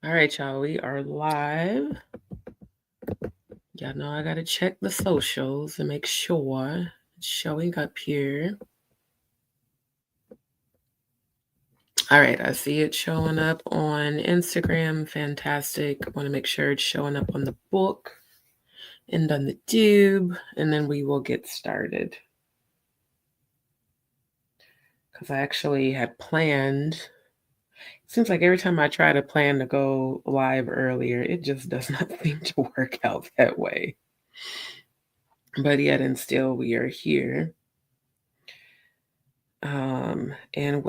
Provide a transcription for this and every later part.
All right, y'all, we are live. Y'all know I gotta check the socials and make sure it's showing up here. All right, I see it showing up on Instagram. Fantastic. I want to make sure it's showing up on the book and on the tube, and then we will get started. Because I actually had planned. Seems like every time I try to plan to go live earlier, it just does not seem to work out that way. But yet and still, we are here. And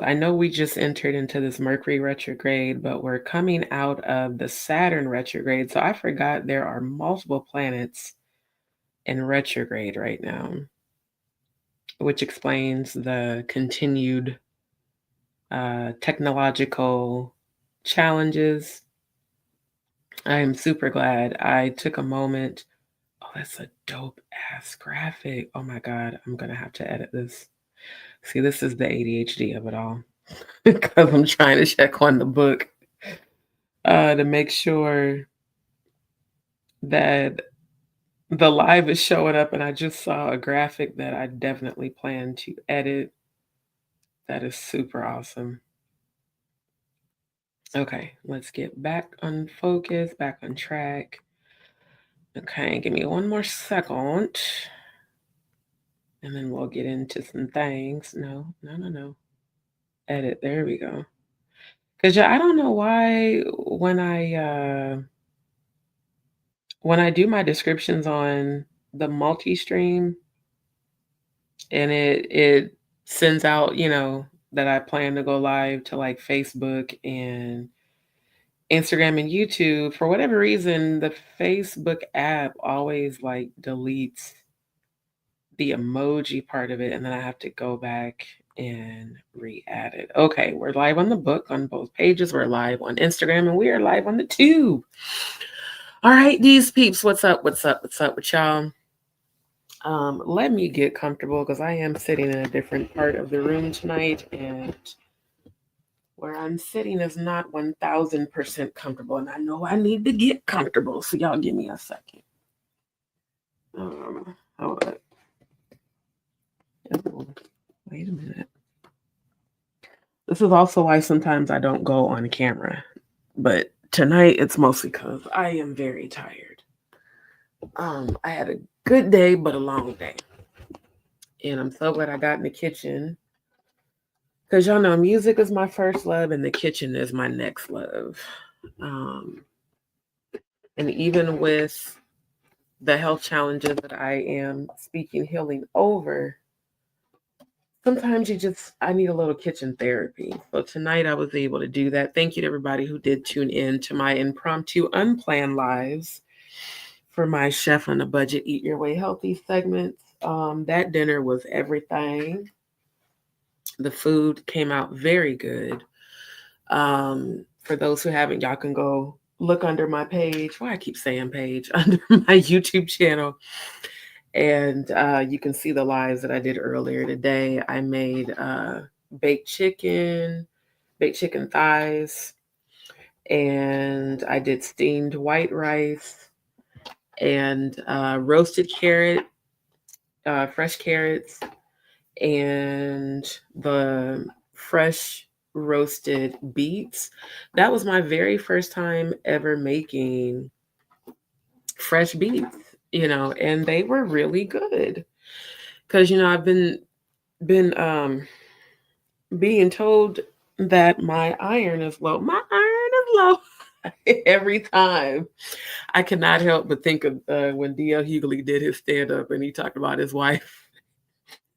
I know we just entered into this Mercury retrograde, but we're coming out of the Saturn retrograde. So I forgot there are multiple planets in retrograde right now, which explains the continued technological challenges. I am super glad I took a moment. Oh, that's a dope ass graphic. Oh my God, I'm going to have to edit this. See, this is the ADHD of it all. Because I'm trying to check on the book to make sure that the live is showing up. And I just saw a graphic that I definitely plan to edit. That is super awesome. Okay, let's get back on focus, back on track. Okay, give me one more second. And then we'll get into some things. No. Edit. There we go. Because I don't know why when I do my descriptions on the multi-stream and it sends out, that I plan to go live to like Facebook and Instagram and YouTube, for whatever reason, the Facebook app always like deletes the emoji part of it, and then I have to go back and re-add it. Okay, we're live on the book on both pages. We're live on Instagram, and we are live on the tube. All right, DzPeepz, what's up? What's up with y'all? Let me get comfortable because I am sitting in a different part of the room tonight, and where I'm sitting is not 1000% comfortable, and I know I need to get comfortable. So y'all give me a second. Hold up. Oh, wait a minute. This is also why sometimes I don't go on camera, but tonight it's mostly because I am very tired. I had a good day, but a long day. And I'm so glad I got in the kitchen. Because y'all know music is my first love and the kitchen is my next love. And even with the health challenges that I am speaking healing over, sometimes I need a little kitchen therapy. So tonight I was able to do that. Thank you to everybody who did tune in to my impromptu unplanned lives for my Chef on a Budget Eat Your Way Healthy segments. That dinner was everything. The food came out very good. For those who haven't, y'all can go look under my page. Why I keep saying page under my YouTube channel, and you can see the lives that I did earlier today. I made baked chicken thighs, and I did steamed white rice and roasted carrot, fresh carrots, and the fresh roasted beets. That was my very first time ever making fresh beets, and they were really good. Because I've been being told that my iron is low. My iron is low every time. I cannot help but think of when D.L. Hughley did his stand up and he talked about his wife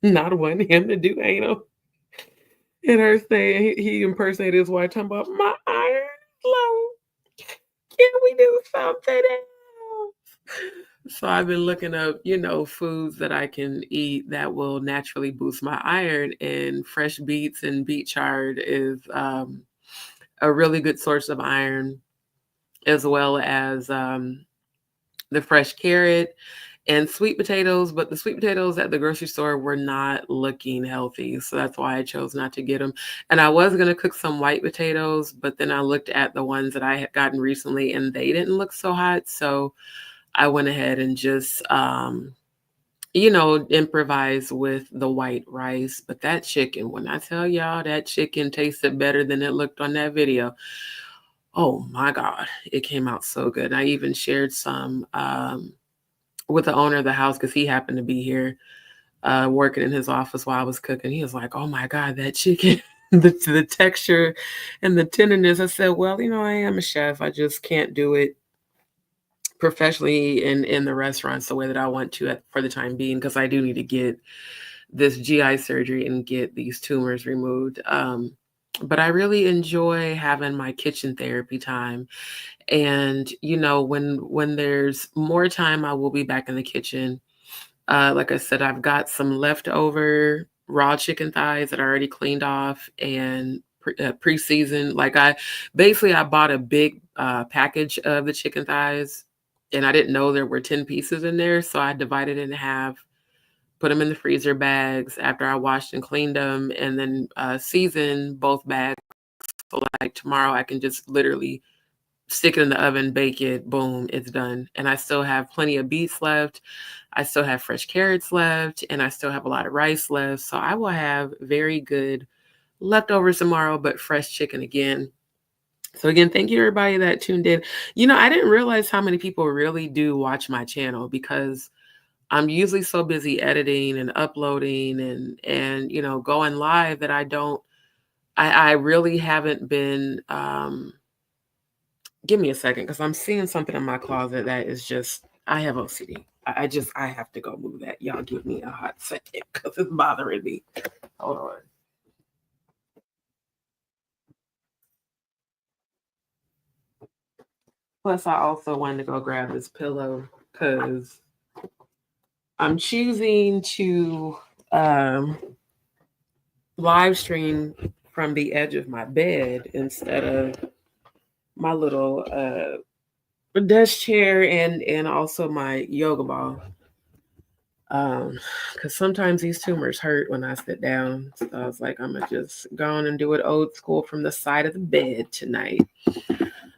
not wanting him to do anal. And her saying he impersonated his wife talking about my iron is low. Can we do something else? So I've been looking up, foods that I can eat that will naturally boost my iron, and fresh beets and beet chard is a really good source of iron, as well as the fresh carrot and sweet potatoes, but the sweet potatoes at the grocery store were not looking healthy. So that's why I chose not to get them. And I was going to cook some white potatoes, but then I looked at the ones that I had gotten recently and they didn't look so hot. So I went ahead and just, improvise with the white rice. But that chicken, when I tell y'all that chicken tasted better than it looked on that video, oh my God, it came out so good. I even shared some with the owner of the house because he happened to be here working in his office while I was cooking. He was like, oh my God, that chicken, the texture and the tenderness. I said, well, I am a chef. I just can't do it professionally in the restaurants the way that I want to for the time being, because I do need to get this GI surgery and get these tumors removed. But I really enjoy having my kitchen therapy time. And when there's more time, I will be back in the kitchen. Like I said, I've got some leftover raw chicken thighs that I already cleaned off and pre-seasoned. Like I bought a big package of the chicken thighs, and I didn't know there were 10 pieces in there. So I divided it in half, put them in the freezer bags after I washed and cleaned them, and then seasoned both bags. So like tomorrow I can just literally stick it in the oven, bake it, boom, it's done. And I still have plenty of beets left. I still have fresh carrots left, and I still have a lot of rice left. So I will have very good leftovers tomorrow, but fresh chicken again. So again, thank you to everybody that tuned in. I didn't realize how many people really do watch my channel, because I'm usually so busy editing and uploading and going live that I really haven't been give me a second, because I'm seeing something in my closet that is just, I have OCD. I have to go move that. Y'all give me a hot second because it's bothering me. Hold on. Plus, I also wanted to go grab this pillow because I'm choosing to live stream from the edge of my bed instead of my little desk chair and also my yoga ball. Because sometimes these tumors hurt when I sit down. So I was like, I'm gonna just go on and do it old school from the side of the bed tonight.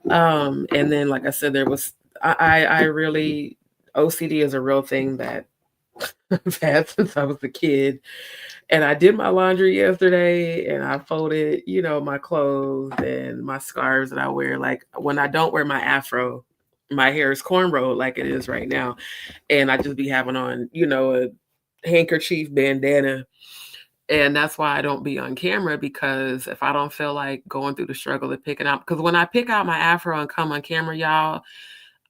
And then, like I said, I really, OCD is a real thing that I've had since I was a kid. And I did my laundry yesterday, and I folded, my clothes and my scarves that I wear. Like when I don't wear my afro, my hair is cornrowed like it is right now. And I just be having on, a handkerchief, bandana. And that's why I don't be on camera, because if I don't feel like going through the struggle of picking out, because when I pick out my afro and come on camera, y'all,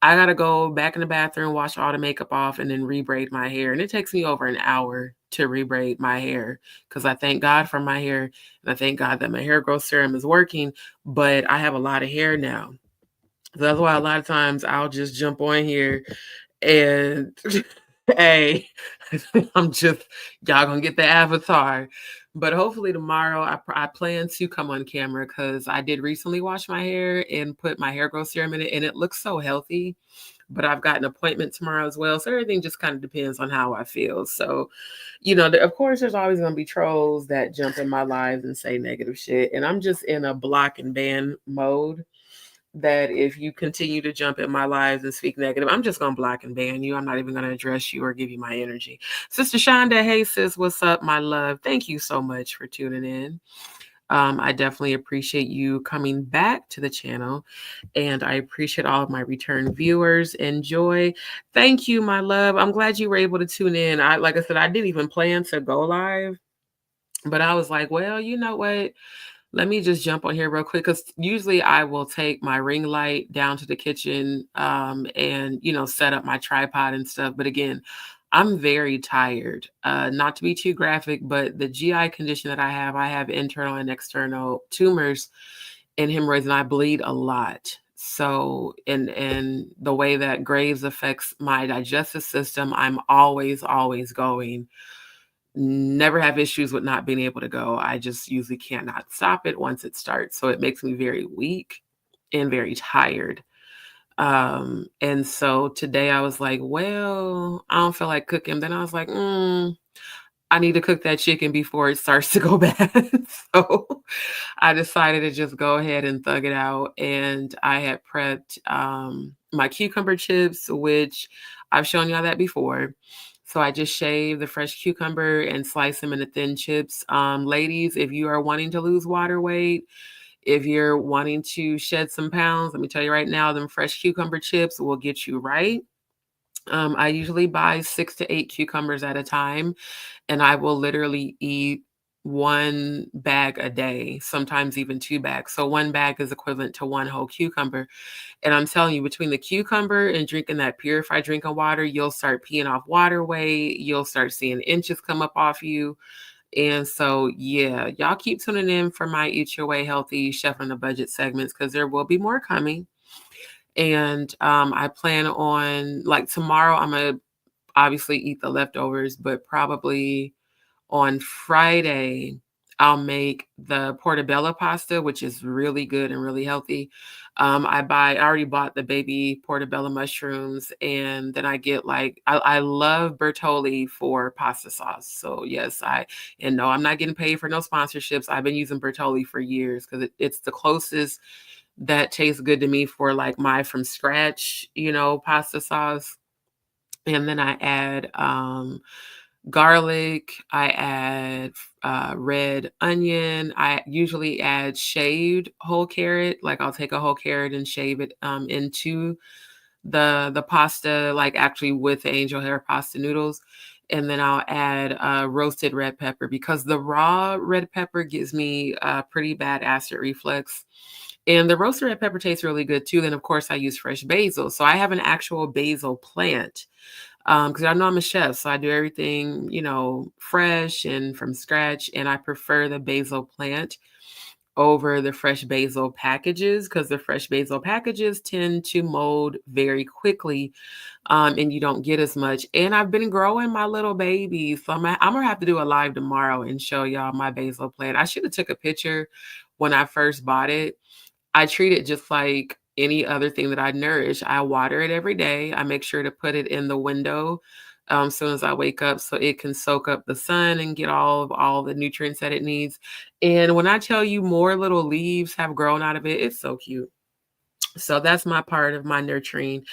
I got to go back in the bathroom, wash all the makeup off, and then rebraid my hair. And it takes me over an hour to rebraid my hair, because I thank God for my hair. And I thank God that my hair growth serum is working, but I have a lot of hair now. So that's why a lot of times I'll just jump on here and hey, y'all gonna get the avatar. But hopefully tomorrow I plan to come on camera, because I did recently wash my hair and put my hair growth serum in it, and it looks so healthy. But I've got an appointment tomorrow as well. So everything just kind of depends on how I feel. So, of course, there's always going to be trolls that jump in my lives and say negative shit. And I'm just in a block and ban mode, that if you continue to jump in my lives and speak negative, I'm just going to block and ban you. I'm not even going to address you or give you my energy. Sister Shonda, hey sis, what's up, my love? Thank you so much for tuning in. I definitely appreciate you coming back to the channel, and I appreciate all of my return viewers. Enjoy. Thank you, my love. I'm glad you were able to tune in. Like I said, I didn't even plan to go live, but I was like, well, you know what? Let me just jump on here real quick, because usually I will take my ring light down to the kitchen and, set up my tripod and stuff. But again, I'm very tired. Not to be too graphic, but the GI condition that I have internal and external tumors and hemorrhoids, and I bleed a lot. So, and the way that Graves affects my digestive system, I'm always going. Never have issues with not being able to go. I just usually cannot stop it once it starts. So it makes me very weak and very tired. And so today I was like, well, I don't feel like cooking. Then I was like, I need to cook that chicken before it starts to go bad. So I decided to just go ahead and thug it out. And I had prepped my cucumber chips, which I've shown y'all that before. So I just shaved the fresh cucumber and slice them into thin chips. Ladies, if you are wanting to lose water weight, if you're wanting to shed some pounds, let me tell you right now, them fresh cucumber chips will get you right. I usually buy 6 to 8 cucumbers at a time, and I will literally eat 1 bag a day, sometimes even 2 bags. So 1 bag is equivalent to 1 whole cucumber. And I'm telling you, between the cucumber and drinking that purified drinking water, you'll start peeing off water weight. You'll start seeing inches come up off you. And so, yeah, y'all keep tuning in for my Eat Your Way Healthy Chef on the Budget segments, because there will be more coming. And I plan on, like, tomorrow, I'm going to obviously eat the leftovers, but probably on Friday, I'll make the portobello pasta, which is really good and really healthy. I already bought the baby portobello mushrooms, and then I get I love Bertolli for pasta sauce. So yes, and no, I'm not getting paid for no sponsorships. I've been using Bertolli for years because it's the closest that tastes good to me for like my from scratch, pasta sauce. And then I add garlic, I add red onion. I usually add shaved whole carrot. Like I'll take a whole carrot and shave it into the pasta, like actually with the angel hair pasta noodles. And then I'll add roasted red pepper, because the raw red pepper gives me a pretty bad acid reflux. And the roasted red pepper tastes really good too. Then of course I use fresh basil. So I have an actual basil plant. Because I know I'm a chef, so I do everything, fresh and from scratch. And I prefer the basil plant over the fresh basil packages, because the fresh basil packages tend to mold very quickly, and you don't get as much. And I've been growing my little baby, so I'm gonna have to do a live tomorrow and show y'all my basil plant. I should have took a picture when I first bought it. I treat it just like any other thing that I nourish. I water it every day. I make sure to put it in the window as soon as I wake up, so it can soak up the sun and get all the nutrients that it needs. And when I tell you more little leaves have grown out of it, it's so cute. So that's my part of my nurturing,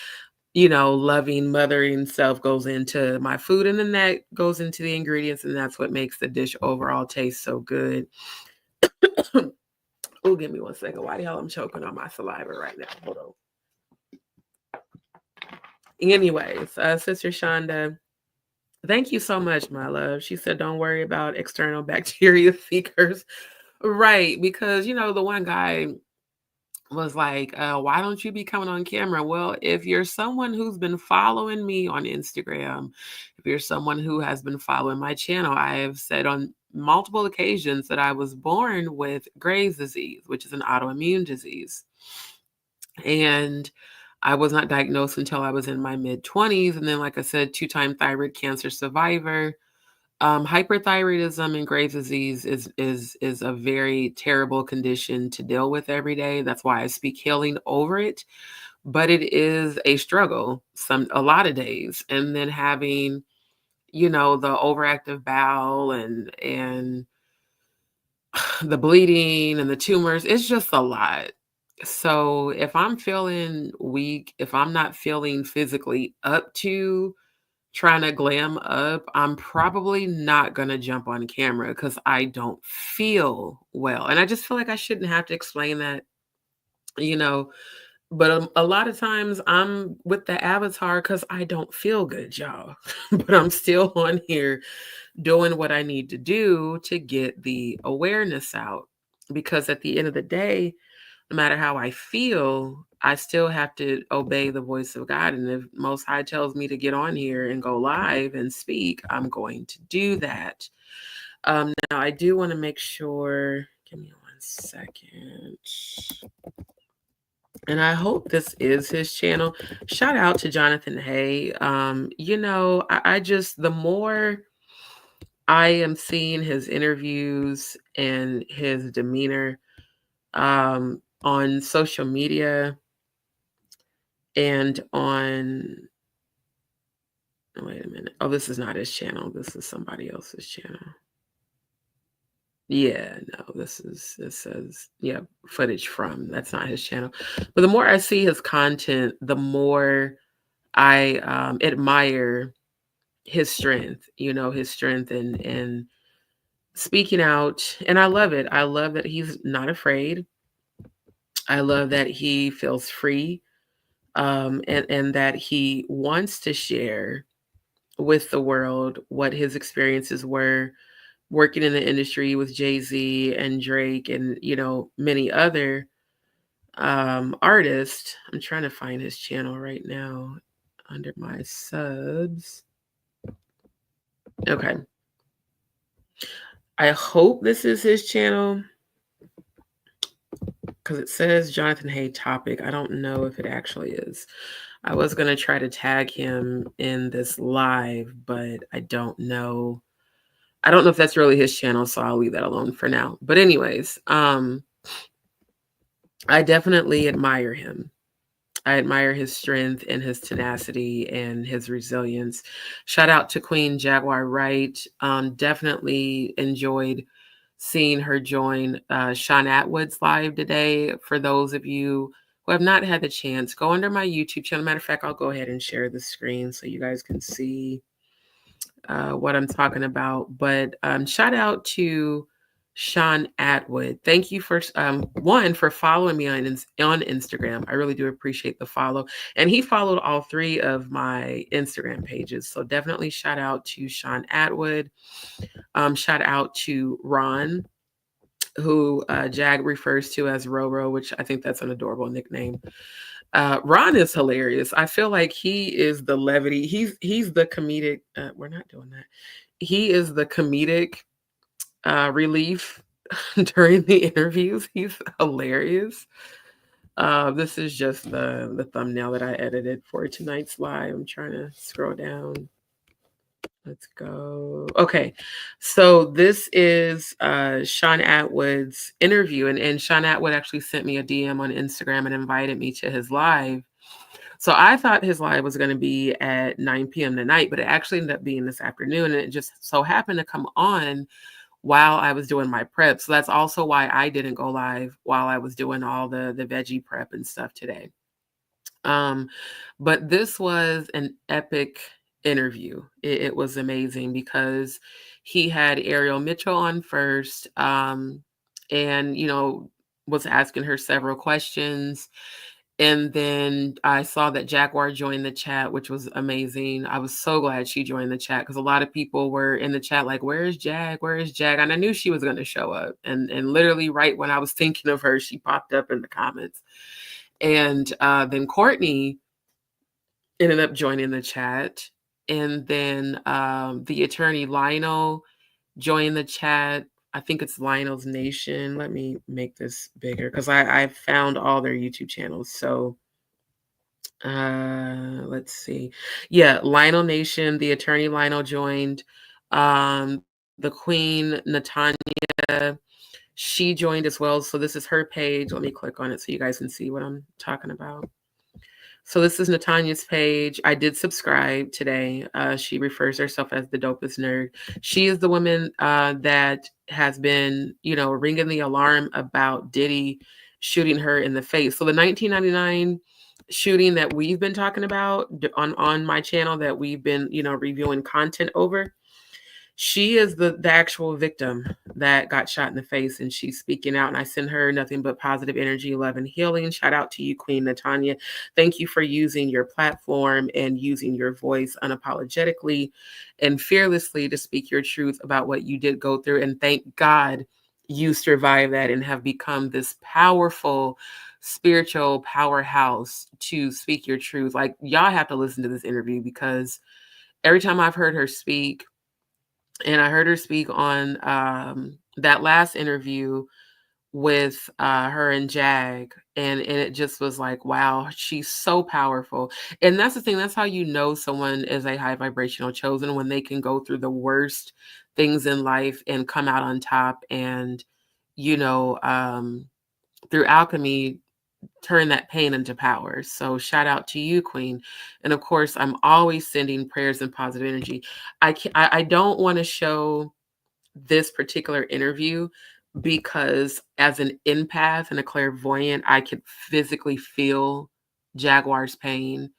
loving, mothering self goes into my food, and then that goes into the ingredients, and that's what makes the dish overall taste so good. Oh, give me 1 second. Why the hell I'm choking on my saliva right now? Hold on. Anyways, Sister Shonda, thank you so much, my love. She said, don't worry about external bacteria seekers. Right, because, the one guy was like, why don't you be coming on camera? Well, if you're someone who's been following me on Instagram, if you're someone who has been following my channel, I have said on multiple occasions that I was born with Graves' disease, which is an autoimmune disease. And I was not diagnosed until I was in my mid-20s. And then, like I said, 2-time thyroid cancer survivor. Hyperthyroidism and Graves' disease is a very terrible condition to deal with every day. That's why I speak healing over it. But it is a struggle a lot of days. And then having, the overactive bowel and the bleeding and the tumors, it's just a lot. So if I'm feeling weak, if I'm not feeling physically up to trying to glam up, I'm probably not going to jump on camera because I don't feel well. And I just feel like I shouldn't have to explain that, but a lot of times I'm with the avatar because I don't feel good, y'all. But I'm still on here doing what I need to do to get the awareness out. Because at the end of the day, no matter how I feel, I still have to obey the voice of God. And if Most High tells me to get on here and go live and speak, I'm going to do that. Now, I do want to make sure, give me 1 second. And I hope this is his channel. Shout out to Jonathan Hay. I just, the more I am seeing his interviews and his demeanor on social media, And on, wait a minute. Oh, this is not his channel. This is somebody else's channel. Yeah, no, it says, yeah, footage from. That's not his channel. But the more I see his content, the more I admire his strength, his strength and speaking out. And I love it. I love that he's not afraid. I love that he feels free, and that he wants to share with the world what his experiences were working in the industry with Jay-Z and Drake and, many other artists. I'm trying to find his channel right now under my subs. Okay. I hope this is his channel because it says Jonathan Hay topic. I don't know if it actually is. I was going to try to tag him in this live, but I don't know. I don't know if that's really his channel, so I'll leave that alone for now. But anyways, I definitely admire him. I admire his strength and his tenacity and his resilience. Shout out to Queen Jaguar Wright. Definitely enjoyed seeing her join Sean Atwood's live today. For those of you who have not had the chance, go under my YouTube channel. Matter of fact, I'll go ahead and share the screen so you guys can see what I'm talking about. But shout out to Sean Atwood. Thank you for one for following me on Instagram. I really do appreciate the follow. And he followed all 3 of my Instagram pages. So definitely shout out to Sean Atwood. Shout out to Ron, who Jag refers to as Roro, which I think that's an adorable nickname. Ron is hilarious. I feel like he is the levity. He's the comedic. We're not doing that. He is the comedic relief during the interviews. He's hilarious. This is just the thumbnail that I edited for tonight's live. I'm trying to scroll down. Let's go. Okay. So this is Sean Atwood's interview. And Sean Atwood actually sent me a DM on Instagram and invited me to his live. So I thought his live was going to be at 9 p.m. tonight, but it actually ended up being this afternoon. And it just so happened to come on while I was doing my prep. So that's also why I didn't go live while I was doing all the veggie prep and stuff today. But this was an epic interview. It was amazing because he had Ariel Mitchell on first, and was asking her several questions. And then I saw that Jaguar joined the chat, which was amazing. I was so glad she joined the chat because a lot of people were in the chat like, "Where's Jag? Where is Jag?" And I knew she was going to show up. And literally right when I was thinking of her, she popped up in the comments. And then Courtney ended up joining the chat. And then the attorney Lionel joined the chat. I think it's Lionel's Nation. Let me make this bigger because I found all their YouTube channels. So let's see. Yeah, Lionel Nation, the attorney Lionel joined. The Queen Natanya, she joined as well. So this is her page. Let me click on it so you guys can see what I'm talking about. So this is Natanya's page. I did subscribe today. She refers herself as the dopest nerd. She is the woman that has been, ringing the alarm about Diddy shooting her in the face. So the 1999 shooting that we've been talking about on my channel that we've been, reviewing content over. She is the actual victim that got shot in the face, and she's speaking out, and I send her nothing but positive energy, love, and healing. Shout out to you, Queen Natanya. Thank you for using your platform and using your voice unapologetically and fearlessly to speak your truth about what you did go through. And thank God you survived that and have become this powerful spiritual powerhouse to speak your truth. Like, y'all have to listen to this interview because every time I've heard her speak, and I heard her speak on that last interview with her and Jag, and it just was like, wow, she's so powerful. And that's the thing, that's how you know someone is a high vibrational chosen, when they can go through the worst things in life and come out on top. And through alchemy, turn that pain into power. So shout out to you, Queen. And of course, I'm always sending prayers and positive energy. I don't want to show this particular interview because as an empath and a clairvoyant, I could physically feel Jaguar's pain.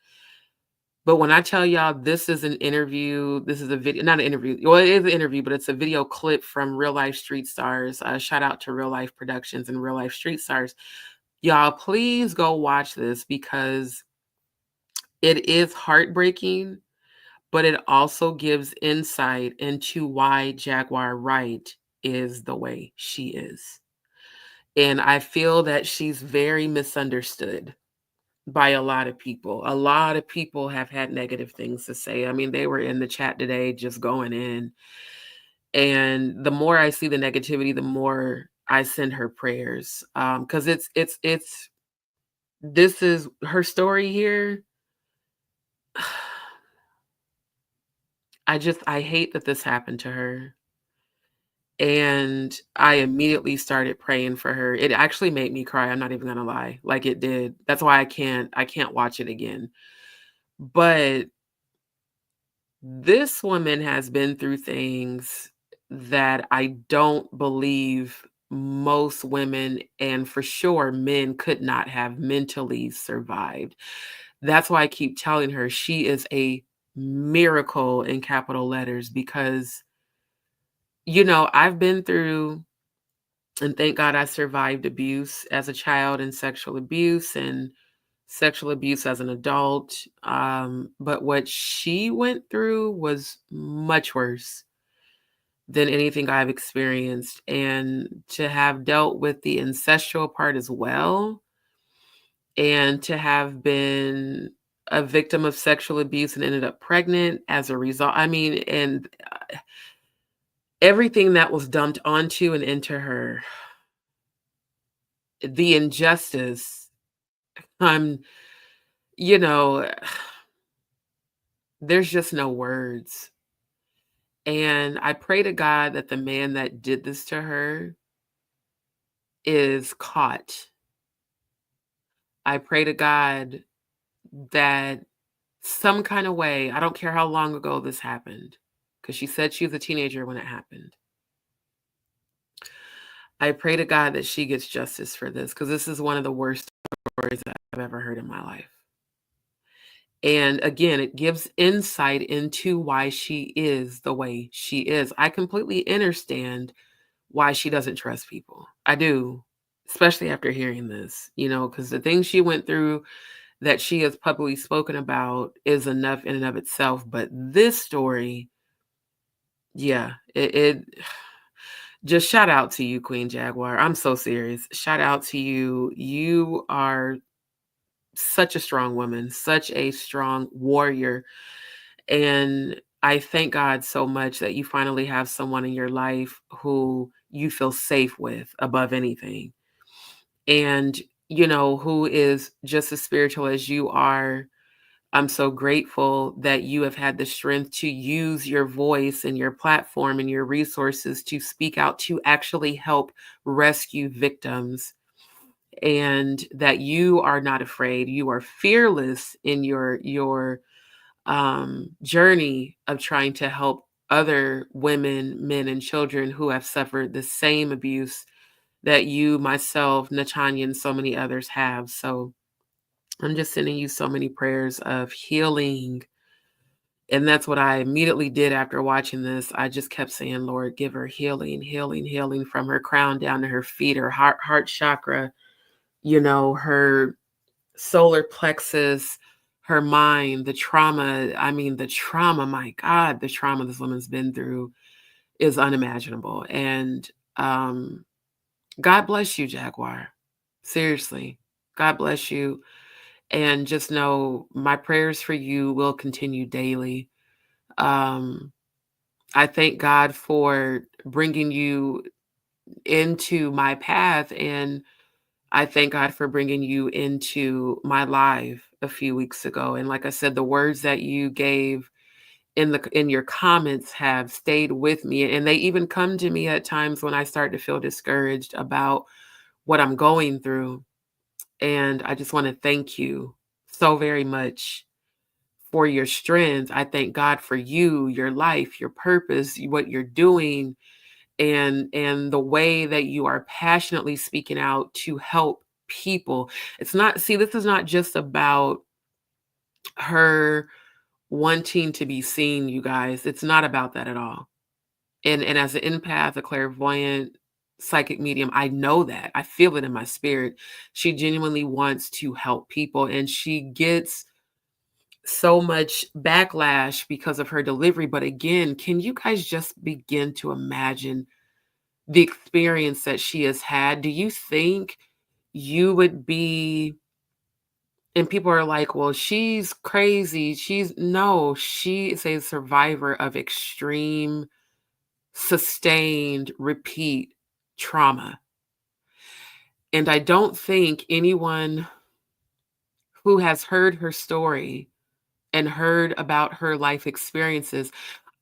But when I tell y'all this is an interview, this is a video, not an interview. Well, it is an interview, but it's a video clip from Real Life Street Stars. Shout out to Real Life Productions and Real Life Street Stars. Y'all, please go watch this because it is heartbreaking, but it also gives insight into why Jaguar Wright is the way she is. And I feel that she's very misunderstood by a lot of people. A lot of people have had negative things to say. I mean, they were in the chat today just going in. And the more I see the negativity, the more I send her prayers. Because this is her story here. I hate that this happened to her. And I immediately started praying for her. It actually made me cry. I'm not even gonna lie. Like it did. That's why I can't watch it again. But this woman has been through things that I don't believe most women and for sure men could not have mentally survived. That's why I keep telling her she is a miracle in capital letters because, I've been through, and thank God I survived abuse as a child and sexual abuse as an adult. But what she went through was much worse than anything I've experienced. And to have dealt with the ancestral part as well, and to have been a victim of sexual abuse and ended up pregnant as a result. I mean, and everything that was dumped onto and into her, the injustice, I'm, you know, there's just no words. And I pray to God that the man that did this to her is caught. I pray to God that some kind of way, I don't care how long ago this happened, because she said she was a teenager when it happened. I pray to God that she gets justice for this, because this is one of the worst stories I've ever heard in my life. And again, it gives insight into why she is the way she is. I completely understand why she doesn't trust people. I do, especially after hearing this, because the things she went through that she has publicly spoken about is enough in and of itself. But this story, yeah, it just shout out to you, Queen Jaguar. I'm so serious. Shout out to you. You are such a strong woman, such a strong warrior. And I thank God so much that you finally have someone in your life who you feel safe with above anything. And, who is just as spiritual as you are. I'm so grateful that you have had the strength to use your voice and your platform and your resources to speak out to actually help rescue victims, and that you are not afraid. You are fearless in your journey of trying to help other women, men, and children who have suffered the same abuse that you, myself, Natanya, and so many others have. So I'm just sending you so many prayers of healing. And that's what I immediately did after watching this. I just kept saying, Lord, give her healing, healing, healing from her crown down to her feet, her heart chakra, her solar plexus, her mind, the trauma. I mean, the trauma, my God, the trauma this woman's been through is unimaginable. And God bless you, Jaguar. Seriously, God bless you. And just know my prayers for you will continue daily. I thank God for bringing you into my path, and I thank God for bringing you into my live a few weeks ago. And like I said, the words that you gave in your comments have stayed with me, and they even come to me at times when I start to feel discouraged about what I'm going through. And I just want to thank you so very much for your strength. I thank God for you, your life, your purpose, what you're doing, and the way that you are passionately speaking out to help people. It's not, see, this is not just about her wanting to be seen, you guys. It's not about that at all. And as an empath, a clairvoyant, psychic medium, I know that. I feel it in my spirit. She genuinely wants to help people, and she gets so much backlash because of her delivery. But again, can you guys just begin to imagine the experience that she has had? Do you think you would be, and people are like, well, she's crazy. No, she is a survivor of extreme, sustained, repeat trauma. And I don't think anyone who has heard her story and heard about her life experiences,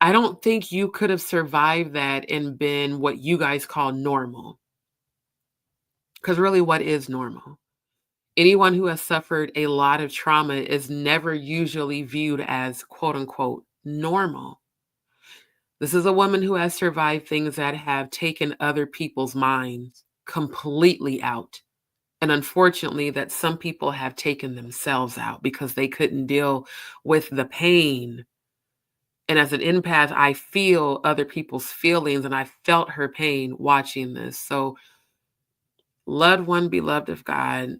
I don't think you could have survived that and been what you guys call normal. Because really, what is normal? Anyone who has suffered a lot of trauma is never usually viewed as quote unquote normal. This is a woman who has survived things that have taken other people's minds completely out. And unfortunately, that some people have taken themselves out because they couldn't deal with the pain. And as an empath, I feel other people's feelings, and I felt her pain watching this. So, loved one, beloved of God,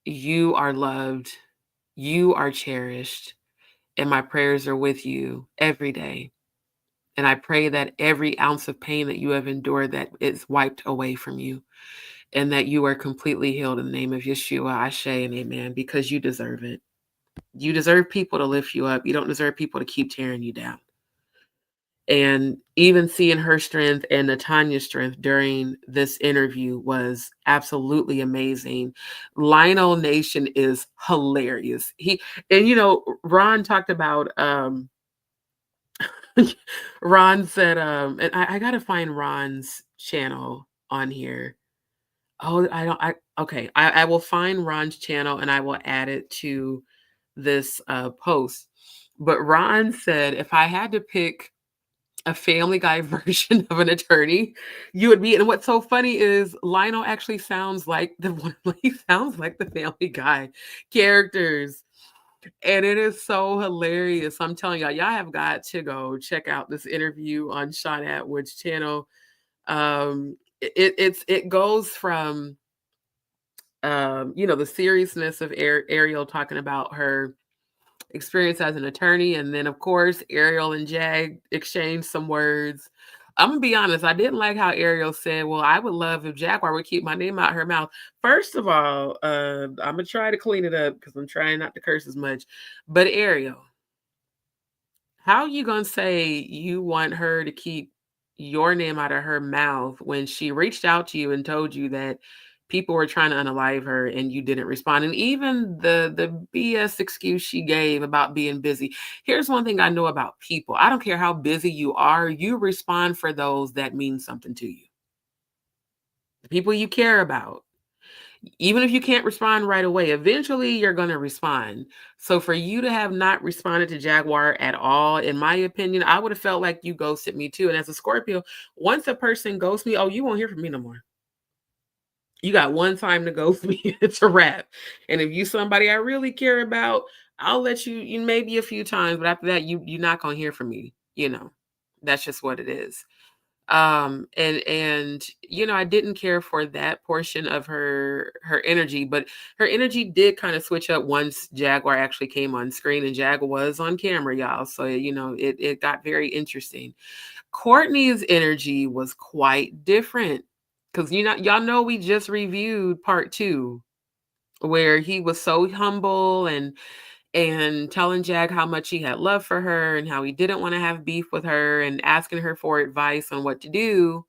you are loved, you are cherished, and my prayers are with you every day. And I pray that every ounce of pain that you have endured, that is wiped away from you, and that you are completely healed in the name of Yeshua, Ashe, and amen, because you deserve it. You deserve people to lift you up. You don't deserve people to keep tearing you down. And even seeing her strength and Natanya's strength during this interview was absolutely amazing. Lionel Nation is hilarious. Ron talked about Ron said, and I gotta find Ron's channel on here. Oh, okay. I will find Ron's channel and I will add it to this post. But Ron said, if I had to pick a Family Guy version of an attorney, you would be. And what's so funny is Lionel actually sounds like the one. He sounds like the Family Guy characters, and it is so hilarious. I'm telling y'all have got to go check out this interview on Sean Atwood's channel. It goes from the seriousness of Ariel talking about her experience as an attorney. And then, of course, Ariel and Jag exchanged some words. I'm going to be honest. I didn't like how Ariel said, well, I would love if Jaguar would keep my name out her mouth. First of all, I'm going to try to clean it up because I'm trying not to curse as much. But Ariel, how are you going to say you want her to keep your name out of her mouth when she reached out to you and told you that people were trying to unalive her and you didn't respond? And even the BS excuse she gave about being busy. Here's one thing I know about people. I don't care how busy you are, you respond for those that mean something to you. The people you care about. Even if you can't respond right away, eventually you're going to respond. So for you to have not responded to Jaguar at all, in my opinion, I would have felt like you ghosted me too. And as a Scorpio, once a person ghosts me, oh, you won't hear from me no more. You got one time to ghost me. It's a wrap. And if you somebody I really care about, I'll let you maybe a few times, but after that, you're not going to hear from me. That's just what it is. And I didn't care for that portion of her energy, but her energy did kind of switch up once Jaguar actually came on screen, and Jaguar was on camera, y'all. So it got very interesting. Courtney's energy was quite different because y'all know we just reviewed part 2 where he was so humble and telling Jag how much he had love for her and how he didn't want to have beef with her and asking her for advice on what to do.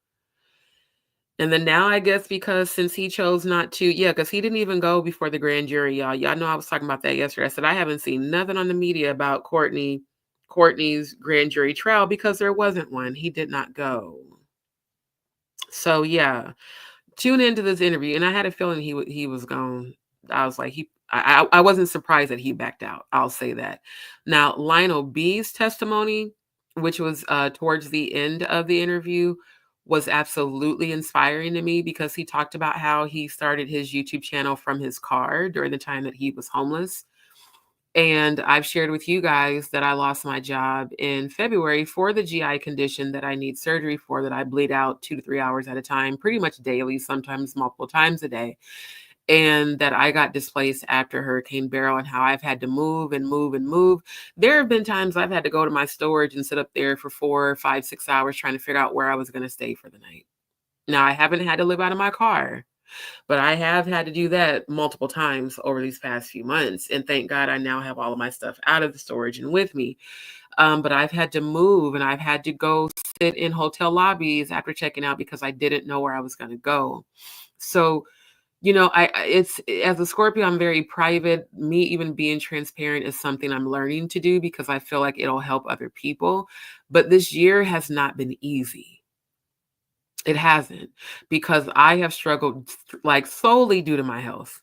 And then now I guess because since he chose not to, because he didn't even go before the grand jury, y'all. Y'all know I was talking about that yesterday. I said I haven't seen nothing on the media about Courtney's grand jury trial because there wasn't one. He did not go. So tune into this interview. And I had a feeling he was going I was like, I wasn't surprised that he backed out. I'll say that. Now, Lionel B's testimony, which was towards the end of the interview, was absolutely inspiring to me because he talked about how he started his YouTube channel from his car during the time that he was homeless. And I've shared with you guys that I lost my job in February for the GI condition that I need surgery for, that I bleed out 2 to 3 hours at a time, pretty much daily, sometimes multiple times a day. And that I got displaced after Hurricane Beryl, and how I've had to move and move and move. There have been times I've had to go to my storage and sit up there for 4, 5, 6 hours trying to figure out where I was going to stay for the night. Now, I haven't had to live out of my car, but I have had to do that multiple times over these past few months. And thank God I now have all of my stuff out of the storage and with me. But I've had to move, and I've had to go sit in hotel lobbies after checking out because I didn't know where I was going to go. So, it's, as a Scorpio, I'm very private. Me even being transparent is something I'm learning to do because I feel like it'll help other people. But this year has not been easy. It hasn't, because I have struggled like solely due to my health,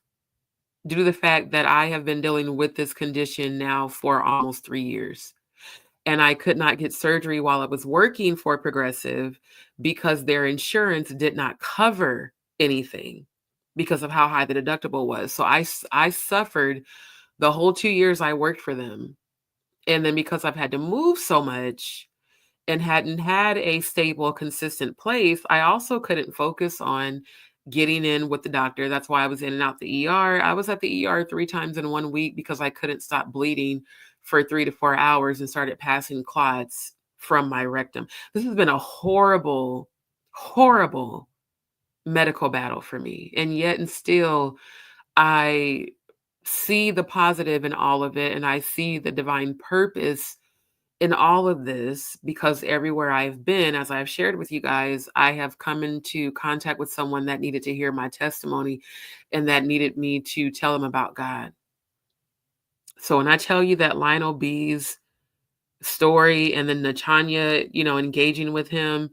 due to the fact that I have been dealing with this condition now for almost 3 years. And I could not get surgery while I was working for Progressive because their insurance did not cover anything because of how high the deductible was. So I suffered the whole 2 years I worked for them. And then because I've had to move so much and hadn't had a stable, consistent place, I also couldn't focus on getting in with the doctor. That's why I was in and out the ER. I was at the ER 3 times in 1 week because I couldn't stop bleeding for 3 to 4 hours and started passing clots from my rectum. This has been a horrible, horrible medical battle for me. And yet and still, I see the positive in all of it, and I see the divine purpose in all of this, because everywhere I've been, as I've shared with you guys, I have come into contact with someone that needed to hear my testimony and that needed me to tell them about God. So when I tell you that Lionel B's story and then Natanya, engaging with him,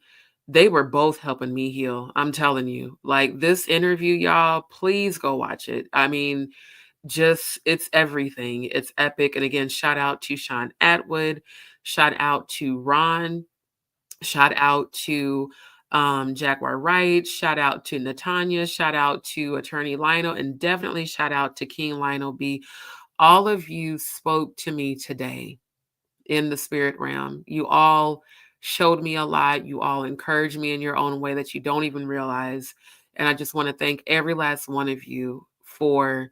they were both helping me heal. I'm telling you, like, this interview, y'all, please go watch it. I mean, just, it's everything. It's epic. And again, shout out to Sean Atwood, shout out to Ron, shout out to Jaguar Wright, shout out to Natanya, shout out to Attorney Lionel, and definitely shout out to King Lionel B. All of you spoke to me today in the spirit realm. You all showed me a lot. You all encouraged me in your own way that you don't even realize. And I just want to thank every last one of you for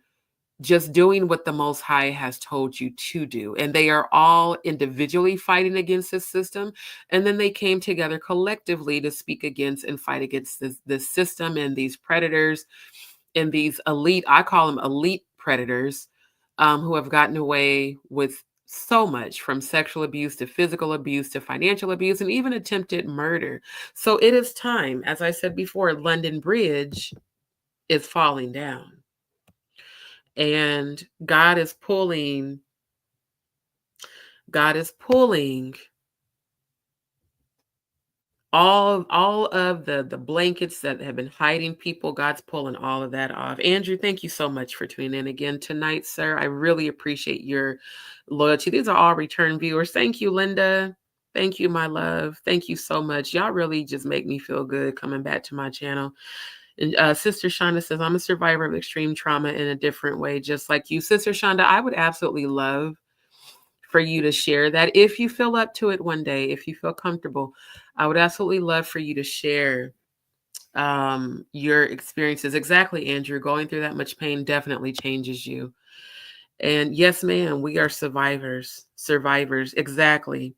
just doing what the Most High has told you to do. And they are all individually fighting against this system. And then they came together collectively to speak against and fight against this system and these predators and these elite, I call them elite predators, who have gotten away with so much, from sexual abuse to physical abuse to financial abuse and even attempted murder. So it is time, as I said before, London Bridge is falling down. And God is pulling all of the blankets that have been hiding people. God's pulling all of that off. Andrew, thank you so much for tuning in again tonight, sir. I really appreciate your loyalty. These are all return viewers. Thank you, Linda. Thank you, my love. Thank you so much. Y'all really just make me feel good coming back to my channel. And Sister Shonda says, I'm a survivor of extreme trauma in a different way, just like you. Sister Shonda, I would absolutely love for you to share that if you feel up to it one day, if you feel comfortable. I would absolutely love for you to share your experiences. Exactly, Andrew. Going through that much pain definitely changes you. And yes, ma'am, we are survivors. Exactly.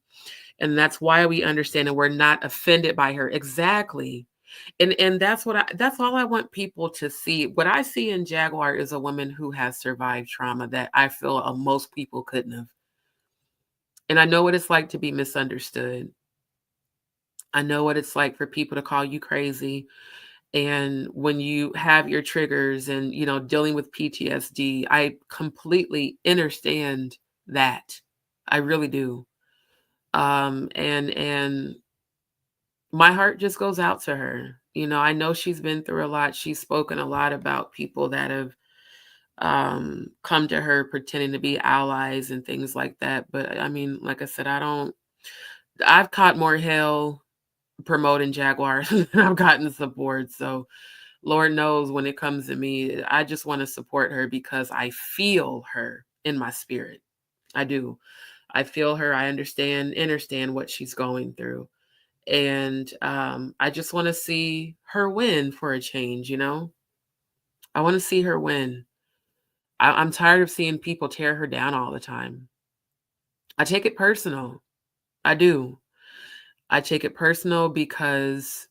And that's why we understand, and we're not offended by her. Exactly. And that's that's all I want people to see. What I see in Jaguar is a woman who has survived trauma that I feel most people couldn't have. And I know what it's like to be misunderstood. I know what it's like for people to call you crazy. And when you have your triggers and, dealing with PTSD, I completely understand that. I really do. And my heart just goes out to her. I know she's been through a lot. She's spoken a lot about people that have come to her pretending to be allies and things like that. But I mean, like I said, I've caught more hell promoting Jaguar than I've gotten support. So Lord knows when it comes to me, I just want to support her because I feel her in my spirit. I do. I feel her. I understand what she's going through. And I just want to see her win for a change, you know? I want to see her win. I'm tired of seeing people tear her down all the time. I take it personal. I do. I take it personal because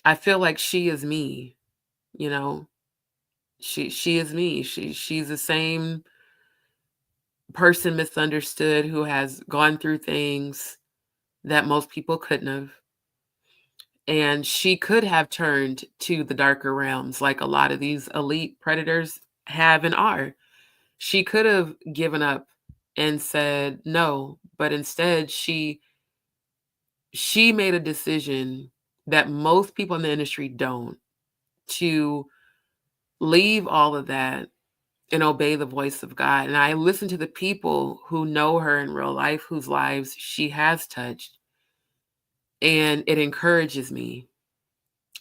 I feel like she is me, you know? She is me. She's the same person misunderstood who has gone through things that most people couldn't have. And she could have turned to the darker realms like a lot of these elite predators have and are. She could have given up and said no, but instead she made a decision that most people in the industry don't, to leave all of that and obey the voice of God. And I listen to the people who know her in real life, whose lives she has touched, and it encourages me.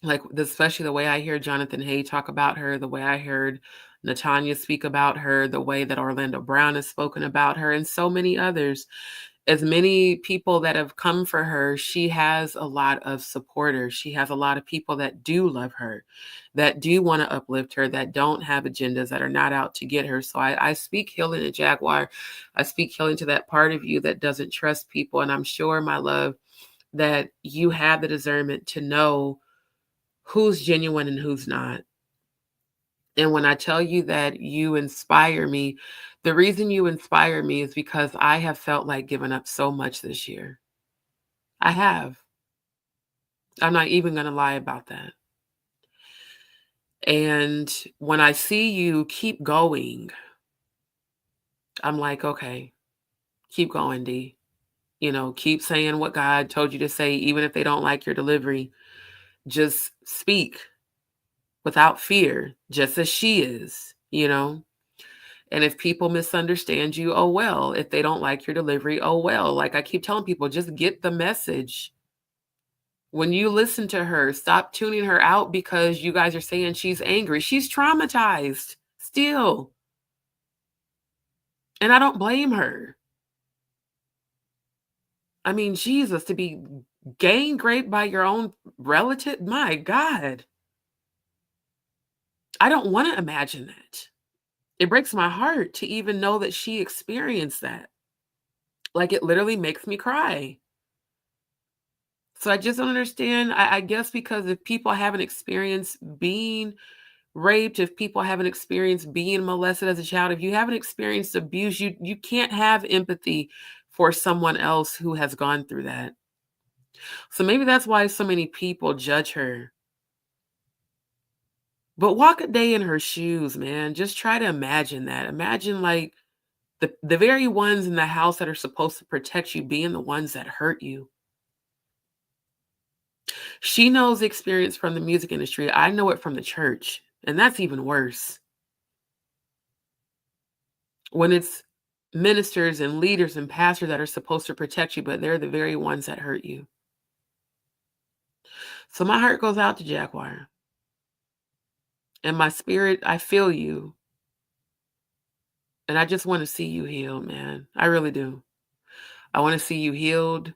Like, especially the way I hear Jonathan Hay talk about her, the way I heard Natanya speak about her, the way that Orlando Brown has spoken about her, and so many others. As many people that have come for her, she has a lot of supporters. She has a lot of people that do love her, that do want to uplift her, that don't have agendas, that are not out to get her. So I speak healing to Jaguar. I speak healing to that part of you that doesn't trust people. And I'm sure, my love, that you have the discernment to know who's genuine and who's not. And when I tell you that you inspire me, the reason you inspire me is because I have felt like giving up so much this year. I have. I'm not even going to lie about that. And when I see you keep going, I'm like, okay, keep going, D. You know, keep saying what God told you to say, even if they don't like your delivery. Just speak without fear, just as she is, you know? And if people misunderstand you, oh well. If they don't like your delivery, oh well. Like I keep telling people, just get the message. When you listen to her, stop tuning her out because you guys are saying she's angry. She's traumatized still. And I don't blame her. I mean, Jesus, to be gang raped by your own relative, my God. I don't want to imagine that. It breaks my heart to even know that she experienced that. Like, it literally makes me cry. So I just don't understand. I guess because if people haven't experienced being raped, if people haven't experienced being molested as a child, if you haven't experienced abuse, you can't have empathy for someone else who has gone through that. So maybe that's why so many people judge her. But walk a day in her shoes, man. Just try to imagine that. Imagine like the very ones in the house that are supposed to protect you being the ones that hurt you. She knows the experience from the music industry. I know it from the church. And that's even worse. When it's ministers and leaders and pastors that are supposed to protect you, but they're the very ones that hurt you. So my heart goes out to Jaguar. And my spirit, I feel you. And I just want to see you healed, man. I really do. I want to see you healed.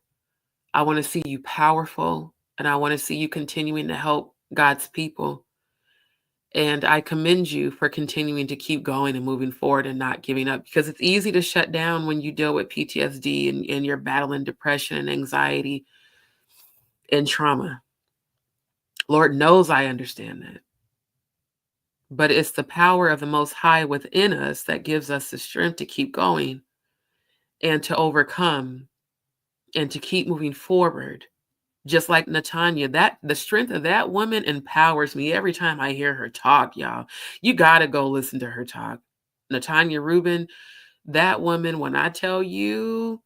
I want to see you powerful. And I want to see you continuing to help God's people. And I commend you for continuing to keep going and moving forward and not giving up, because it's easy to shut down when you deal with PTSD and you're battling depression and anxiety and trauma. Lord knows I understand that. But it's the power of the Most High within us that gives us the strength to keep going and to overcome and to keep moving forward. Just like Natanya, that the strength of that woman empowers me every time I hear her talk, y'all. You got to go listen to her talk. Natanya Rubin, that woman, when I tell you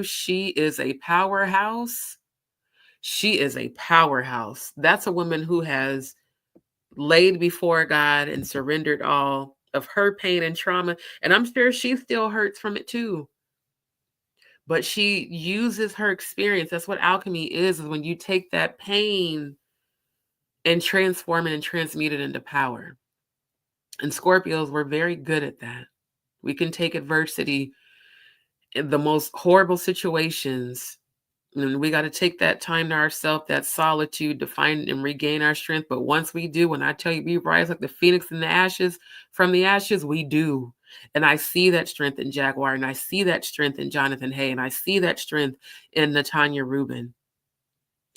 she is a powerhouse, she is a powerhouse. That's a woman who has laid before God and surrendered all of her pain and trauma. And I'm sure she still hurts from it too. But she uses her experience. That's what alchemy is when you take that pain and transform it and transmute it into power. And Scorpios, we're very good at that. We can take adversity in the most horrible situations, and we got to take that time to ourselves, that solitude, to find and regain our strength. But once we do, when I tell you we rise like the phoenix in the ashes, from the ashes, we do. And I see that strength in Jaguar, and I see that strength in Jonathan Hay, and I see that strength in Natanya Rubin.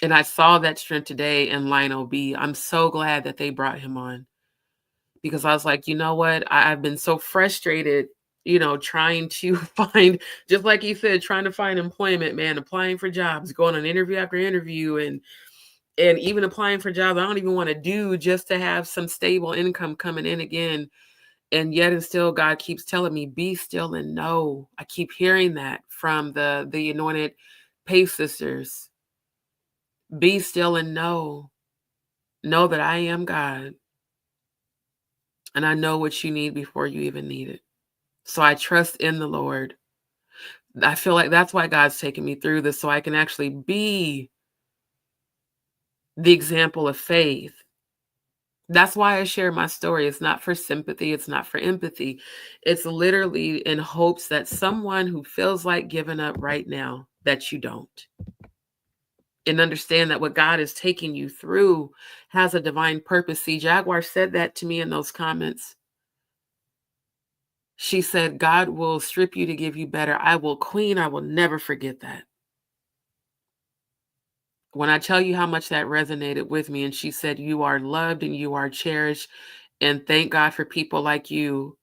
And I saw that strength today in Lionel B. I'm so glad that they brought him on, because I was like, you know what? I've been so frustrated, trying to find, just like you said, trying to find employment, man, applying for jobs, going on interview after interview, and even applying for jobs I don't even want to do, just to have some stable income coming in again. And yet and still, God keeps telling me, be still and know. I keep hearing that from the anointed Pace sisters. Be still and know. Know that I am God. And I know what you need before you even need it. So I trust in the Lord. I feel like that's why God's taking me through this, so I can actually be the example of faith. That's why I share my story. It's not for sympathy. It's not for empathy. It's literally in hopes that someone who feels like giving up right now, that you don't. And understand that what God is taking you through has a divine purpose. See, Jaguar said that to me in those comments. She said, God will strip you to give you better. I will never forget that. When I tell you how much that resonated with me, and she said, you are loved and you are cherished. And thank God for people like you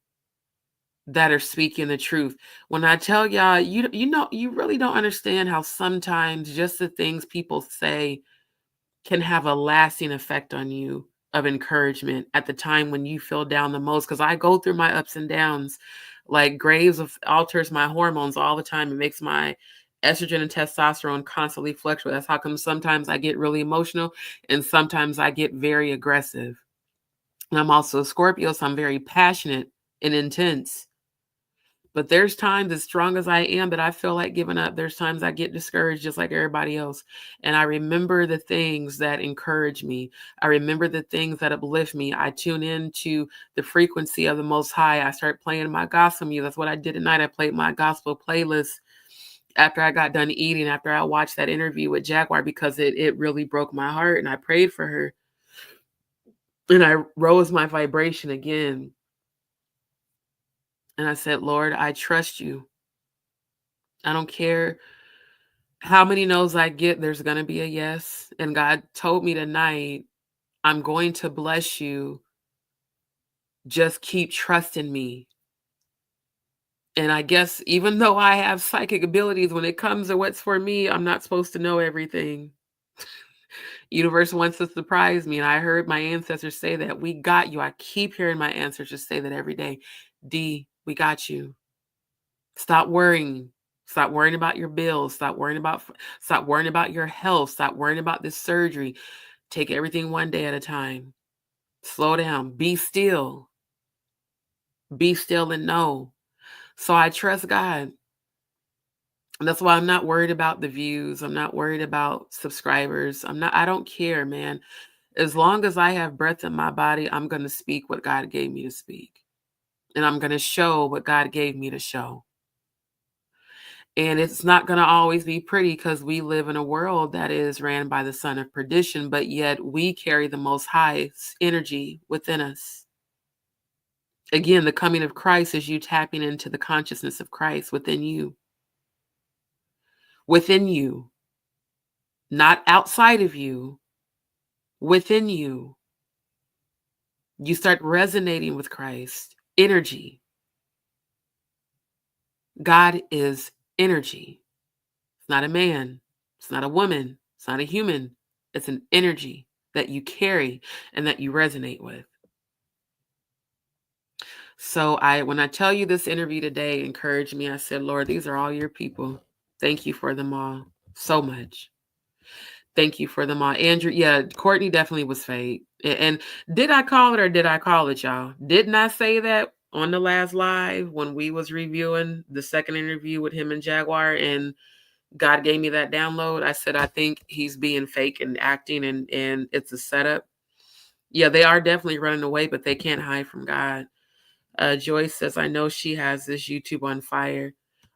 that are speaking the truth. When I tell y'all, you really don't understand how sometimes just the things people say can have a lasting effect on you of encouragement at the time when you feel down the most. Because I go through my ups and downs, like graves of alters my hormones all the time. It makes my estrogen and testosterone constantly fluctuate. That's how come sometimes I get really emotional and sometimes I get very aggressive. And I'm also a Scorpio, so I'm very passionate and intense. But there's times, as strong as I am, that I feel like giving up. There's times I get discouraged just like everybody else. And I remember the things that encourage me. I remember the things that uplift me. I tune into the frequency of the Most High. I start playing my gospel music. That's what I did tonight. I played my gospel playlist after I got done eating, after I watched that interview with Jaguar, because it really broke my heart. And I prayed for her. And I rose my vibration again. And I said, Lord, I trust you. I don't care how many no's I get, there's going to be a yes. And God told me tonight, I'm going to bless you. Just keep trusting me. And I guess even though I have psychic abilities, when it comes to what's for me, I'm not supposed to know everything. Universe wants to surprise me. And I heard my ancestors say that. We got you. I keep hearing my ancestors say that every day. D, we got you. Stop worrying. Stop worrying about your bills. Stop worrying about your health. Stop worrying about this surgery. Take everything one day at a time. Slow down. Be still. Be still and know. So I trust God. And that's why I'm not worried about the views. I'm not worried about subscribers. I don't care, man. As long as I have breath in my body, I'm going to speak what God gave me to speak. And I'm going to show what God gave me to show. And it's not going to always be pretty, because we live in a world that is ran by the son of perdition, but yet we carry the Most High's energy within us. Again, the coming of Christ is you tapping into the consciousness of Christ within you. Within you. Not outside of you. Within you. You start resonating with Christ. Energy. God is energy. It's not a man. It's not a woman. It's not a human. It's an energy that you carry and that you resonate with. So when I tell you this interview today encouraged me, I said, Lord, these are all your people. Thank you for them all so much. Thank you for them all. Andrew, yeah, Courtney definitely was fake. And did I call it or did I call it, y'all? Didn't I say that on the last live when we was reviewing the second interview with him and Jaguar, and God gave me that download? I said, I think he's being fake and acting, and it's a setup. Yeah, they are definitely running away, but they can't hide from God. Joyce says, I know she has this YouTube on fire.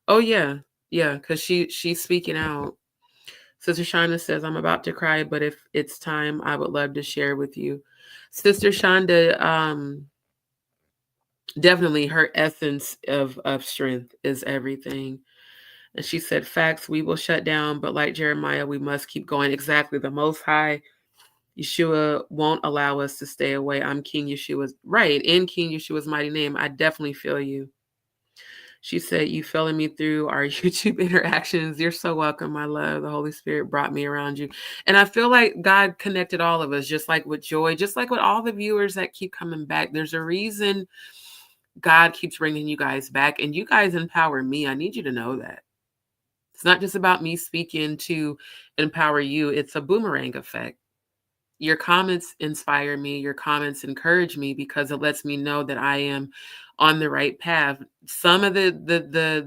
Oh, yeah. Yeah, because she's speaking out. Sister Shonda says, I'm about to cry, but if it's time, I would love to share with you. Sister Shonda, definitely her essence of strength is everything. And she said, facts, we will shut down, but like Jeremiah, we must keep going. Exactly. The Most High, Yeshua, won't allow us to stay away. I'm King Yeshua's, right, in King Yeshua's mighty name. I definitely feel you. She said, you filling me through our YouTube interactions. You're so welcome, my love. The Holy Spirit brought me around you. And I feel like God connected all of us, just like with Joy, just like with all the viewers that keep coming back. There's a reason God keeps bringing you guys back, and you guys empower me. I need you to know that. It's not just about me speaking to empower you. It's a boomerang effect. Your comments inspire me. Your comments encourage me because it lets me know that I am on the right path. Some of the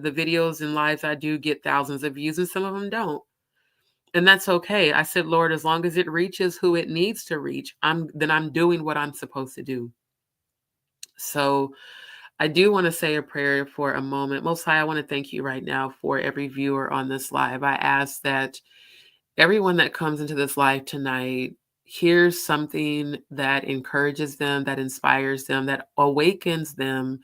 videos and lives I do get thousands of views, and some of them don't. And that's okay. I said, Lord, as long as it reaches who it needs to reach, I'm doing what I'm supposed to do. So I do want to say a prayer for a moment. Most High, I want to thank you right now for every viewer on this live. I ask that everyone that comes into this live tonight hears something that encourages them, that inspires them, that awakens them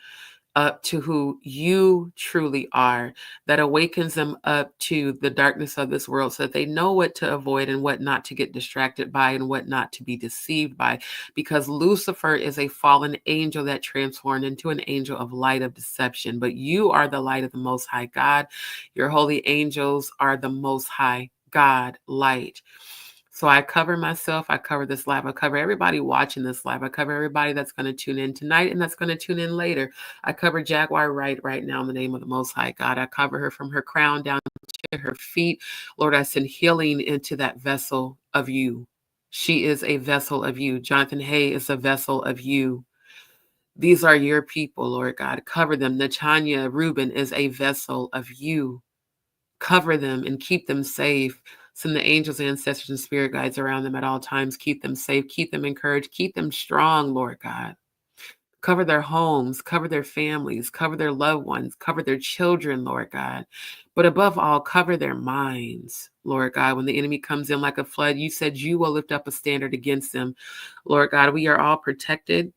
up to who you truly are, that awakens them up to the darkness of this world so that they know what to avoid and what not to get distracted by and what not to be deceived by. Because Lucifer is a fallen angel that transformed into an angel of light of deception. But you are the light of the Most High God. Your holy angels are the Most High God light. So I cover myself, I cover this live, I cover everybody watching this live, I cover everybody that's going to tune in tonight and that's going to tune in later. I cover Jaguar right now in the name of the Most High God. I cover her from her crown down to her feet. Lord, I send healing into that vessel of you. She is a vessel of you. Jonathan Hay is a vessel of you. These are your people, Lord God. Cover them. Natanya Rubin is a vessel of you. Cover them and keep them safe. Send the angels, ancestors, and spirit guides around them at all times. Keep them safe. Keep them encouraged. Keep them strong, Lord God. Cover their homes. Cover their families. Cover their loved ones. Cover their children, Lord God. But above all, cover their minds, Lord God. When the enemy comes in like a flood, you said you will lift up a standard against them. Lord God, we are all protected.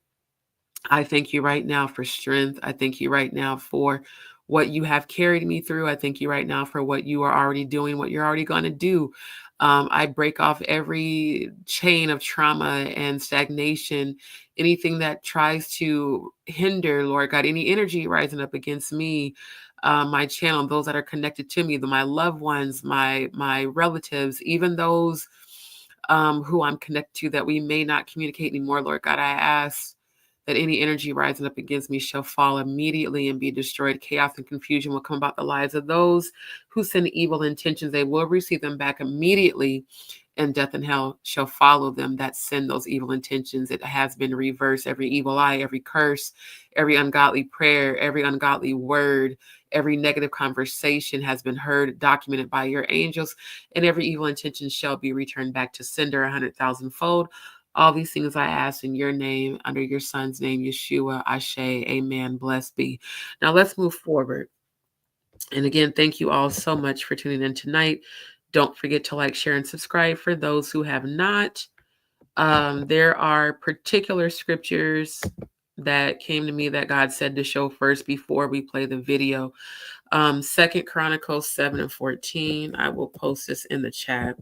I thank you right now for strength. I thank you right now for what you have carried me through. I thank you right now for what you are already doing, what you're already going to do. I break off every chain of trauma and stagnation, anything that tries to hinder, Lord God, any energy rising up against me, my channel, those that are connected to me, my loved ones, my relatives, even those who I'm connected to that we may not communicate anymore, Lord God, I ask that any energy rising up against me shall fall immediately and be destroyed. Chaos and confusion will come about the lives of those who send evil intentions. They will receive them back immediately, and death and hell shall follow them that send those evil intentions. It has been reversed. Every evil eye, every curse, every ungodly prayer, every ungodly word, every negative conversation has been heard, documented by your angels, and every evil intention shall be returned back to sender 100,000-fold. All these things I ask in your name, under your son's name, Yeshua, Ashe, amen, blessed be. Now let's move forward. And again, thank you all so much for tuning in tonight. Don't forget to like, share, and subscribe for those who have not. There are particular scriptures that came to me that God said to show first before we play the video. 2 Chronicles 7:14. I will post this in the chat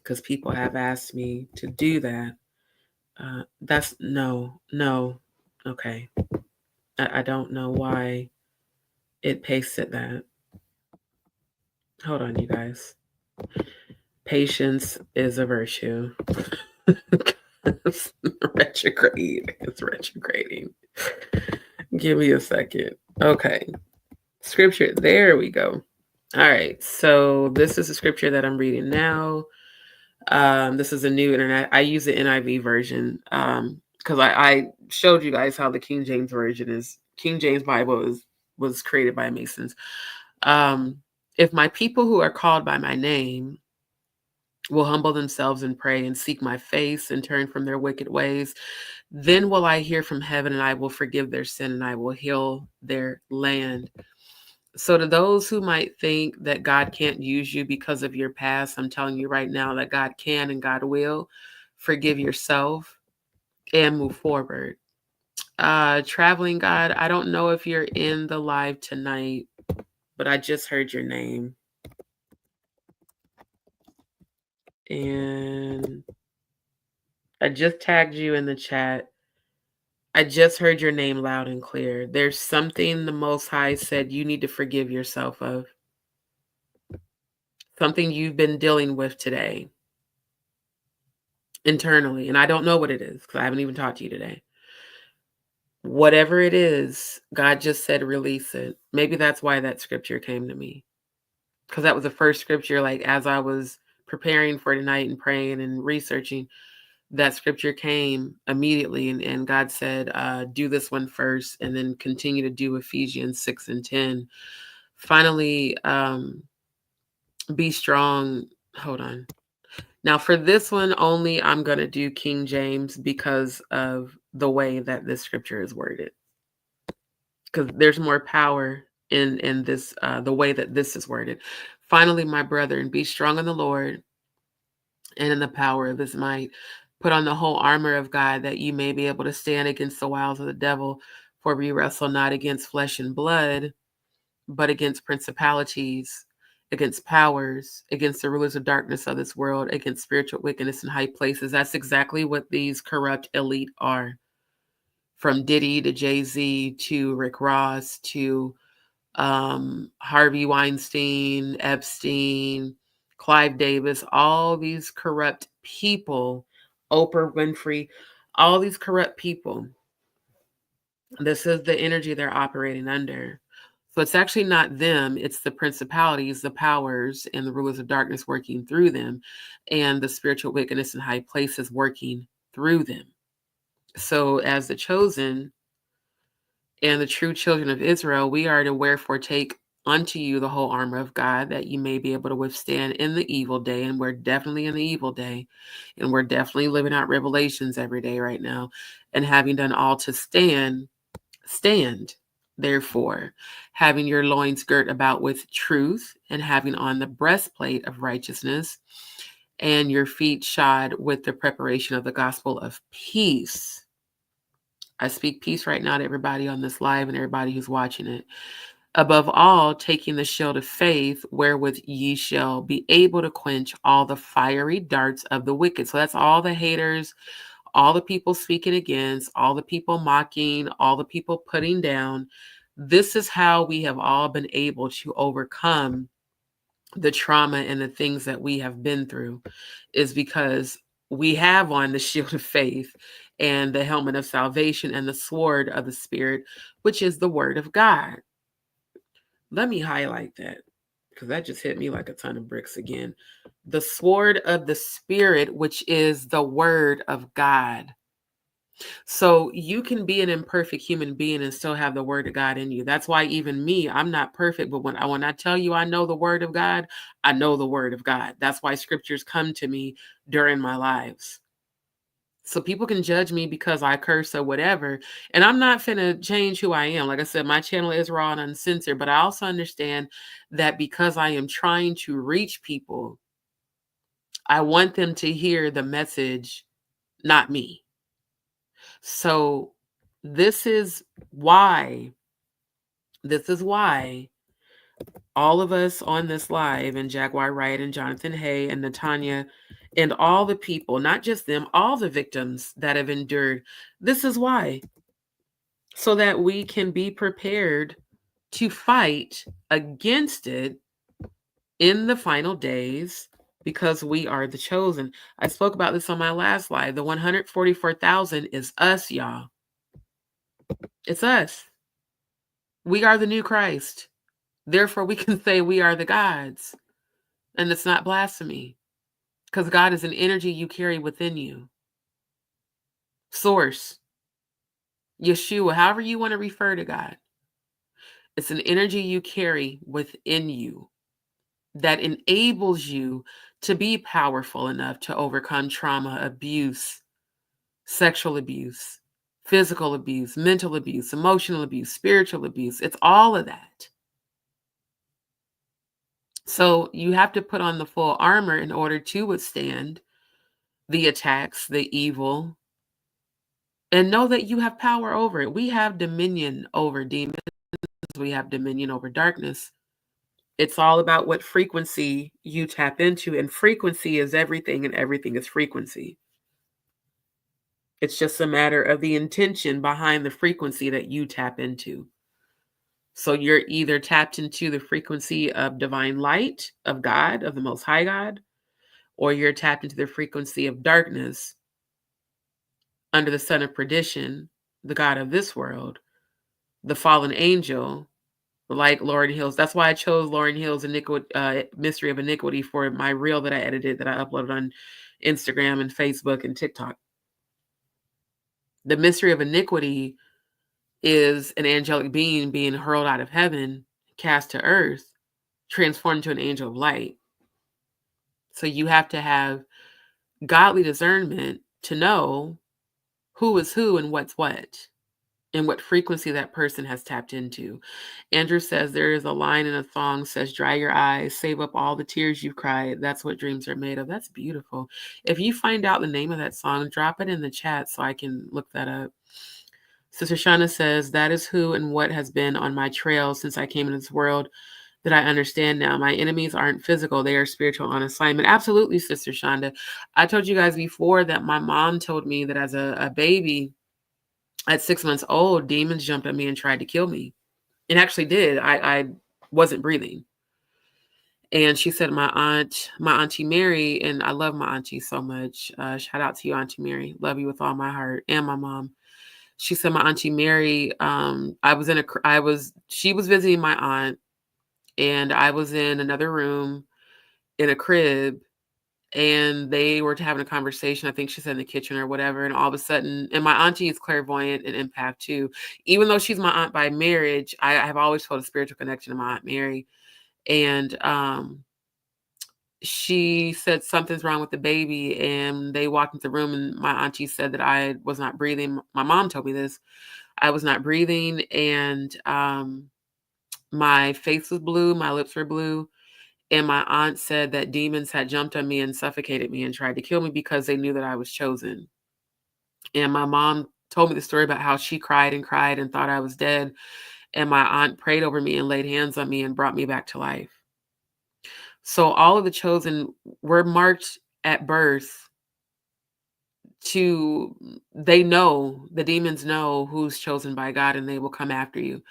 because people have asked me to do that. That's no. Okay. I don't know why it pasted that. Hold on, you guys. Patience is a virtue. It's retrograde. It's retrograding. Give me a second. Okay. Scripture. There we go. All right. So this is a scripture that I'm reading now. This is a new internet. I use the NIV version because I showed you guys how the King James version is. King James Bible was created by Masons. If my people who are called by my name will humble themselves and pray and seek my face and turn from their wicked ways, then will I hear from heaven and I will forgive their sin and I will heal their land. So to those who might think that God can't use you because of your past, I'm telling you right now that God can and God will. Forgive yourself and move forward. Traveling God, I don't know if you're in the live tonight, but I just heard your name. And I just tagged you in the chat. I just heard your name loud and clear. There's something the Most High said you need to forgive yourself of. Something you've been dealing with today internally. And I don't know what it is because I haven't even talked to you today. Whatever it is, God just said release it. Maybe that's why that scripture came to me. Because that was the first scripture, like as I was preparing for tonight and praying and researching, that scripture came immediately. And God said, do this one first and then continue to do Ephesians 6 and 10. Finally, be strong. Hold on. Now for this one only, I'm going to do King James because of the way that this scripture is worded. Because there's more power in this, the way that this is worded. Finally, my brethren, be strong in the Lord and in the power of his might. Put on the whole armor of God that you may be able to stand against the wiles of the devil. For we wrestle not against flesh and blood, but against principalities, against powers, against the rulers of darkness of this world, against spiritual wickedness in high places. That's exactly what these corrupt elite are. From Diddy to Jay-Z to Rick Ross to Harvey Weinstein, Epstein, Clive Davis, all these corrupt people, Oprah Winfrey, all these corrupt people. This is the energy they're operating under. So it's actually not them, it's the principalities, the powers, and the rulers of darkness working through them, and the spiritual wickedness in high places working through them. So as the chosen and the true children of Israel, we are to wherefore take unto you the whole armor of God, that you may be able to withstand in the evil day. And we're definitely in the evil day. And we're definitely living out revelations every day right now. And having done all to stand, therefore, having your loins girt about with truth, and having on the breastplate of righteousness, and your feet shod with the preparation of the gospel of peace. I speak peace right now to everybody on this live and everybody who's watching it. Above all, taking the shield of faith, wherewith ye shall be able to quench all the fiery darts of the wicked. So that's all the haters, all the people speaking against, all the people mocking, all the people putting down. This is how we have all been able to overcome the trauma and the things that we have been through, is because we have on the shield of faith and the helmet of salvation and the sword of the Spirit, which is the word of God. Let me highlight that because that just hit me like a ton of bricks again. The sword of the Spirit, which is the word of God. So you can be an imperfect human being and still have the word of God in you. That's why even me, I'm not perfect, but when I tell you I know the word of God, I know the word of God. That's why scriptures come to me during my lives. So people can judge me because I curse or whatever, and I'm not finna change who I am. Like I said, my channel is raw and uncensored, but I also understand that because I am trying to reach people, I want them to hear the message, not me. So this is why all of us on this live, and Jaguar Wright and Jonathan Hay and Natanya and all the people, not just them, all the victims that have endured, this is why. So that we can be prepared to fight against it in the final days, because we are the chosen. I spoke about this on my last live. The 144,000 is us, y'all. It's us. We are the new Christ. Therefore, we can say we are the gods. And it's not blasphemy. Because God is an energy you carry within you. Source, Yeshua, however you want to refer to God. It's an energy you carry within you that enables you to be powerful enough to overcome trauma, abuse, sexual abuse, physical abuse, mental abuse, emotional abuse, spiritual abuse. It's all of that. So you have to put on the full armor in order to withstand the attacks, the evil, and know that you have power over it. We have dominion over demons. We have dominion over darkness. It's all about what frequency you tap into, and frequency is everything, and everything is frequency. It's just a matter of the intention behind the frequency that you tap into. So you're either tapped into the frequency of divine light, of God, of the Most High God, or you're tapped into the frequency of darkness under the son of perdition, the God of this world, the fallen angel, like Lauryn Hill's. That's why I chose Lauryn Hill's Mystery of Iniquity for my reel that I edited, that I uploaded on Instagram and Facebook and TikTok. The Mystery of Iniquity is an angelic being being hurled out of heaven, cast to earth, transformed to an angel of light. So you have to have godly discernment to know who is who and what's what, and what frequency that person has tapped into. Andrew says there is a line in a song says, dry your eyes, save up all the tears you've cried. That's what dreams are made of. That's beautiful. If you find out the name of that song, drop it in the chat so I can look that up. Sister Shauna says, that is who and what has been on my trail since I came into this world that I understand now. My enemies aren't physical. They are spiritual on assignment. Absolutely, Sister Shonda. I told you guys before that my mom told me that as a baby, at 6 months old, demons jumped at me and tried to kill me. And actually did. I wasn't breathing. And she said my Auntie Mary, and I love my auntie so much. Shout out to you, Auntie Mary. Love you with all my heart, and my mom. She said my Auntie Mary, she was visiting my aunt, and I was in another room in a crib, and they were having a conversation. I think she said in the kitchen or whatever. And all of a sudden, and my auntie is clairvoyant and empath too. Even though she's my aunt by marriage, I have always felt a spiritual connection to my Aunt Mary. And she said something's wrong with the baby, and they walked into the room, and my auntie said that I was not breathing. My mom told me this. I was not breathing, and my face was blue, my lips were blue. And my aunt said that demons had jumped on me and suffocated me and tried to kill me because they knew that I was chosen. And my mom told me the story about how she cried and cried and thought I was dead. And my aunt prayed over me and laid hands on me and brought me back to life. So all of the chosen were marked at birth they know, the demons know who's chosen by God, and they will come after you.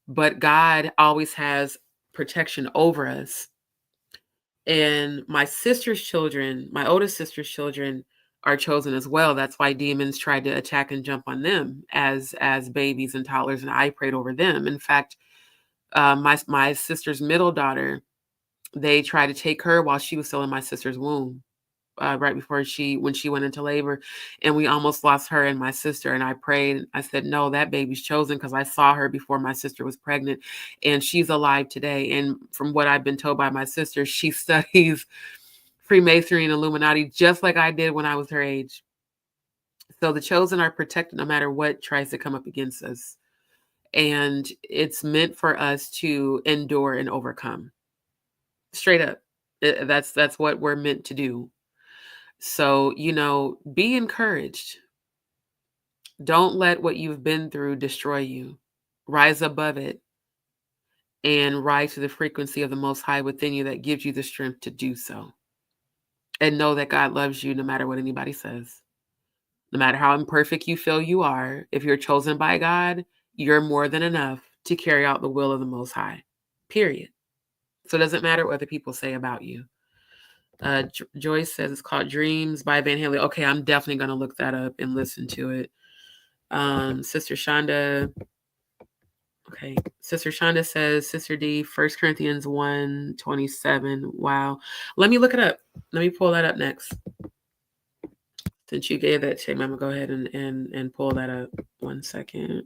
But God always has protection over us. And my sister's children, my oldest sister's children, are chosen as well. That's why demons tried to attack and jump on them as babies and toddlers, and I prayed over them. In fact, my sister's middle daughter, they tried to take her while she was still in my sister's womb, right before when she went into labor, and we almost lost her and my sister. And I prayed. I said, no, that baby's chosen, because I saw her before my sister was pregnant, and she's alive today. And from what I've been told by my sister, she studies Freemasonry and Illuminati just like I did when I was her age. So the chosen are protected no matter what tries to come up against us. And it's meant for us to endure and overcome. Straight up. That's what we're meant to do. So, be encouraged. Don't let what you've been through destroy you. Rise above it and rise to the frequency of the Most High within you that gives you the strength to do so. And know that God loves you no matter what anybody says. No matter how imperfect you feel you are, if you're chosen by God, you're more than enough to carry out the will of the Most High. Period. So it doesn't matter what other people say about you. Joyce says it's called Dreams by Van Halen. Okay, I'm definitely going to look that up and listen to it. Sister Shonda. Okay. Sister Shonda says, Sister D, 1 Corinthians 1:27. Wow. Let me look it up. Let me pull that up next. Since you gave that to me, I'm going to go ahead and pull that up. 1 second.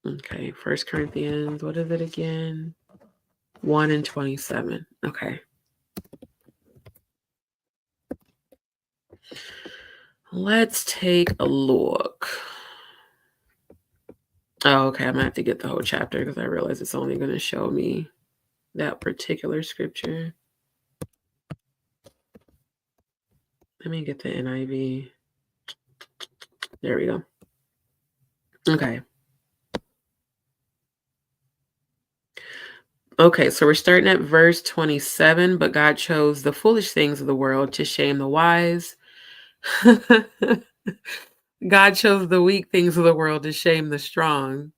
Okay. 1 Corinthians, what is it again? 1:27. Okay. Let's take a look. Oh, okay. I'm going to have to get the whole chapter because I realize it's only going to show me that particular scripture. Let me get the NIV. There we go. Okay. Okay, so we're starting at verse 27, but God chose the foolish things of the world to shame the wise. God chose the weak things of the world to shame the strong.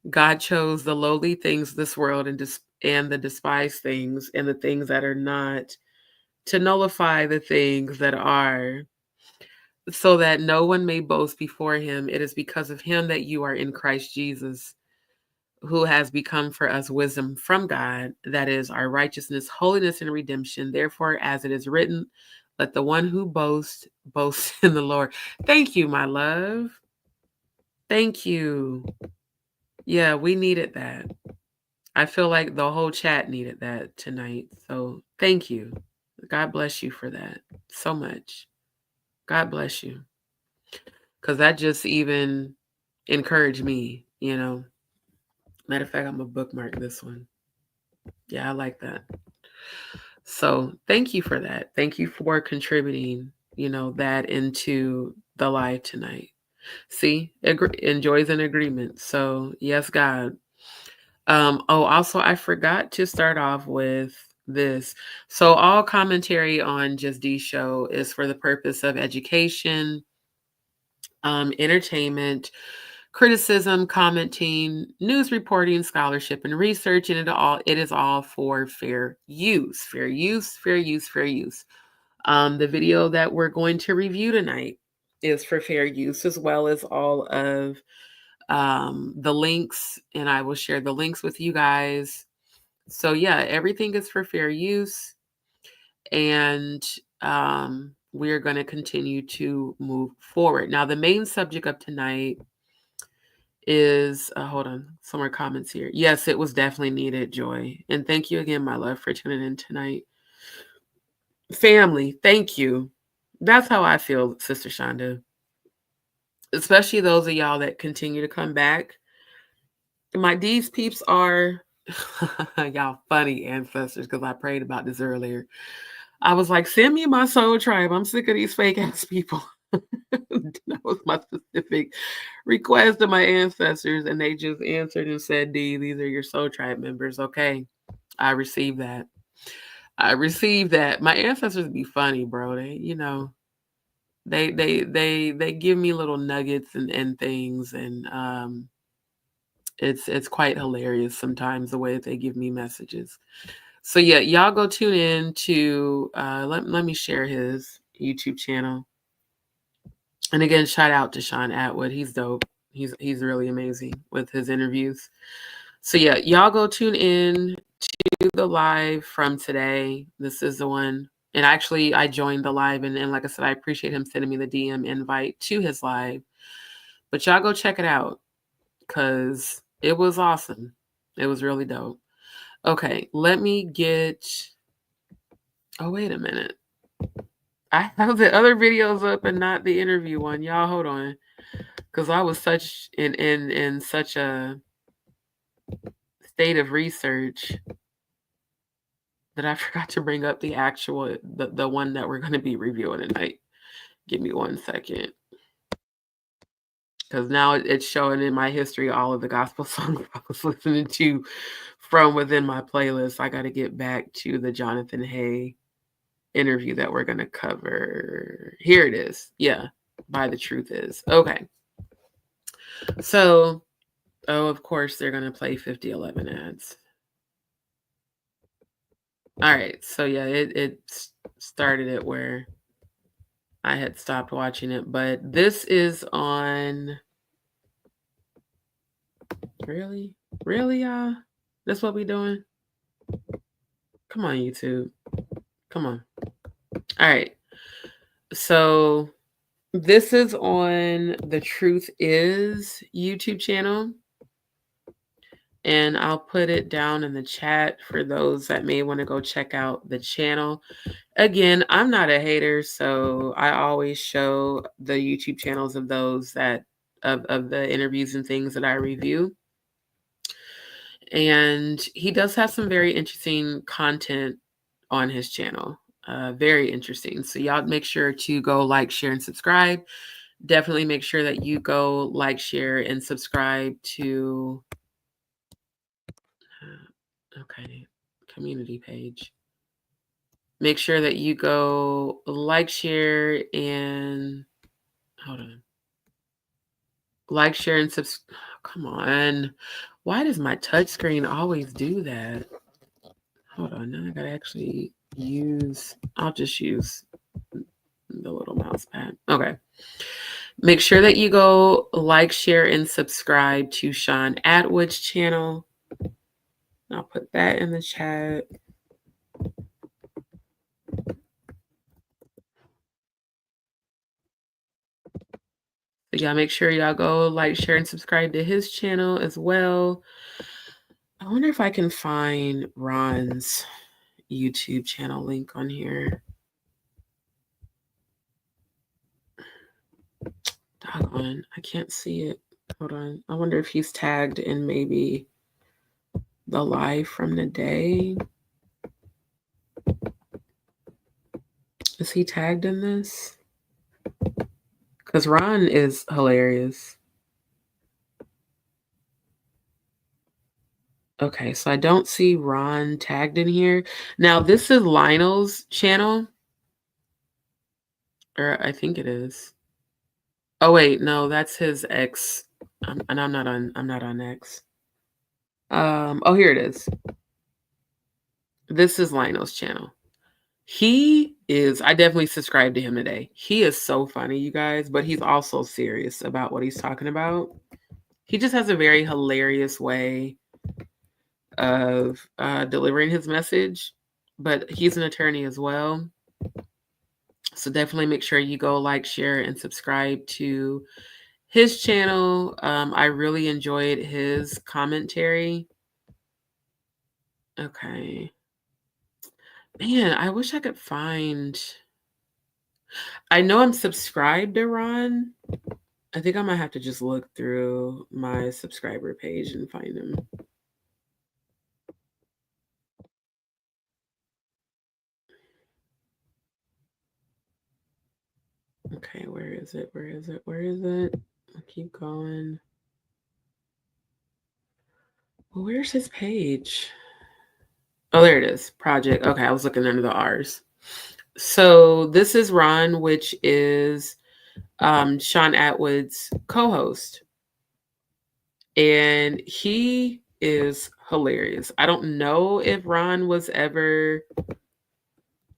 God chose the lowly things of this world and the despised things and the things that are not to nullify the things that are, so that no one may boast before him. It is because of him that you are in Christ Jesus, who has become for us wisdom from God, that is our righteousness, holiness, and redemption. Therefore, as it is written, let the one who boasts, boast in the Lord. Thank you, my love. Thank you. Yeah, we needed that. I feel like the whole chat needed that tonight. So thank you. God bless you for that so much. God bless you. Because that just even encouraged me, you know. Matter of fact, I'm going to bookmark this one. Yeah, I like that. So thank you for that. Thank you for contributing, that into the live tonight. See, enjoys an agreement. So yes, God. Also, I forgot to start off with this. So all commentary on Just D Show is for the purpose of education, entertainment, criticism, commenting, news reporting, scholarship, and research, and it is all for fair use. Fair use, fair use, fair use. The video that we're going to review tonight is for fair use, as well as all of the links, and I will share the links with you guys. So yeah, everything is for fair use, and we're going to continue to move forward. Now, the main subject of tonight is hold on, some more comments here. Yes, it was definitely needed, Joy, and thank you again, my love, for tuning in tonight. Family, thank you. That's how I feel, Sister Shonda. Especially those of y'all that continue to come back. My DzPeepz are y'all funny ancestors, because I prayed about this earlier. I was like, send me my soul tribe. I'm sick of these fake ass people. That was my specific request to my ancestors, and they just answered and said, D, these are your soul tribe members. Okay, I received that. My ancestors be funny, bro. They give me little nuggets and things, and it's quite hilarious sometimes the way that they give me messages. So yeah, y'all go tune in to let me share his YouTube channel. And again, shout out to Sean Atwood. He's dope. He's really amazing with his interviews. So yeah, y'all go tune in to the live from today. This is the one. And actually, I joined the live, and like I said, I appreciate him sending me the DM invite to his live. But y'all go check it out, because it was awesome. It was really dope. Okay, let me get... Oh, wait a minute. I have the other videos up and not the interview one. Y'all hold on. Because I was such in such a state of research that I forgot to bring up the actual the one that we're going to be reviewing tonight. Give me 1 second. Because now it's showing in my history all of the gospel songs I was listening to from within my playlist. I got to get back to the Jonathan Hay interview that we're going to cover. Here it is. Yeah. By the Truth Is. Okay. So, of course, they're going to play 5011 ads. All right. So, yeah, it started it where I had stopped watching it. But this is on Really? Really, y'all? That's what we doing? Come on, YouTube. Come on. All right. So this is on the Truth Is YouTube channel. And I'll put it down in the chat for those that may want to go check out the channel. Again, I'm not a hater, so I always show the YouTube channels of those that of the interviews and things that I review. And he does have some very interesting content on his channel. Very interesting. So y'all make sure to go like, share, and subscribe. Definitely make sure that you go like, share, and subscribe to community page. Make sure that you go like, share, and hold on. Like, share, and subscribe. Come on. Why does my touch screen always do that? Hold on. Now I gotta actually I'll just use the little mouse pad. Okay. Make sure that you go like, share, and subscribe to Sean Atwood's channel. I'll put that in the chat. So y'all make sure y'all go like, share, and subscribe to his channel as well. I wonder if I can find Ron's YouTube channel link on here. Doggone, I can't see it. Hold on. I wonder if he's tagged in maybe the live from the day. Is he tagged in this? Because Ron is hilarious. Okay, so I don't see Ron tagged in here. Now, this is Lionel's channel. Or I think it is. Oh, wait, no, that's his X. And I'm not on X. Oh, here it is. This is Lionel's channel. I definitely subscribed to him today. He is so funny, you guys, but he's also serious about what he's talking about. He just has a very hilarious way of delivering his message, but he's an attorney as well. So definitely make sure you go like, share, and subscribe to his channel. I really enjoyed his commentary. Okay. Man, I wish I could find... I know I'm subscribed to Ron. I think I might have to just look through my subscriber page and find him. Okay, where is it? Where is it? Where is it? I keep going. Well, where's his page? Oh, there it is. Project. Okay, I was looking under the R's. So this is Ron, which is Sean Atwood's co-host. And he is hilarious. I don't know if Ron was ever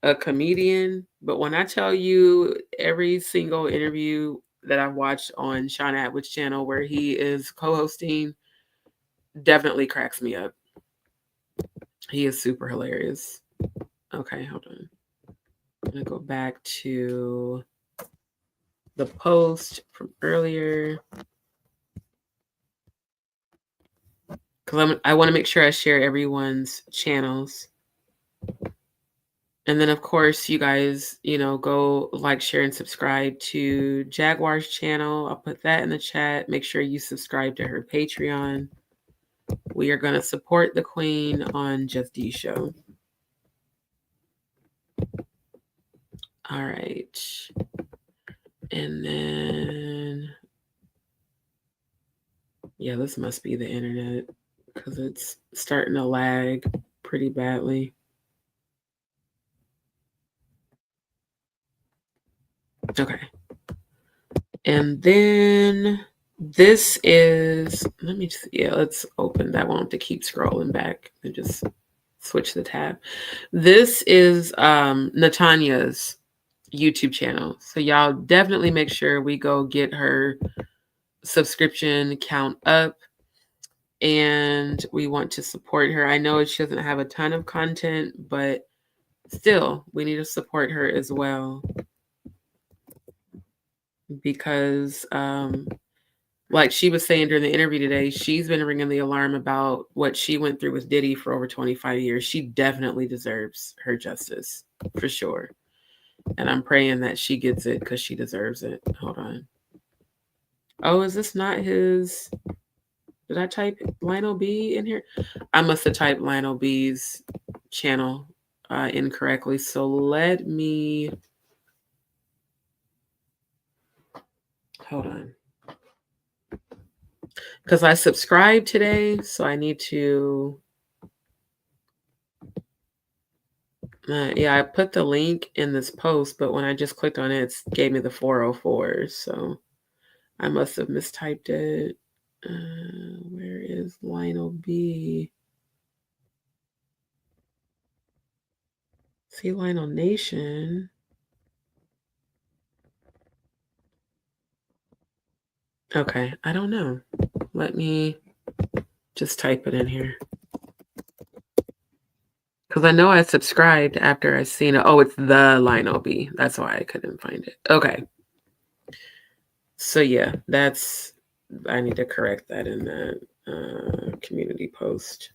a comedian, but when I tell you every single interview that I've watched on Sean Atwood's channel where he is co-hosting definitely cracks me up. He is super hilarious. Okay, hold on. I'm gonna go back to the post from earlier because I want to make sure I share everyone's channels. And then, of course, you guys, go like, share, and subscribe to Jaguar's channel. I'll put that in the chat. Make sure you subscribe to her Patreon. We are going to support the Queen on Just D Show. All right. And then, yeah, this must be the internet because it's starting to lag pretty badly. Okay. And then this is, let's open that. I won't have to keep scrolling back and just switch the tab. This is Natanya's YouTube channel. So y'all definitely make sure we go get her subscription count up. and we want to support her. I know she doesn't have a ton of content, but still, we need to support her as well, because like she was saying during the interview today, she's been ringing the alarm about what she went through with Diddy for over 25 years. She definitely deserves her justice, for sure. And I'm praying that she gets it because she deserves it. Hold on. Oh, is this not his? Did I type Lionel B in here? I must have typed Lionel B's channel incorrectly. So let me, hold on. Because I subscribed today, so I need to, yeah, I put the link in this post, but when I just clicked on it, it gave me the 404. So I must have mistyped it. Where is Lionel B? See Lionel Nation. Okay, I don't know. Let me just type it in here. Because I know I subscribed after I seen it. Oh, it's the Lionel B. That's why I couldn't find it. Okay. So yeah, I need to correct that in that community post.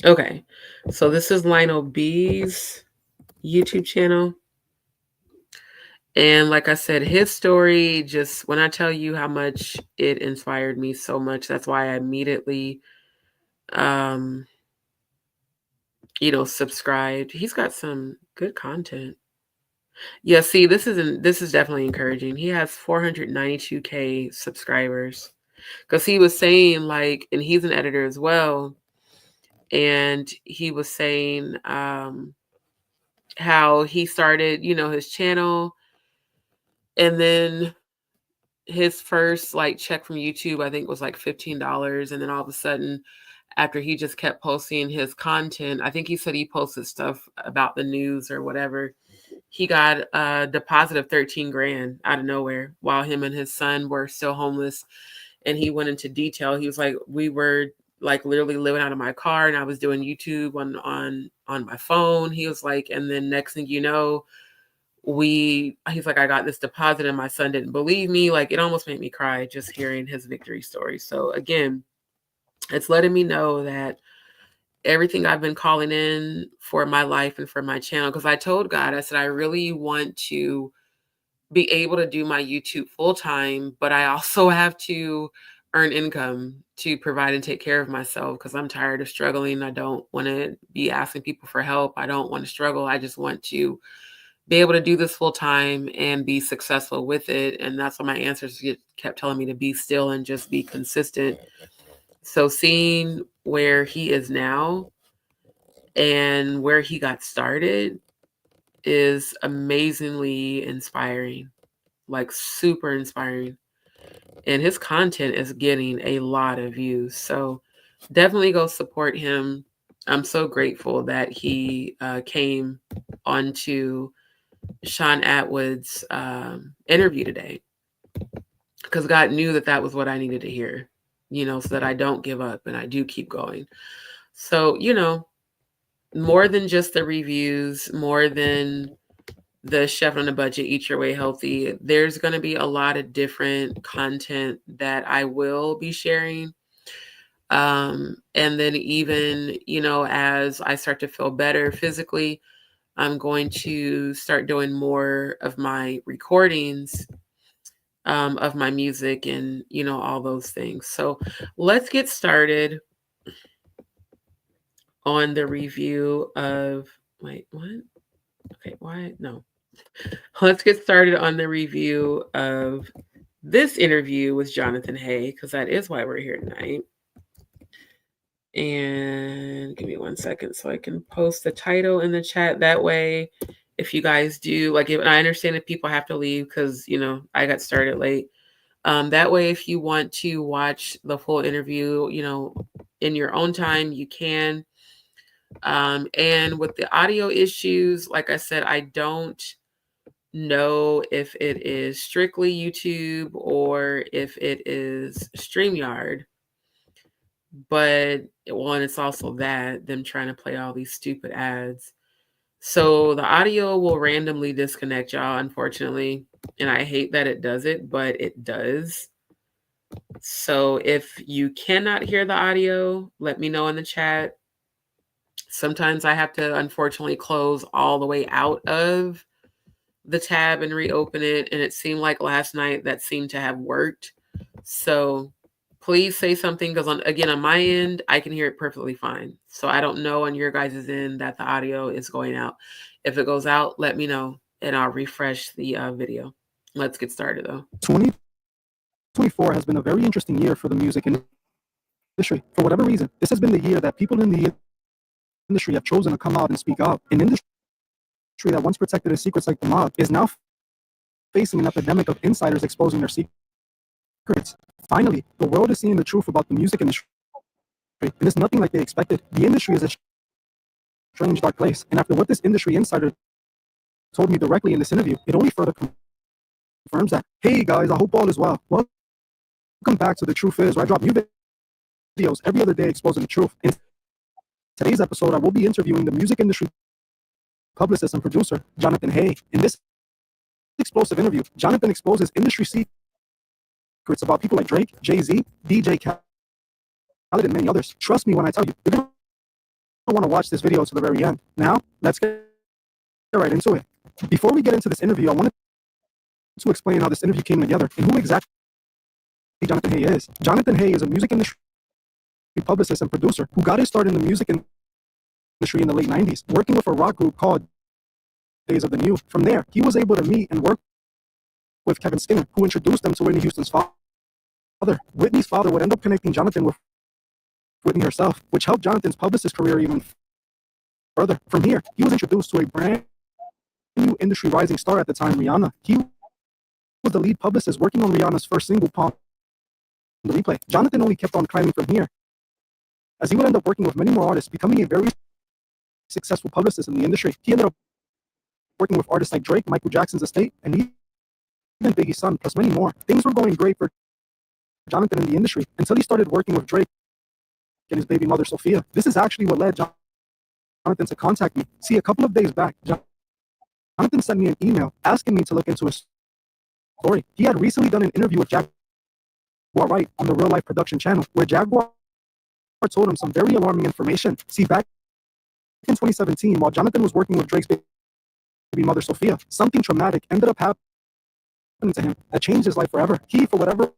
Okay. So this is Lionel B's YouTube channel. And like I said, his story, just when I tell you how much it inspired me so much, that's why I immediately subscribed. He's got some good content. Yeah, see, this is definitely encouraging. He has 492K subscribers. Because he was saying, like, and he's an editor as well, and he was saying how he started, his channel, and then his first like check from YouTube, I think, was like $15, and then all of a sudden, after he just kept posting his content, I think he said he posted stuff about the news or whatever, he got a deposit of 13 grand out of nowhere while him and his son were still homeless. And he went into detail. He was like, we were like literally living out of my car, and I was doing YouTube on my phone. He was like, and then next thing you know, he's like, I got this deposit and my son didn't believe me. Like, it almost made me cry just hearing his victory story. So again, it's letting me know that everything I've been calling in for my life and for my channel, because I told God, I said, I really want to be able to do my YouTube full time, but I also have to earn income to provide and take care of myself, because I'm tired of struggling. I don't want to be asking people for help. I don't want to struggle. I just want to be able to do this full time and be successful with it. And that's what my answers kept telling me, to be still and just be consistent. So seeing where he is now and where he got started is amazingly inspiring, like super inspiring. And his content is getting a lot of views. So definitely go support him. I'm so grateful that he came onto Sean Atwood's interview today, because God knew that was what I needed to hear, so that I don't give up and I do keep going. So, more than just the reviews, more than the Chef on a Budget, Eat Your Way Healthy, there's going to be a lot of different content that I will be sharing. And then even, as I start to feel better physically, I'm going to start doing more of my recordings of my music and, all those things. So let's get started on the review of, wait, what? Okay, why? No. Let's get started on the review of this interview with Jonathan Hay, because that is why we're here tonight. And give me 1 second so I can post the title in the chat. That way, if you guys do, like, I understand if people have to leave because, I got started late. That way, if you want to watch the full interview, in your own time, you can. And with the audio issues, like I said, I don't know if it is strictly YouTube or if it is StreamYard. But one, it's also that them trying to play all these stupid ads. So the audio will randomly disconnect, y'all, unfortunately. And I hate that it does it, but it does. So if you cannot hear the audio, let me know in the chat. Sometimes I have to unfortunately close all the way out of the tab and reopen it. And it seemed like last night that seemed to have worked. So please say something, because on my end, I can hear it perfectly fine. So I don't know on your guys' end that the audio is going out. If it goes out, let me know and I'll refresh the video. Let's get started though. 2024 has been a very interesting year for the music industry. For whatever reason, this has been the year that people in the industry have chosen to come out and speak up. An industry that once protected its secrets like the mob is now facing an epidemic of insiders exposing their secrets. Finally, the world is seeing the truth about the music industry, and it's nothing like they expected. The industry is a strange, dark place, and after what this industry insider told me directly in this interview, it only further confirms that. Hey guys, I hope all is well. Welcome back to The Truth Is, where I drop new videos every other day exposing the truth. In today's episode, I will be interviewing the music industry publicist and producer, Jonathan Hay. In this explosive interview, Jonathan exposes industry secrets about people like Drake, Jay-Z, DJ Khaled, and many others. Trust me when I tell you, you're going to want to watch this video to the very end. Now, let's get right into it. Before we get into this interview, I wanted to explain how this interview came together and who exactly Jonathan Hay is. Jonathan Hay is a music industry publicist and producer who got his start in the music industry in the late 90s, working with a rock group called Days of the New. From there, he was able to meet and work with Kevin Skinner, who introduced them to Whitney Houston's father. Whitney's father would end up connecting Jonathan with Whitney herself, which helped Jonathan's publicist career even further. From here, he was introduced to a brand new industry rising star at the time, Rhianna. He was the lead publicist working on Rihanna's first single, Palm the Replay. Jonathan only kept on climbing from here, as he would end up working with many more artists, becoming a very successful publicist in the industry. He ended up working with artists like Drake, Michael Jackson's estate, and even Biggie's son, plus many more. Things were going great for Jonathan in the industry until he started working with Drake and his baby mother, Sophia. This is actually what led Jonathan to contact me. See, a couple of days back, Jonathan sent me an email asking me to look into his story. He had recently done an interview with Jaguar Wright on the Real Life Production channel, where Jaguar told him some very alarming information. See, back in 2017, while Jonathan was working with Drake's baby mother, Sophia, something traumatic ended up happening to him that changed his life forever. He, for whatever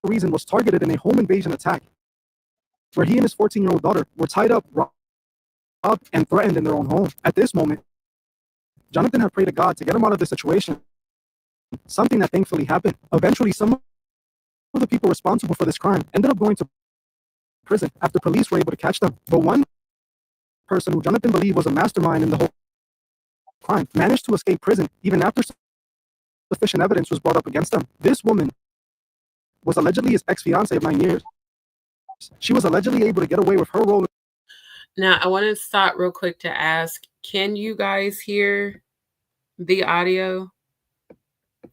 reason, was targeted in a home invasion attack where he and his 14-year-old daughter were tied up, robbed, and threatened in their own home. At this moment, Jonathan had prayed to God to get him out of this situation, something that thankfully happened. Eventually, some of the people responsible for this crime ended up going to prison after police were able to catch them. But one person who Jonathan believed was a mastermind in the whole crime managed to escape prison even after sufficient evidence was brought up against them. This woman was allegedly his ex-fiancée of 9 years. She was allegedly able to get away with her role. Now, I want to stop real quick to ask, can you guys hear the audio?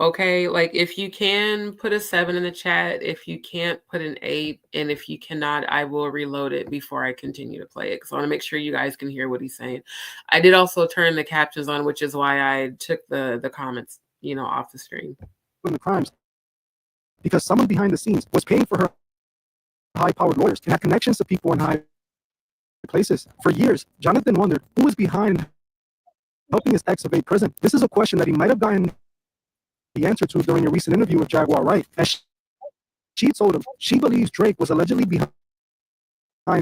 Okay, like if you can, put a 7 in the chat. If you can't, put an 8. And if you cannot, I will reload it before I continue to play it, because I want to make sure you guys can hear what he's saying. I did also turn the captions on, which is why I took the comments, off the screen. In the crimes, because someone behind the scenes was paying for her high-powered lawyers and had connections to people in high places. For years, Jonathan wondered who was behind helping his ex evade prison. This is a question that he might have gotten the answer to during a recent interview with Jaguar Wright. As she told him, she believes Drake was allegedly behind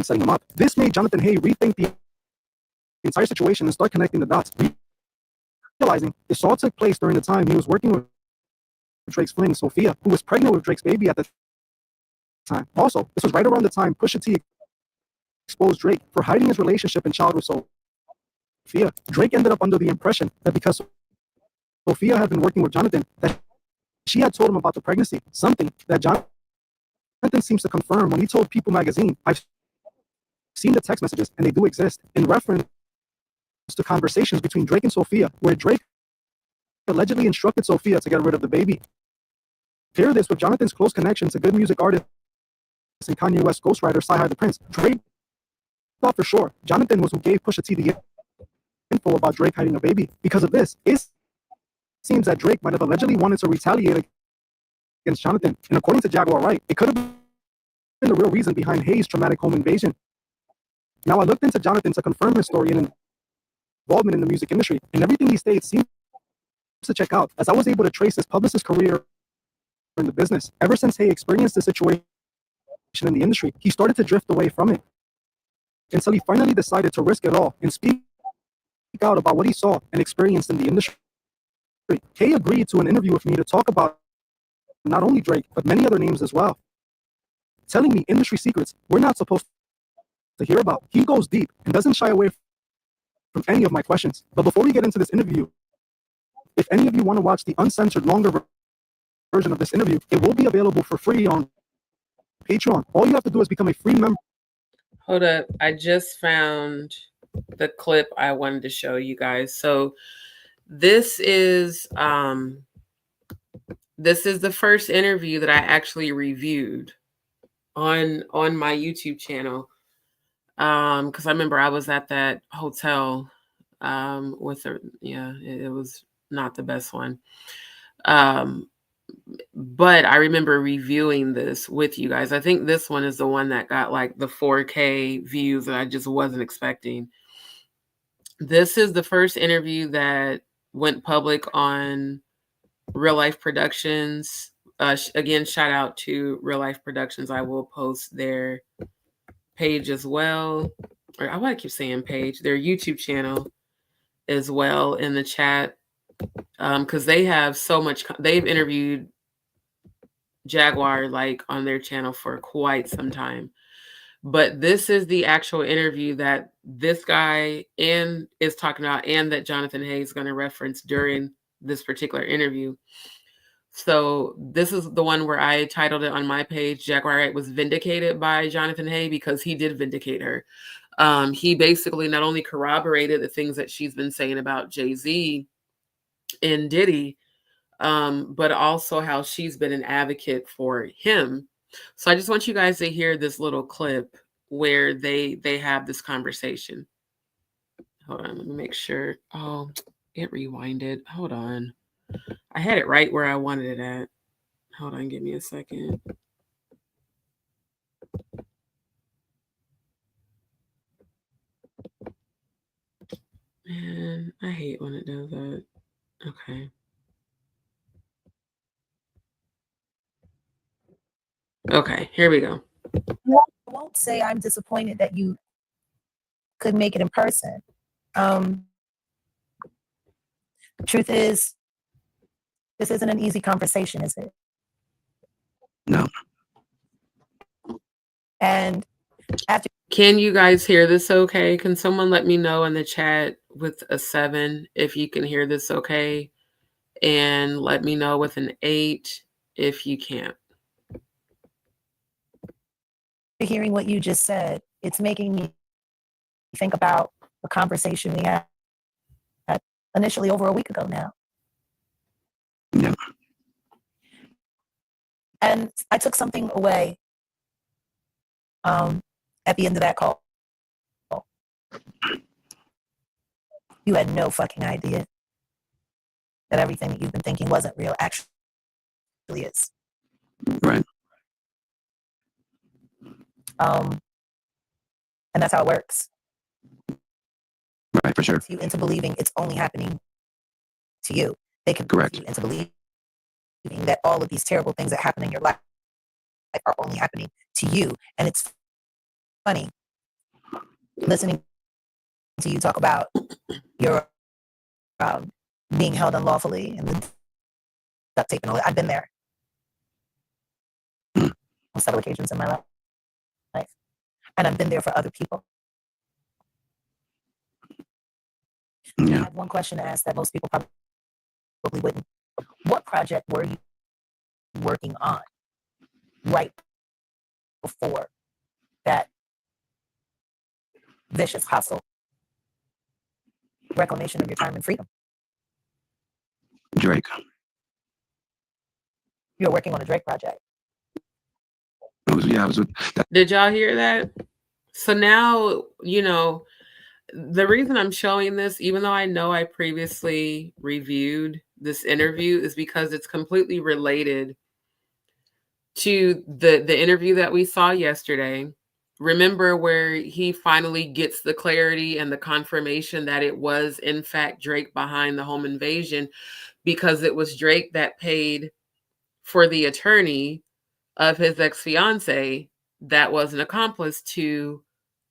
setting him up. This made Jonathan Hay rethink the entire situation and start connecting the dots, realizing this all took place during the time he was working with Drake's fling, Sophia, who was pregnant with Drake's baby at the time. Also, this was right around the time Pusha T exposed Drake for hiding his relationship and child with Sophia. Drake ended up under the impression that because Sophia had been working with Jonathan, that she had told him about the pregnancy, something that Jonathan seems to confirm when he told People magazine, "I've seen the text messages and they do exist," in reference to conversations between Drake and Sophia, where Drake allegedly instructed Sophia to get rid of the baby. Pair this with Jonathan's close connection to good music artists and Kanye West ghostwriter Sci-Hi the Prince. Drake thought for sure Jonathan was who gave Pusha T the info about Drake hiding a baby. Because of this, it seems that Drake might have allegedly wanted to retaliate against Jonathan. And according to Jaguar Wright, it could have been the real reason behind Hayes' traumatic home invasion. Now, I looked into Jonathan to confirm his story and involvement in the music industry, and everything he states seems to check out, as I was able to trace his publicist career in the business. Ever since Hayes experienced the situation in the industry, he started to drift away from it until he finally decided to risk it all and speak out about what he saw and experienced in the industry. Hay agreed to an interview with me to talk about not only Drake, but many other names as well, telling me industry secrets we're not supposed to hear about. He goes deep and doesn't shy away from any of my questions. But before we get into this interview, if any of you want to watch the uncensored, longer version of this interview, it will be available for free on Patreon. All you have to do is become a free member. Hold up. I just found the clip I wanted to show you guys. So this is the first interview that I actually reviewed on my YouTube channel. Because I remember I was at that hotel with her. Yeah, it was not the best one. But I remember reviewing this with you guys. I think this one is the one that got like the 4K views that I just wasn't expecting. This is the first interview that went public on Real Life Productions. Again, shout out to Real Life Productions. I will post their page as well. Or I want to keep saying page, their YouTube channel as well in the chat. Because they have so much, they've interviewed Jaguar like on their channel for quite some time. But this is the actual interview that this guy is talking about, and that Jonathan Hayes is going to reference during this particular interview. So this is the one where I titled it on my page, Jaguar Wright was vindicated by Jonathan Hayes, because he did vindicate her. He basically not only corroborated the things that she's been saying about Jay-Z and Diddy, but also how she's been an advocate for him. So I just want you guys to hear this little clip where they have this conversation. Hold on, let me make sure. Oh, it rewinded. Hold on. I had it right where I wanted it at. Hold on, give me a second. Man, I hate when it does that. Okay. Okay, here we go. I won't say I'm disappointed that you could make it in person. Truth is, this isn't an easy conversation, is it? No. And after, Can you guys hear this okay? Can someone let me know in the chat with a 7 if you can hear this okay? And let me know with an 8 if you can't. hearing what you just said, it's making me think about the conversation we had initially over a week ago now. Yeah. And I took something away at the end of that call. You had no fucking idea that everything that you've been thinking wasn't real, actually is. Right. And that's how it works. Right, for sure. You into believing it's only happening to you. They can Correct. you into believing that all of these terrible things that happen in your life are only happening to you. And it's funny listening to you talk about your being held unlawfully and the duct tape and all that. I've been there on several occasions in my life. And I've been there for other people. Yeah. I have one question to ask that most people probably wouldn't. What project were you working on right before that vicious hustle, reclamation of your time and freedom? Drake. You're working on a Drake project. I was with. Did y'all hear that? So now, you know, the reason I'm showing this, even though I know I previously reviewed this interview, is because it's completely related to the interview that we saw yesterday. Remember where he finally gets the clarity and the confirmation that it was in fact Drake behind the home invasion, because it was Drake that paid for the attorney of his ex-fiance that was an accomplice to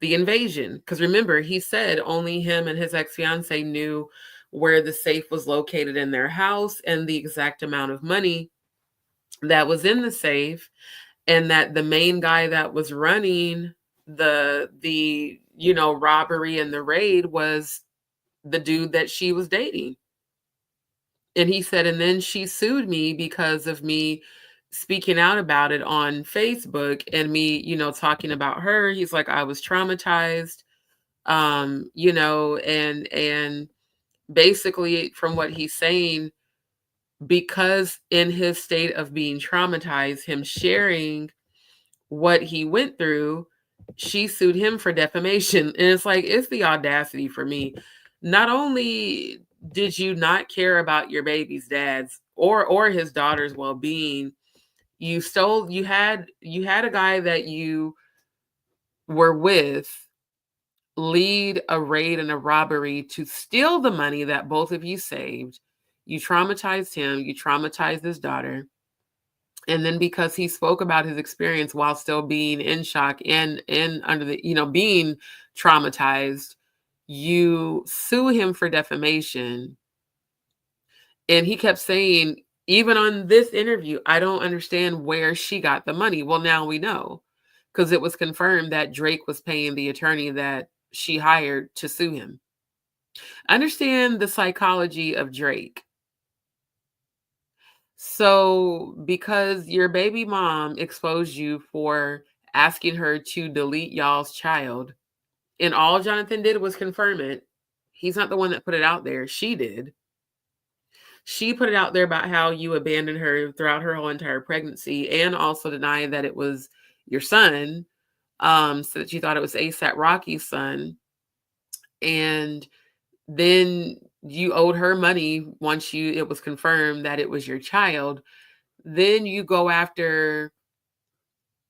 the invasion. Because remember, he said only him and his ex-fiance knew where the safe was located in their house and the exact amount of money that was in the safe, and that the main guy that was running the robbery and the raid was the dude that she was dating. And he said, and then she sued me because of me speaking out about it on Facebook and me, talking about her. He's like, I was traumatized, and basically from what he's saying, because in his state of being traumatized, him sharing what he went through, she sued him for defamation. And it's like, it's the audacity for me. Not only did you not care about your baby's dad's or his daughter's well-being, you had a guy that you were with lead a raid and a robbery to steal the money that both of you saved. You traumatized him, you traumatized his daughter. And then because he spoke about his experience while still being in shock and under the, being traumatized, you sue him for defamation. And he kept saying, even on this interview, I don't understand where she got the money. Well, now we know, because it was confirmed that Drake was paying the attorney that she hired to sue him. Understand the psychology of Drake. So because your baby mom exposed you for asking her to delete y'all's child, and all Jonathan did was confirm it, he's not the one that put it out there. She did. She put it out there about how you abandoned her throughout her whole entire pregnancy, and also denied that it was your son, so that you thought it was ASAP Rocky's son. And then you owed her money once it was confirmed that it was your child. Then you go after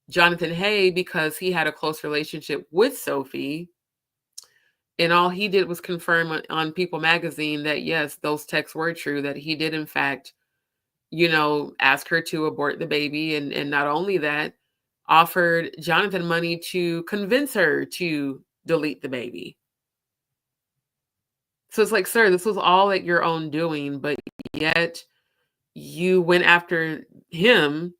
Jonathan Hay because he had a close relationship with Sophie. And all he did was confirm on People magazine that, yes, those texts were true, that he did, in fact, ask her to abort the baby. And not only that, offered Jonathan money to convince her to delete the baby. So it's like, sir, this was all at your own doing, but yet you went after him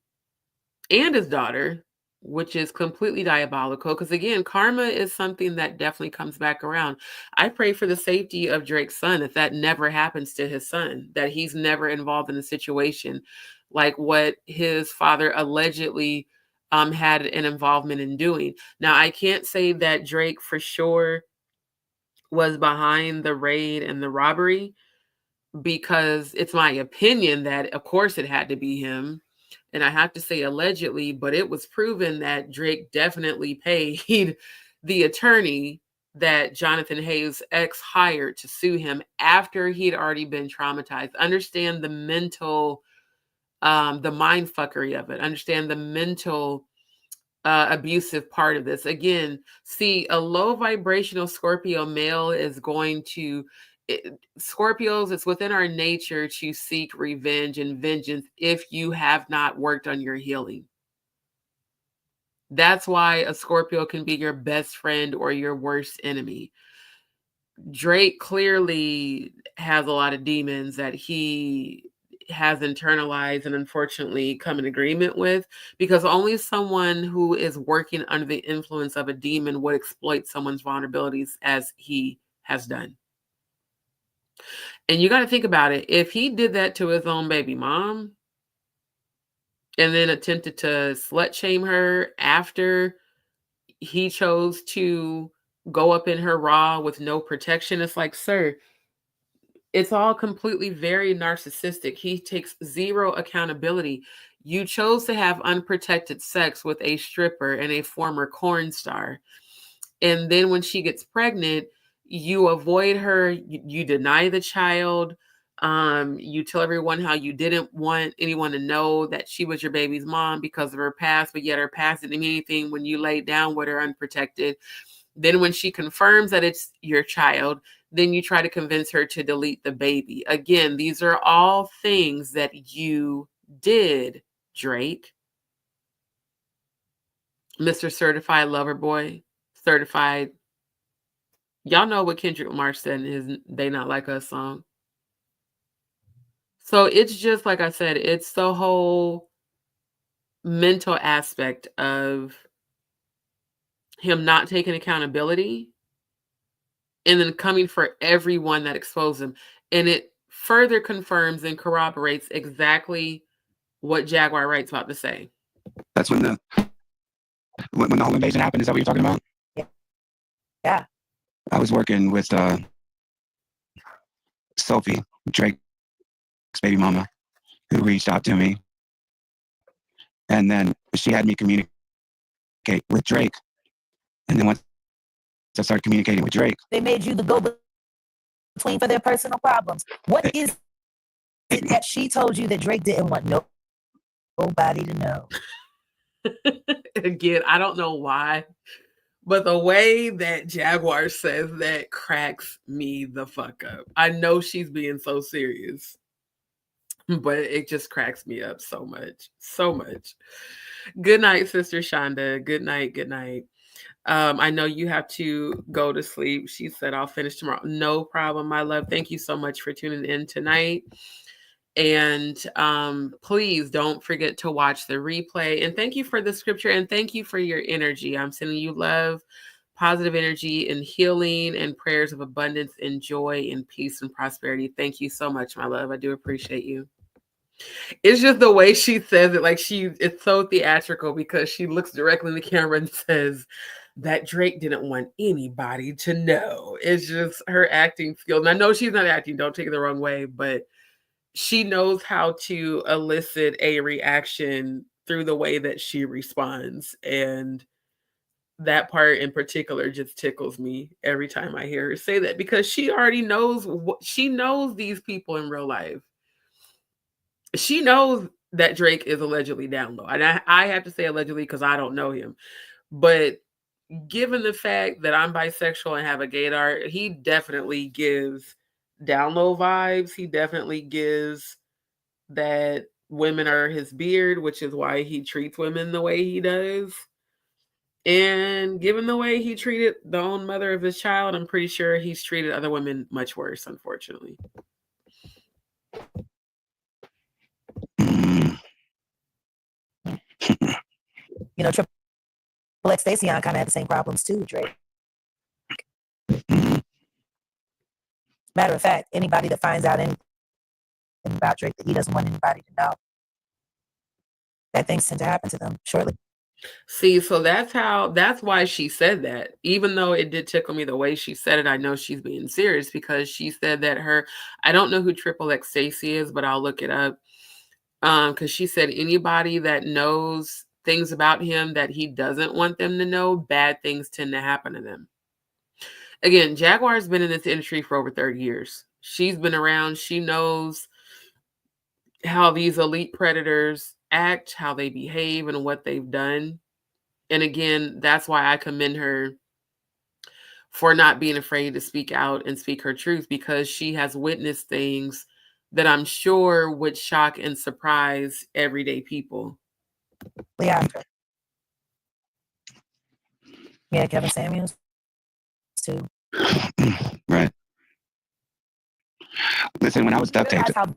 and his daughter, which is completely diabolical. Because again, karma is something that definitely comes back around. I pray for the safety of Drake's son, that never happens to his son, that he's never involved in a situation like what his father allegedly had an involvement in doing. Now, I can't say that Drake for sure was behind the raid and the robbery, because it's my opinion that, of course, it had to be him. And I have to say allegedly, but it was proven that Drake definitely paid the attorney that Jonathan Hayes' ex hired to sue him after he'd already been traumatized. Understand the mental, the mind fuckery of it. Understand the mental abusive part of this. Again, see, a low vibrational Scorpio male is going to, Scorpios, it's within our nature to seek revenge and vengeance if you have not worked on your healing. That's why a Scorpio can be your best friend or your worst enemy. Drake clearly has a lot of demons that he has internalized and unfortunately come in agreement with, because only someone who is working under the influence of a demon would exploit someone's vulnerabilities as he has done. And you got to think about it. If he did that to his own baby mom and then attempted to slut shame her after he chose to go up in her raw with no protection, it's like, sir, It's all completely very narcissistic. He takes zero accountability. You chose to have unprotected sex with a stripper and a former porn star. And then when she gets pregnant, you avoid her, you deny the child. You tell everyone how you didn't want anyone to know that she was your baby's mom because of her past, but yet her past didn't mean anything when you laid down with her unprotected. Then when she confirms that it's your child, then you try to convince her to delete the baby. Again, these are all things that you did, Drake. Mr. Certified Lover Boy, certified. Y'all know what Kendrick Lamar said in his They Not Like Us song. So it's just, like I said, it's the whole mental aspect of him not taking accountability and then coming for everyone that exposed him. And it further confirms and corroborates exactly what Jaguar Wright's about to say. That's when the home invasion happened. Is that what you're talking about? Yeah. I was working with Sophie, Drake's baby mama, who reached out to me. And then she had me communicate with Drake. And then once I started communicating with Drake, They made you the go-between for their personal problems. What is it that she told you that Drake didn't want nobody to know? Again, I don't know why, but the way that Jaguar says that cracks me the fuck up. I know she's being so serious, but it just cracks me up so much. So much. Good night, Sister Shonda. Good night. Good night. I know you have to go to sleep. She said, I'll finish tomorrow. No problem, my love. Thank you so much for tuning in tonight. And please don't forget to watch the replay. And thank you for the scripture. And thank you for your energy. I'm sending you love, positive energy, and healing, and prayers of abundance and joy and peace and prosperity. Thank you so much, my love. I do appreciate you. It's just the way she says it. Like it's so theatrical because she looks directly in the camera and says that Drake didn't want anybody to know. It's just her acting skills. And I know she's not acting, don't take it the wrong way, but she knows how to elicit a reaction through the way that she responds. And that part in particular just tickles me every time I hear her say that, because she already knows she knows these people in real life. She knows that Drake is allegedly down low. And I have to say allegedly because I don't know him. But given the fact that I'm bisexual and have a gaydar, he definitely gives down low vibes. He definitely gives that women are his beard, which is why he treats women the way he does. And given the way he treated the own mother of his child, I'm pretty sure he's treated other women much worse, unfortunately. You know, Triple X Stacion kind of had the same problems too, Drake. Matter of fact, anybody that finds out anything about Drake that he doesn't want anybody to know, that things tend to happen to them shortly. See, so that's why she said that. Even though it did tickle me the way she said it, I know she's being serious, because she said that I don't know who Triple X Stacy is, but I'll look it up. Because she said anybody that knows things about him that he doesn't want them to know, bad things tend to happen to them. Again, Jaguar's been in this industry for over 30 years. She's been around. She knows how these elite predators act, how they behave, and what they've done. And again, that's why I commend her for not being afraid to speak out and speak her truth, because she has witnessed things that I'm sure would shock and surprise everyday people. Yeah. Yeah, Kevin Samuels too. Right. Listen, when I was duct taped, Realize how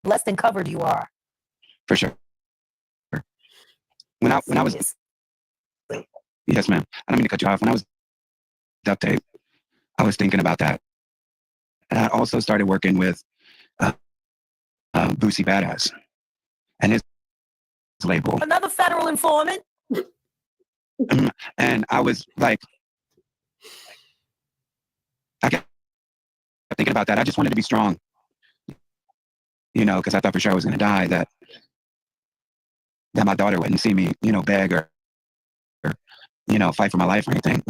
blessed and covered you are. for sure. When I was, yes, ma'am. I don't mean to cut you off. When I was duct taped, I was thinking about that, and I also started working with Boosie Badass and his label. Another federal informant. And, and I was like, I thinking about that. I just wanted to be strong, because I thought for sure I was going to die, that my daughter wouldn't see me, beg or fight for my life or anything.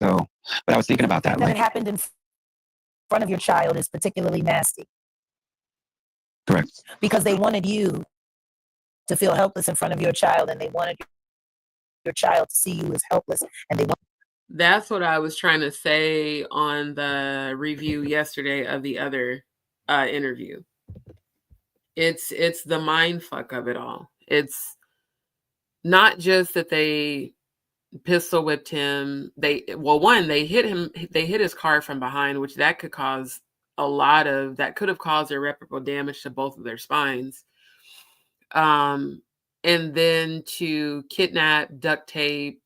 So, but I was thinking about that. That it happened in front of your child is particularly nasty. Correct. Because they wanted you to feel helpless in front of your child, and they wanted your child to see you as helpless, and they want. That's what I was trying to say on the review yesterday of the other interview. It's the mind fuck of it all. It's not just that they pistol whipped him. They hit him. They hit his car from behind, which that could cause that could have caused irreparable damage to both of their spines. And then to kidnap, duct tape,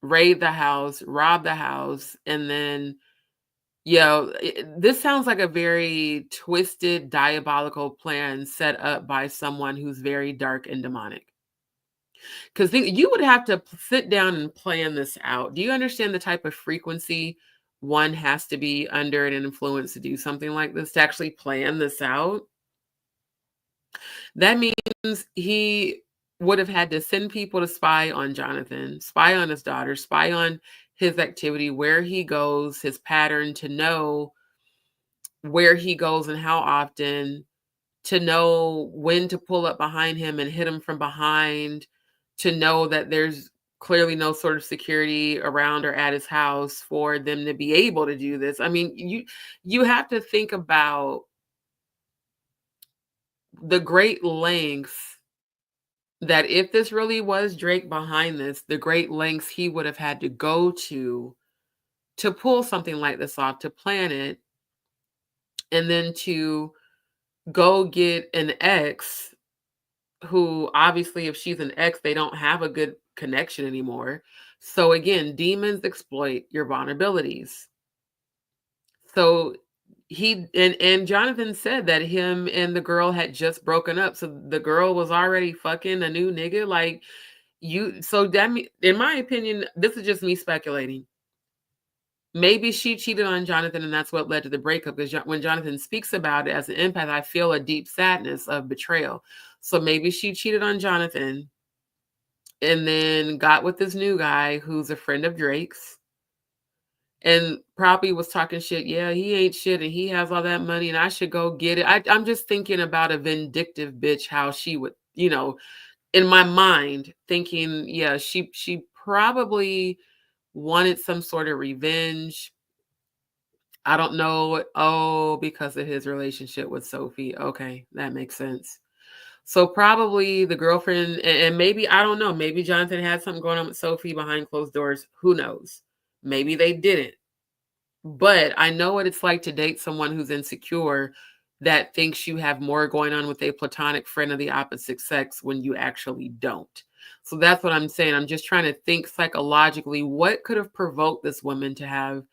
raid the house, rob the house, and then, this sounds like a very twisted, diabolical plan set up by someone who's very dark and demonic. Because you would have to sit down and plan this out. Do you understand the type of frequency one has to be under an influence to do something like this, to actually plan this out? That means he would have had to send people to spy on Jonathan, spy on his daughter, spy on his activity, where he goes, his pattern, to know where he goes and how often, to know when to pull up behind him and hit him from behind, to know that there's clearly no sort of security around or at his house for them to be able to do this. I mean, you have to think about the great lengths that, if this really was Drake behind this, the great lengths he would have had to go to pull something like this off, to plan it, and then to go get an ex who, obviously, if she's an ex, they don't have a good connection anymore. So again, demons exploit your vulnerabilities. So and Jonathan said that him and the girl had just broken up. So the girl was already fucking a new nigga. So that, in my opinion, this is just me speculating. Maybe she cheated on Jonathan, and that's what led to the breakup. Because when Jonathan speaks about it as an empath, I feel a deep sadness of betrayal. So maybe she cheated on Jonathan and then got with this new guy who's a friend of Drake's, and probably was talking shit. Yeah, he ain't shit, and he has all that money, and I should go get it. I'm just thinking about a vindictive bitch, how she would, in my mind, thinking, yeah, she probably wanted some sort of revenge. I don't know. Oh, because of his relationship with Sophie. Okay, that makes sense. So probably the girlfriend, and maybe, I don't know, maybe Jonathan had something going on with Sophie behind closed doors. Who knows? Maybe they didn't. But I know what it's like to date someone who's insecure, that thinks you have more going on with a platonic friend of the opposite sex when you actually don't. So that's what I'm saying. I'm just trying to think psychologically, what could have provoked this woman to have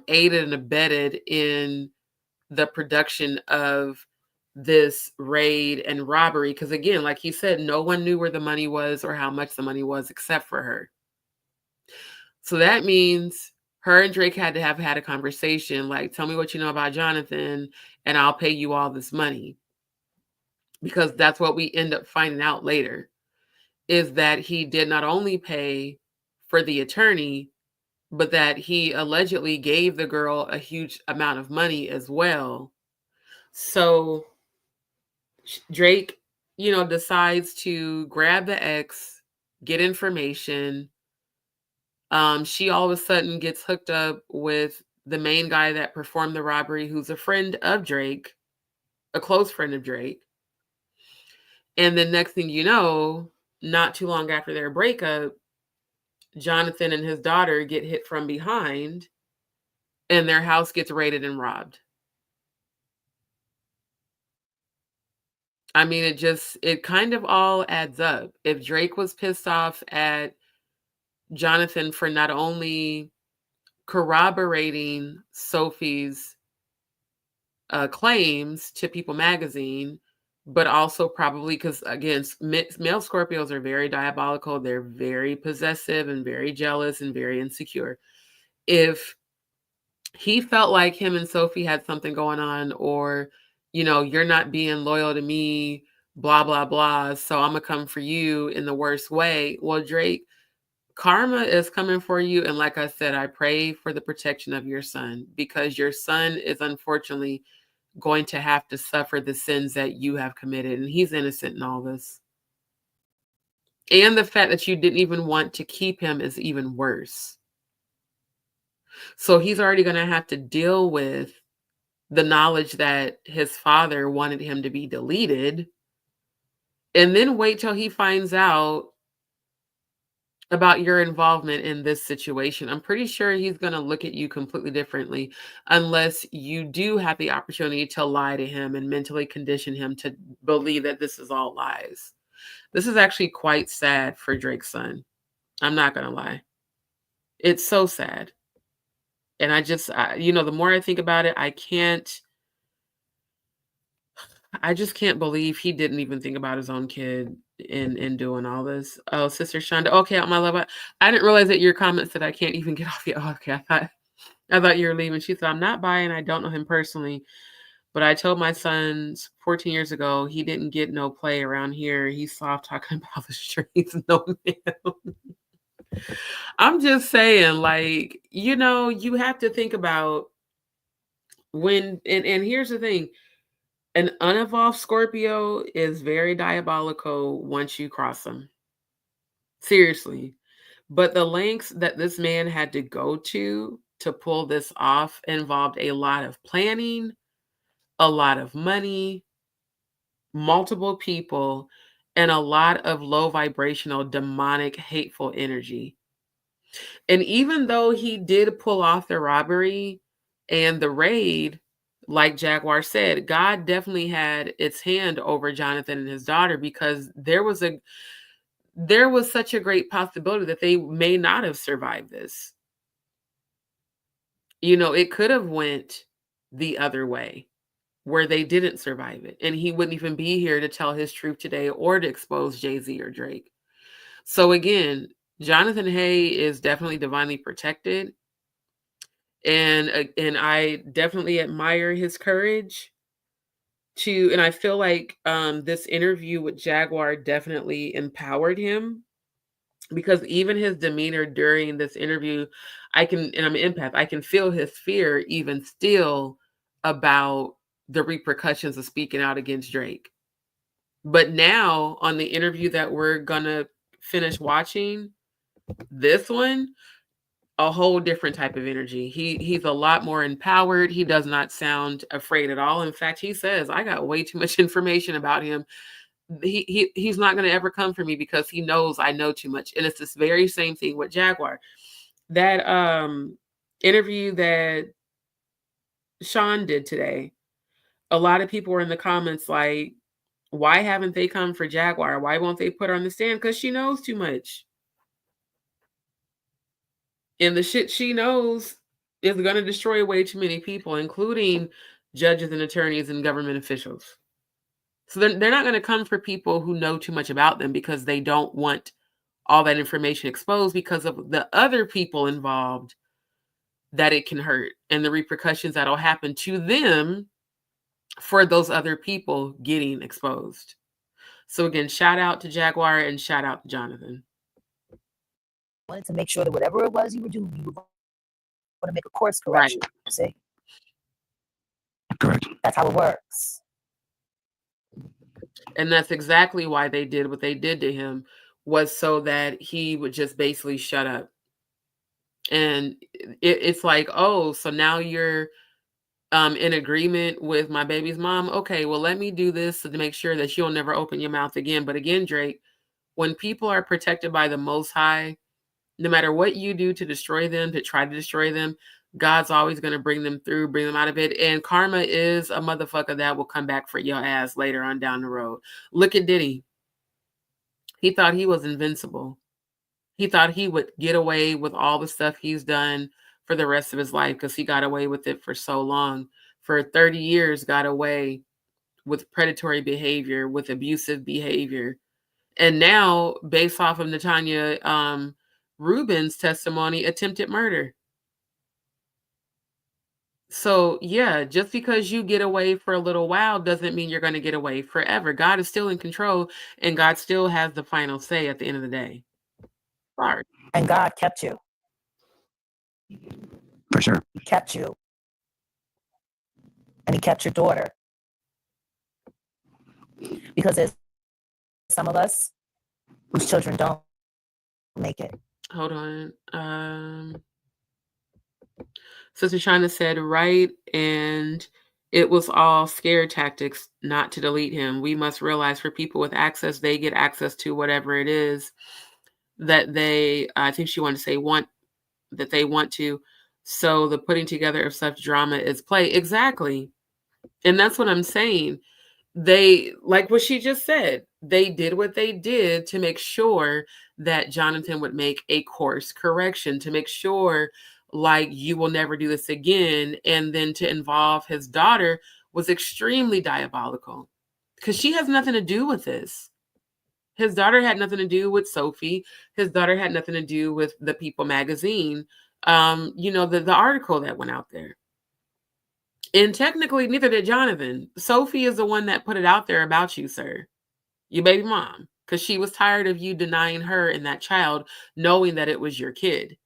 aided and abetted in the production of this raid and robbery. Because again, like he said, no one knew where the money was or how much the money was except for her. So that means her and Drake had to have had a conversation, like, tell me what you know about Jonathan and I'll pay you all this money. Because that's what we end up finding out later, is that he did not only pay for the attorney, but that he allegedly gave the girl a huge amount of money as well. So Drake, decides to grab the ex, get information. She all of a sudden gets hooked up with the main guy that performed the robbery, who's a friend of Drake, a close friend of Drake. And then next thing you know, not too long after their breakup, Jonathan and his daughter get hit from behind and their house gets raided and robbed. I mean, it kind of all adds up. If Drake was pissed off at Jonathan for not only corroborating Sophie's claims to People magazine, but also probably because, again, male Scorpios are very diabolical. They're very possessive and very jealous and very insecure. If he felt like him and Sophie had something going on, or, you're not being loyal to me, blah, blah, blah. So I'm going to come for you in the worst way. Well, Drake, karma is coming for you. And like I said, I pray for the protection of your son, because your son is unfortunately going to have to suffer the sins that you have committed. And he's innocent in all this. And the fact that you didn't even want to keep him is even worse. So he's already going to have to deal with the knowledge that his father wanted him to be deleted, and then wait till he finds out about your involvement in this situation. I'm pretty sure he's going to look at you completely differently, unless you do have the opportunity to lie to him and mentally condition him to believe that this is all lies. This is actually quite sad for Drake's son. I'm not going to lie. It's so sad. And the more I think about it, I just can't believe he didn't even think about his own kid in doing all this. Oh, Sister Shonda. Okay, on my level. I didn't realize that your comment said I can't even get off yet. Oh, okay, I thought you were leaving. She said, I'm not buying. I don't know him personally, but I told my sons 14 years ago he didn't get no play around here. He's soft talking about the streets. No, man. I'm just saying, like, you have to think about when, and here's the thing. An unevolved Scorpio is very diabolical once you cross them. Seriously. But the lengths that this man had to go to pull this off involved a lot of planning, a lot of money, multiple people, and a lot of low vibrational, demonic, hateful energy. And even though he did pull off the robbery and the raid, like Jaguar said, God definitely had its hand over Jonathan and his daughter, because there was such a great possibility that they may not have survived this. It could have went the other way, where they didn't survive it, and he wouldn't even be here to tell his truth today or to expose Jay-Z or Drake. So again, Jonathan Hay is definitely divinely protected. And I definitely admire his courage and I feel like this interview with Jaguar definitely empowered him, because even his demeanor during this interview, and I'm an empath, I can feel his fear even still about the repercussions of speaking out against Drake. But now on the interview that we're gonna finish watching, this one, a whole different type of energy. He's a lot more empowered. He does not sound afraid at all. In fact, he says, I got way too much information about him. He's not going to ever come for me because he knows I know too much. And it's this very same thing with Jaguar. That interview that Sean did today, a lot of people were in the comments like, why haven't they come for Jaguar? Why won't they put her on the stand? Because she knows too much. And the shit she knows is going to destroy way too many people, including judges and attorneys and government officials. So they're not going to come for people who know too much about them, because they don't want all that information exposed because of the other people involved that it can hurt and the repercussions that'll happen to them for those other people getting exposed. So again, shout out to Jaguar and shout out to Jonathan. Wanted to make sure that whatever it was you were doing, you were going to make a course correction. Right. See? Correct. That's how it works. And that's exactly why they did what they did to him, was so that he would just basically shut up. And it's like, oh, so now you're in agreement with my baby's mom. Okay, well, let me do this to make sure that you'll never open your mouth again. But again, Drake, when people are protected by the Most High, no matter what you do to destroy them, to try to destroy them, God's always going to bring them through, bring them out of it. And karma is a motherfucker that will come back for your ass later on down the road. Look at Diddy. He thought he was invincible. He thought he would get away with all the stuff he's done for the rest of his life, because he got away with it for so long. For 30 years, got away with predatory behavior, with abusive behavior. And now, based off of Natanya Rubin's testimony, attempted murder. So, yeah, just because you get away for a little while doesn't mean you're going to get away forever. God is still in control, and God still has the final say at the end of the day. Sorry. And God kept you. For sure. He kept you. And he kept your daughter. Because there's some of us whose children don't make it. Hold on. Sister Shauna said, right, and it was all scare tactics not to delete him. We must realize for people with access, they get access to whatever it is that they, I think she wanted to say, that they want to. So the putting together of such drama is play. Exactly. And that's what I'm saying. They, like what she just said, they did what they did to make sure that Jonathan would make a course correction, to make sure like you will never do this again. And then to involve his daughter was extremely diabolical because she has nothing to do with this. His daughter had nothing to do with Sophie. His daughter had nothing to do with the People magazine. The article that went out there. And technically, neither did Jonathan. Sophie is the one that put it out there about you, sir. Your baby mom. Because she was tired of you denying her and that child, knowing that it was your kid.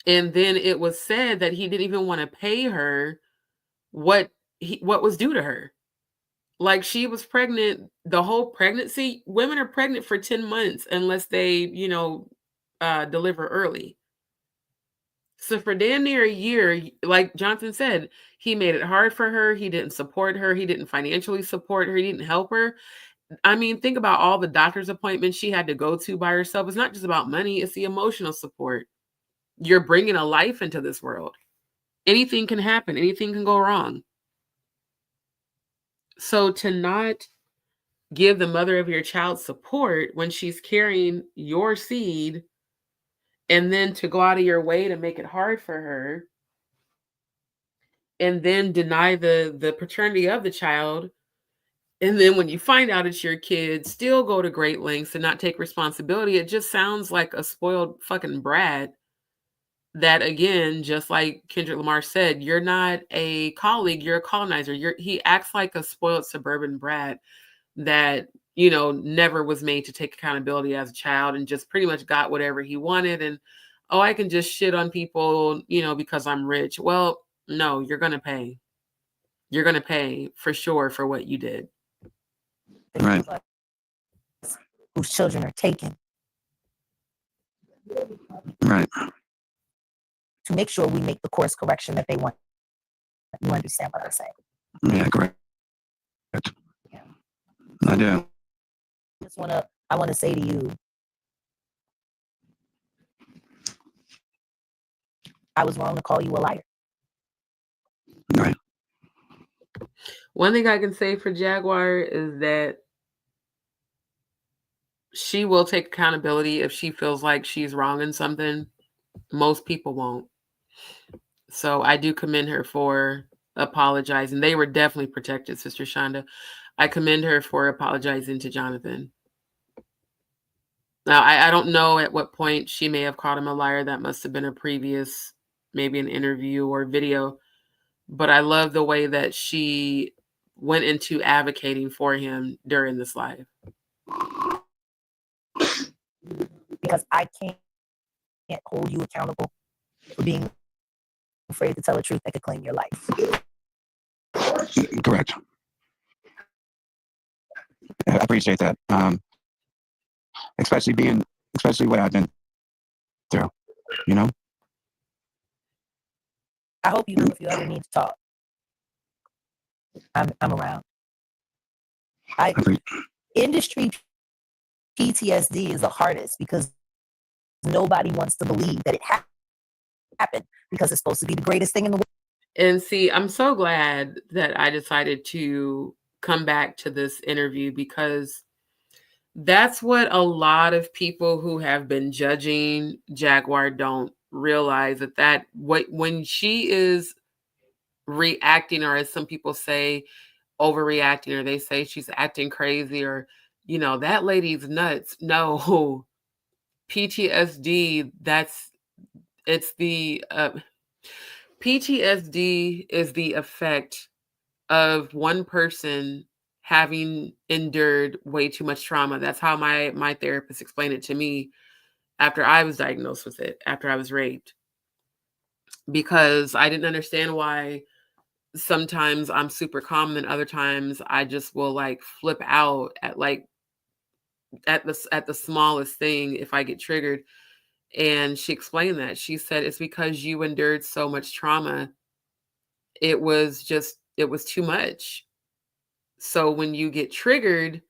And then it was said that he didn't even want to pay her what was due to her. Like she was pregnant the whole pregnancy. Women are pregnant for 10 months unless they, deliver early. So for damn near a year, like Jonathan said, he made it hard for her. He didn't support her. He didn't financially support her. He didn't help her. I mean, think about all the doctor's appointments she had to go to by herself. It's not just about money. It's the emotional support. You're bringing a life into this world. Anything can happen. Anything can go wrong. So to not give the mother of your child support when she's carrying your seed, and then to go out of your way to make it hard for her, and then deny the paternity of the child, and then when you find out it's your kid, still go to great lengths to not take responsibility. It just sounds like a spoiled fucking brat that, again, just like Kendrick Lamar said, you're not a colleague, you're a colonizer. He acts like a spoiled suburban brat that, never was made to take accountability as a child and just pretty much got whatever he wanted. And, oh, I can just shit on people, because I'm rich. Well, no, you're going to pay. You're going to pay for sure for what you did. Right. Whose children are taken. Right. To make sure we make the course correction that they want. You understand what I'm saying? Yeah, correct. Yeah. I do. I want to say to you, I was wrong to call you a liar. Right. One thing I can say for Jaguar is that she will take accountability if she feels like she's wrong in something. Most people won't. So I do commend her for apologizing. They were definitely protected, Sister Shonda. I commend her for apologizing to Jonathan. Now, I don't know at what point she may have called him a liar. That must have been a previous, maybe an interview or video. But I love the way that she went into advocating for him during this live. Because I can't hold you accountable for being afraid to tell the truth that could claim your life. Correct. I appreciate that. Especially what I've been through, I hope you know if you ever need to talk. I'm around. Industry PTSD is the hardest because nobody wants to believe that it happened because it's supposed to be the greatest thing in the world. And see, I'm so glad that I decided to come back to this interview because that's what a lot of people who have been judging Jaguar don't realize, that when she is reacting, or as some people say, overreacting, or they say she's acting crazy, or, that lady's nuts. No, PTSD, PTSD is the effect of one person having endured way too much trauma. That's how my therapist explained it to me after I was diagnosed with it, after I was raped. Because I didn't understand why sometimes I'm super calm and other times I just will like flip out at like at the smallest thing if I get triggered. And she explained that. She said it's because you endured so much trauma. It was too much. So when you get triggered,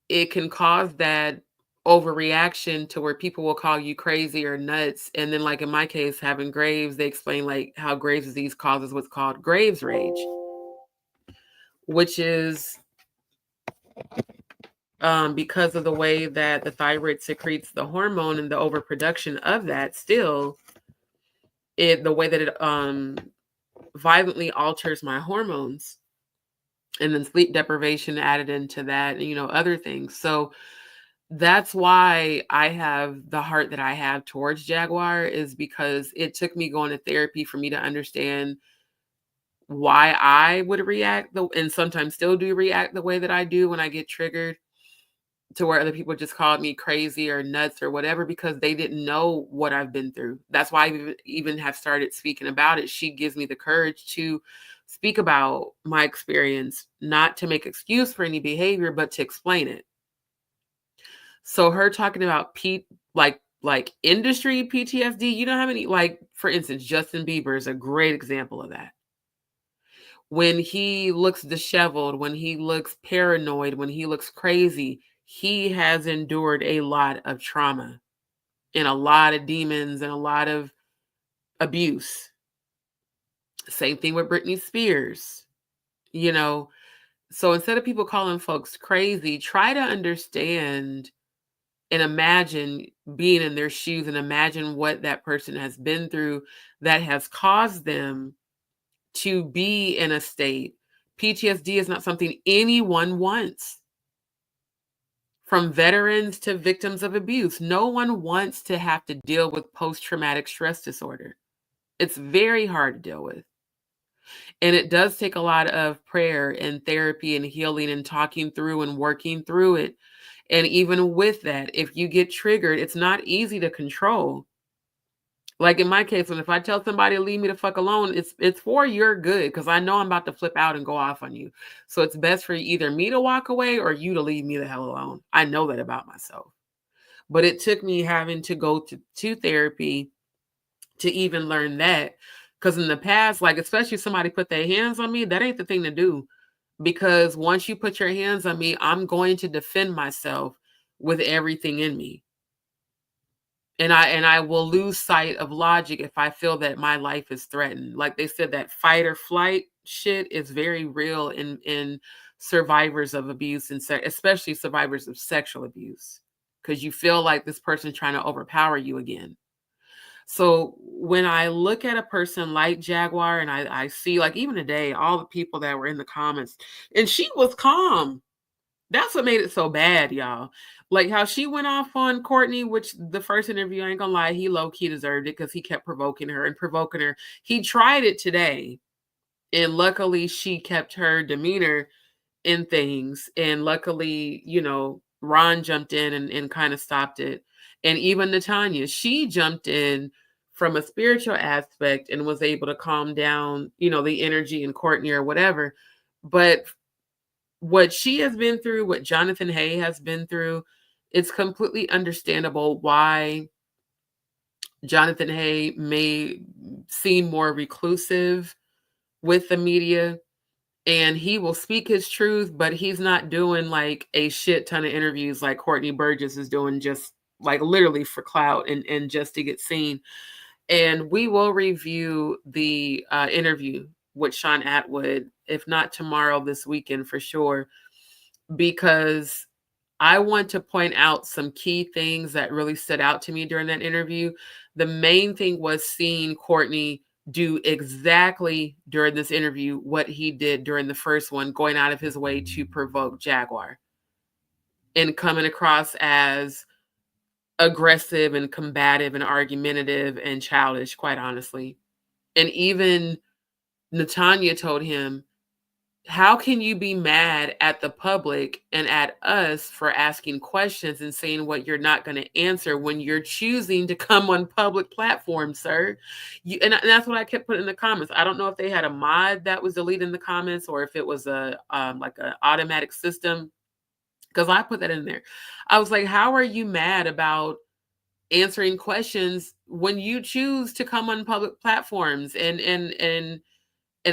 it can cause that overreaction to where people will call you crazy or nuts. And then like in my case, having Graves, they explain like how Graves' disease causes what's called Graves rage, which is because of the way that the thyroid secretes the hormone and the overproduction of that still, the way that it violently alters my hormones. And then sleep deprivation added into that, you know, other things. So that's why I have the heart that I have towards Jaguar, is because it took me going to therapy for me to understand why I would react and sometimes still do react the way that I do when I get triggered, to where other people just called me crazy or nuts or whatever, because they didn't know what I've been through. That's why I even have started speaking about it. She gives me the courage to speak about my experience, not to make excuse for any behavior, but to explain it. So her talking about like industry PTSD, you know how many, like for instance, Justin Bieber is a great example of that. When he looks disheveled, when he looks paranoid, when he looks crazy, he has endured a lot of trauma and a lot of demons and a lot of abuse. Same thing with Britney Spears, you know. So instead of people calling folks crazy, try to understand and imagine being in their shoes and imagine what that person has been through that has caused them to be in a state. PTSD is not something anyone wants. From veterans to victims of abuse, no one wants to have to deal with post-traumatic stress disorder. It's very hard to deal with. And it does take a lot of prayer and therapy and healing and talking through and working through it. And even with that, if you get triggered, it's not easy to control. Like in my case, when if I tell somebody to leave me the fuck alone, it's for your good, because I know I'm about to flip out and go off on you. So it's best for either me to walk away or you to leave me the hell alone. I know that about myself. But it took me having to go to therapy to even learn that. Because in the past, like especially if somebody put their hands on me, that ain't the thing to do. Because once you put your hands on me, I'm going to defend myself with everything in me. And I will lose sight of logic if I feel that my life is threatened. Like they said, that fight or flight shit is very real in survivors of abuse, and especially survivors of sexual abuse, because you feel like this person's trying to overpower you again. So when I look at a person like Jaguar and I see, like even today, all the people that were in the comments, and she was calm. That's what made it so bad, y'all. Like how she went off on Courtney, which the first interview, I ain't gonna lie, he low-key deserved it because he kept provoking her and provoking her. He tried it today, and luckily she kept her demeanor in things. And luckily, you know, Ron jumped in and kind of stopped it. And even Natanya, she jumped in from a spiritual aspect and was able to calm down, you know, the energy in Courtney or whatever. But what she has been through, what Jonathan Hay has been through, it's completely understandable why Jonathan Hay may seem more reclusive with the media, and he will speak his truth, but he's not doing like a shit ton of interviews like Courtney Burgess is doing, just like literally for clout and just to get seen. And we will review the interview with Sean Atwood, if not tomorrow, this weekend for sure, because I want to point out some key things that really stood out to me during that interview. The main thing was seeing Courtney do exactly during this interview what he did during the first one, going out of his way to provoke Jaguar and coming across as aggressive and combative and argumentative and childish, quite honestly. And even Natanya told him, how can you be mad at the public and at us for asking questions and saying what you're not going to answer when you're choosing to come on public platforms, sir? And that's what I kept putting in the comments. I don't know if they had a mod that was deleting the comments or if it was a like an automatic system, because I put that in there. I was like, how are you mad about answering questions when you choose to come on public platforms? And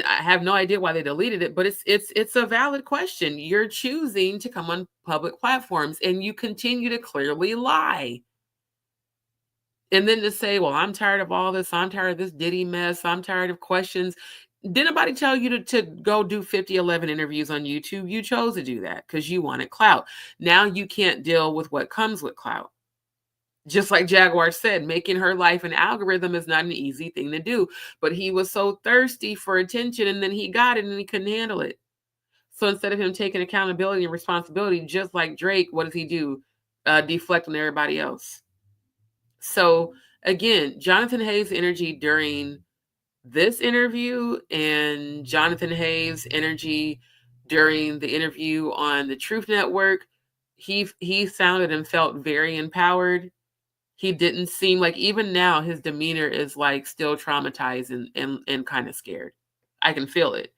I have no idea why they deleted it, but it's a valid question. You're choosing to come on public platforms and you continue to clearly lie. And then to say, well, I'm tired of all this. I'm tired of this Diddy mess. I'm tired of questions. Did nobody tell you to go do 5011 interviews on YouTube? You chose to do that because you wanted clout. Now you can't deal with what comes with clout. Just like Jaguar said, making her life an algorithm is not an easy thing to do. But he was so thirsty for attention, and then he got it and he couldn't handle it. So instead of him taking accountability and responsibility, just like Drake, what does he do? Deflect on everybody else. So again, Jonathan Hayes' energy during this interview and Jonathan Hayes' energy during the interview on the Truth Network, he sounded and felt very empowered. He didn't seem like, even now, his demeanor is like still traumatized and kind of scared. I can feel it.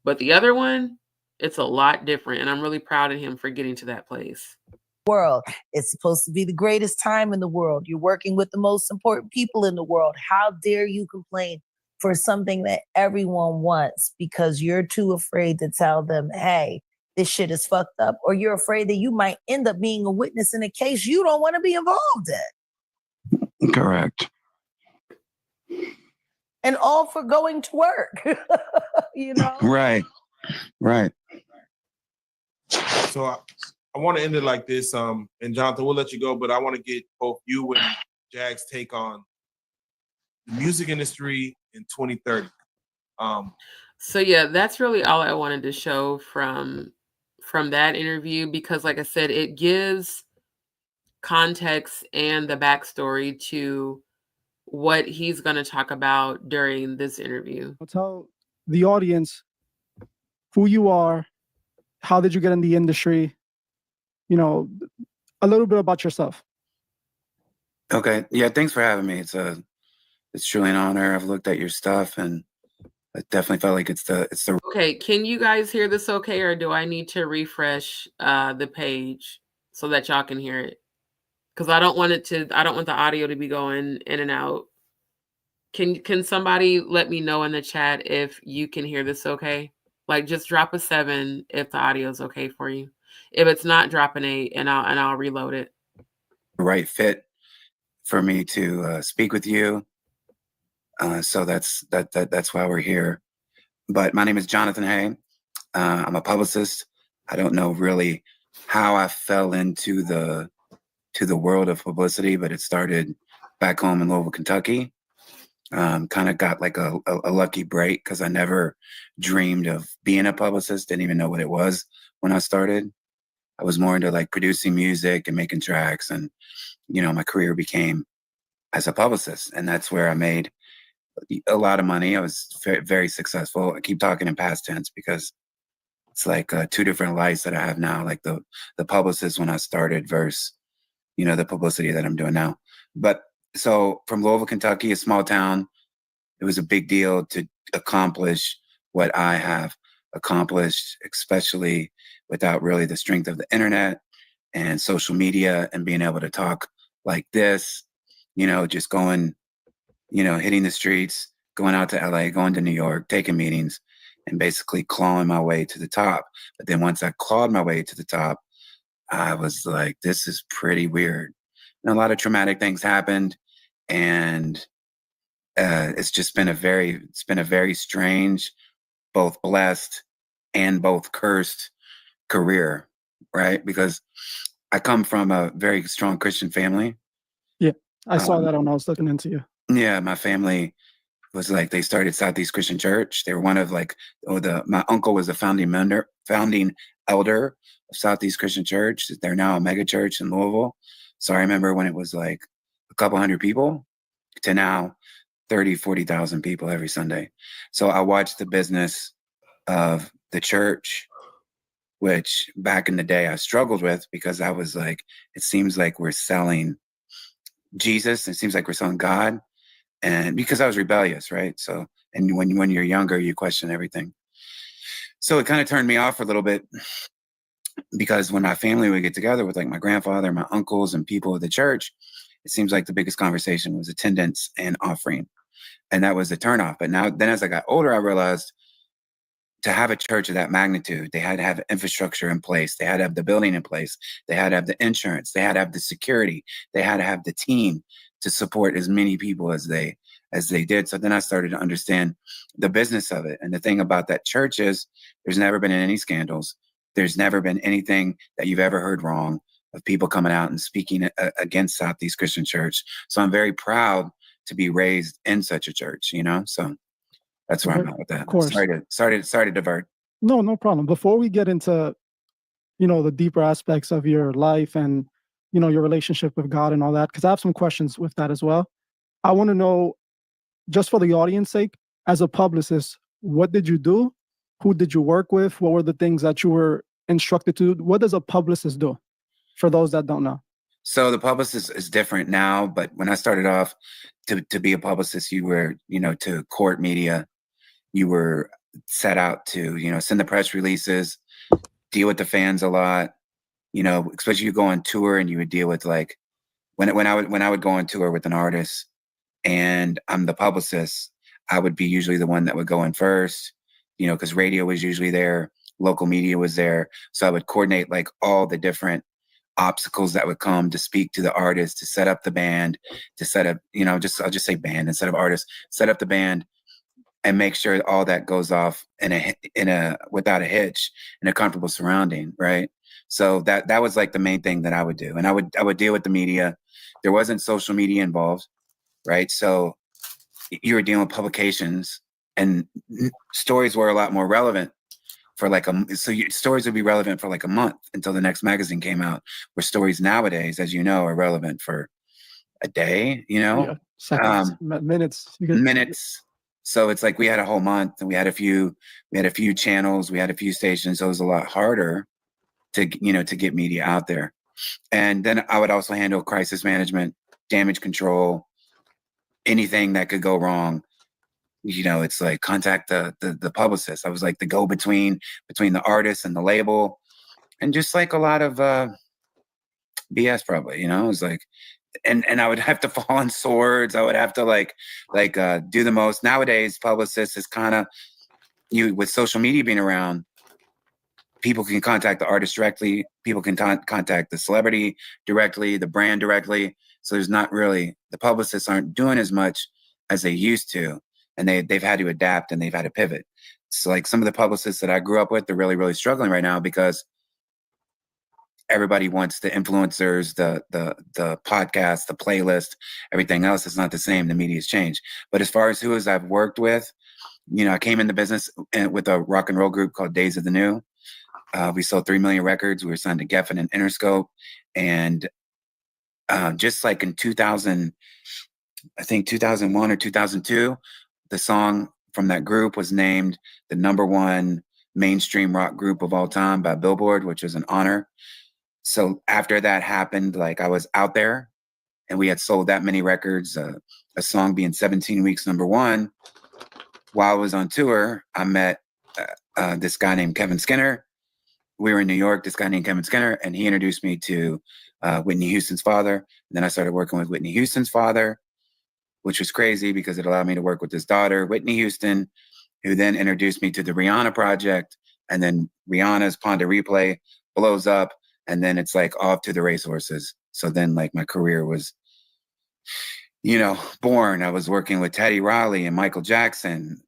But the other one, it's a lot different. And I'm really proud of him for getting to that place. World. It's supposed to be the greatest time in the world. You're working with the most important people in the world. How dare you complain for something that everyone wants because you're too afraid to tell them, hey, this shit is fucked up, or you're afraid that you might end up being a witness in a case you don't want to be involved in. Correct. And all for going to work. You know? Right. So I want to end it like this. And Jonathan, we'll let you go, but I want to get both you and Jag's take on the music industry in 2030. So yeah, that's really all I wanted to show from that interview, because like I said, it gives context and the backstory to what he's going to talk about during this interview. Tell the audience who you are, how did you get in the industry, you know, a little bit about yourself. Okay. Yeah, thanks for having me. It's truly an honor. I've looked at your stuff and I definitely felt like it's the Okay, can you guys hear this okay, or do I need to refresh the page so that y'all can hear it? Because I don't want the audio to be going in and out. Can somebody let me know in the chat if you can hear this okay? Like, just drop a 7 if the audio is okay for you. If it's not, drop an 8 and I'll reload it. right fit for me to speak with you. So that's why we're here. But my name is Jonathan Hay. I'm a publicist. I don't know really how I fell into the world of publicity, but it started back home in Louisville, Kentucky. Kind of got like a lucky break because I never dreamed of being a publicist. Didn't even know what it was when I started. I was more into like producing music and making tracks, and my career became as a publicist, and that's where I made a lot of money. I was very, very successful. I keep talking in past tense because it's like two different lives that I have now, like the publicist when I started versus, the publicity that I'm doing now. But so from Louisville, Kentucky, a small town, it was a big deal to accomplish what I have accomplished, especially without really the strength of the internet and social media and being able to talk like this, just going, hitting the streets, going out to LA, going to New York, taking meetings, and basically clawing my way to the top. But then once I clawed my way to the top, I was like, this is pretty weird. And a lot of traumatic things happened. And it's been a very strange, both blessed and both cursed career, right? Because I come from a very strong Christian family. Yeah, I saw that when I was looking into you. Yeah, my family was like, they started Southeast Christian Church. They were one of my uncle was a founding elder of Southeast Christian Church. They're now a mega church in Louisville. So I remember when it was like a couple hundred people to now 30, 40,000 people every Sunday. So I watched the business of the church, which back in the day I struggled with because I was like, it seems like we're selling Jesus. It seems like we're selling God. And because I was rebellious, right? So, and when you're younger, you question everything. So it kind of turned me off for a little bit because when my family would get together with like my grandfather, my uncles, and people of the church, it seems like the biggest conversation was attendance and offering. And that was the turnoff. But now, then as I got older, I realized to have a church of that magnitude, they had to have infrastructure in place. They had to have the building in place. They had to have the insurance. They had to have the security. They had to have the team to support as many people as they did. So then I started to understand the business of it. And the thing about that church is there's never been any scandals. There's never been anything that you've ever heard wrong of people coming out and speaking against Southeast Christian Church. So I'm very proud to be raised in such a church, you know? So that's where I'm at with that. Of course. Sorry to divert. No problem. Before we get into, the deeper aspects of your life and, your relationship with God and all that, because I have some questions with that as well. I want to know, just for the audience sake, as a publicist, what did you do? Who did you work with? What were the things that you were instructed to do? What does a publicist do, for those that don't know? So the publicist is different now, but when I started off to be a publicist, you were, to court media. You were set out to, send the press releases, deal with the fans a lot, especially you go on tour and you would deal with like when I would go on tour with an artist and I'm the publicist, I would be usually the one that would go in first, because radio was usually there, local media was there. So I would coordinate like all the different obstacles that would come to speak to the artist, to set up the band, to set up, I'll just say band instead of artist, set up the band and make sure all that goes off in a without a hitch, in a comfortable surrounding, right? So that was like the main thing that I would do. And I would deal with the media. There wasn't social media involved, right? So you were dealing with publications and stories were a lot more relevant for like stories would be relevant for like a month until the next magazine came out, where stories nowadays, as you know, are relevant for a day, Yeah, seconds, minutes. Minutes. So it's like we had a whole month and we had a few channels, we had a few stations. So it was a lot harder to get media out there. And then I would also handle crisis management, damage control, anything that could go wrong. It's like contact the publicist. I was like the go-between between the artist and the label, and just like a lot of BS probably, it was like, and I would have to fall on swords. I would have to do the most. Nowadays, publicist is kind of, with social media being around, people can contact the artist directly. People can contact the celebrity directly, the brand directly. So there's not really, the publicists aren't doing as much as they used to. And they've had to adapt and they've had to pivot. So like some of the publicists that I grew up with, they're really, really struggling right now because everybody wants the influencers, the podcast, the playlist, everything else is not the same. The media's changed. But as far as who I've worked with, I came in the business with a rock and roll group called Days of the New. We sold 3 million records. We were signed to Geffen and Interscope. And just like in 2000, I think 2001 or 2002, the song from that group was named the #1 mainstream rock group of all time by Billboard, which was an honor. So after that happened, like I was out there and we had sold that many records, a song being 17 weeks #1. While I was on tour, I met this guy named Kevin Skinner. We were in New York, this guy named Kevin Skinner, and he introduced me to Whitney Houston's father. And then I started working with Whitney Houston's father, which was crazy because it allowed me to work with his daughter, Whitney Houston, who then introduced me to the Rhianna project. And then Rihanna's Pond to Replay blows up. And then it's like off to the racehorses. So then like my career was, born. I was working with Teddy Riley and Michael Jackson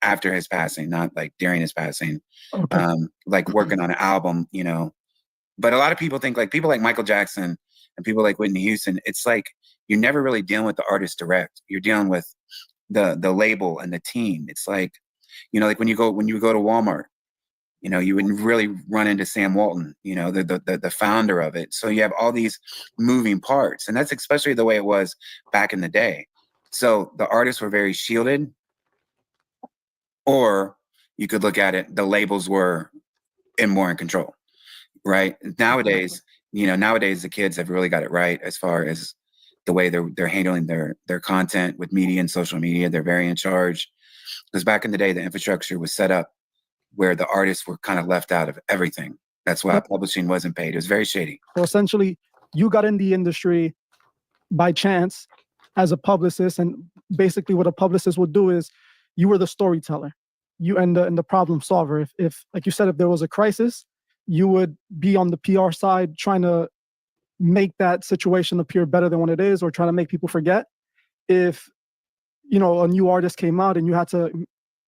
after his passing, not like during his passing, Okay. like working on an album, But a lot of people think like people like Michael Jackson and people like Whitney Houston, it's like you're never really dealing with the artist direct. You're dealing with the label and the team. It's like, like when you go to Walmart, you wouldn't really run into Sam Walton, the founder of it. So you have all these moving parts, and that's especially the way it was back in the day. So the artists were very shielded, or you could look at it, the labels were more in control, right? Nowadays, nowadays the kids have really got it right as far as the way they're handling their content with media and social media. They're very in charge. Because back in the day, the infrastructure was set up where the artists were kind of left out of everything. That's why publishing wasn't paid. It was very shady. So essentially, you got in the industry by chance as a publicist, and basically what a publicist would do is you were the storyteller, you and the problem solver. If like you said, if there was a crisis, you would be on the PR side trying to make that situation appear better than what it is, or trying to make people forget. If a new artist came out and you had to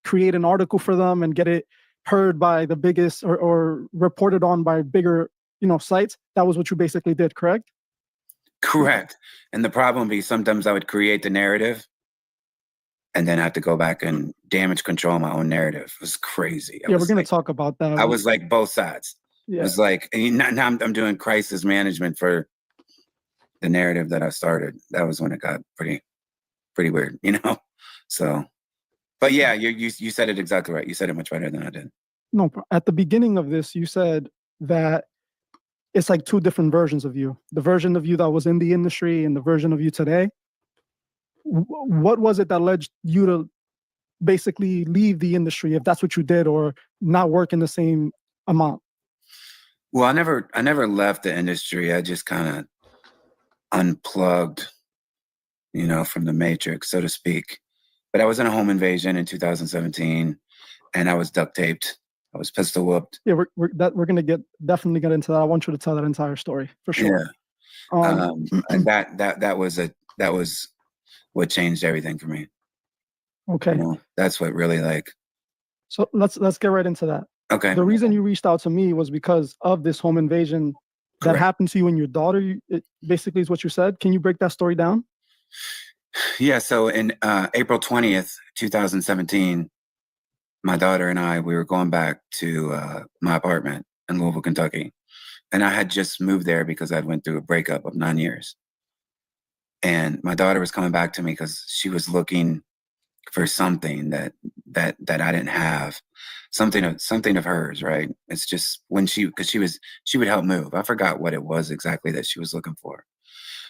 create an article for them and get it heard by the biggest or reported on by bigger sites, that was what you basically did, correct? Correct. And the problem be sometimes I would create the narrative and then have to go back and damage control my own narrative. It was crazy. We're going to talk about that. I was like both sides. Yeah. It was like, and now I'm doing crisis management for the narrative that I started. That was when it got pretty weird, So, but yeah, you said it exactly right. You said it much better than I did. No, at the beginning of this, you said that it's like two different versions of you. The version of you that was in the industry and the version of you today. What was it that led you to basically leave the industry, if that's what you did, or not work in the same amount? Well, I never left the industry. I just kind of unplugged, from the matrix, so to speak. But I was in a home invasion in 2017, and I was duct taped. I was pistol whooped. Yeah, we're gonna definitely get into that. I want you to tell that entire story for sure. Yeah. And that was what changed everything for me. Okay. That's what really So let's get right into that. Okay. The reason you reached out to me was because of this home invasion that Correct. happened to you and your daughter. It basically is what you said. Can you break that story down? Yeah. So in April 20th, 2017, my daughter and we were going back to my apartment in Louisville, Kentucky. And I had just moved there because I'd went through a breakup of 9 years. And my daughter was coming back to me because she was looking for something that I didn't have, something of hers, right? It's just because she would help move. I forgot what it was exactly that she was looking for,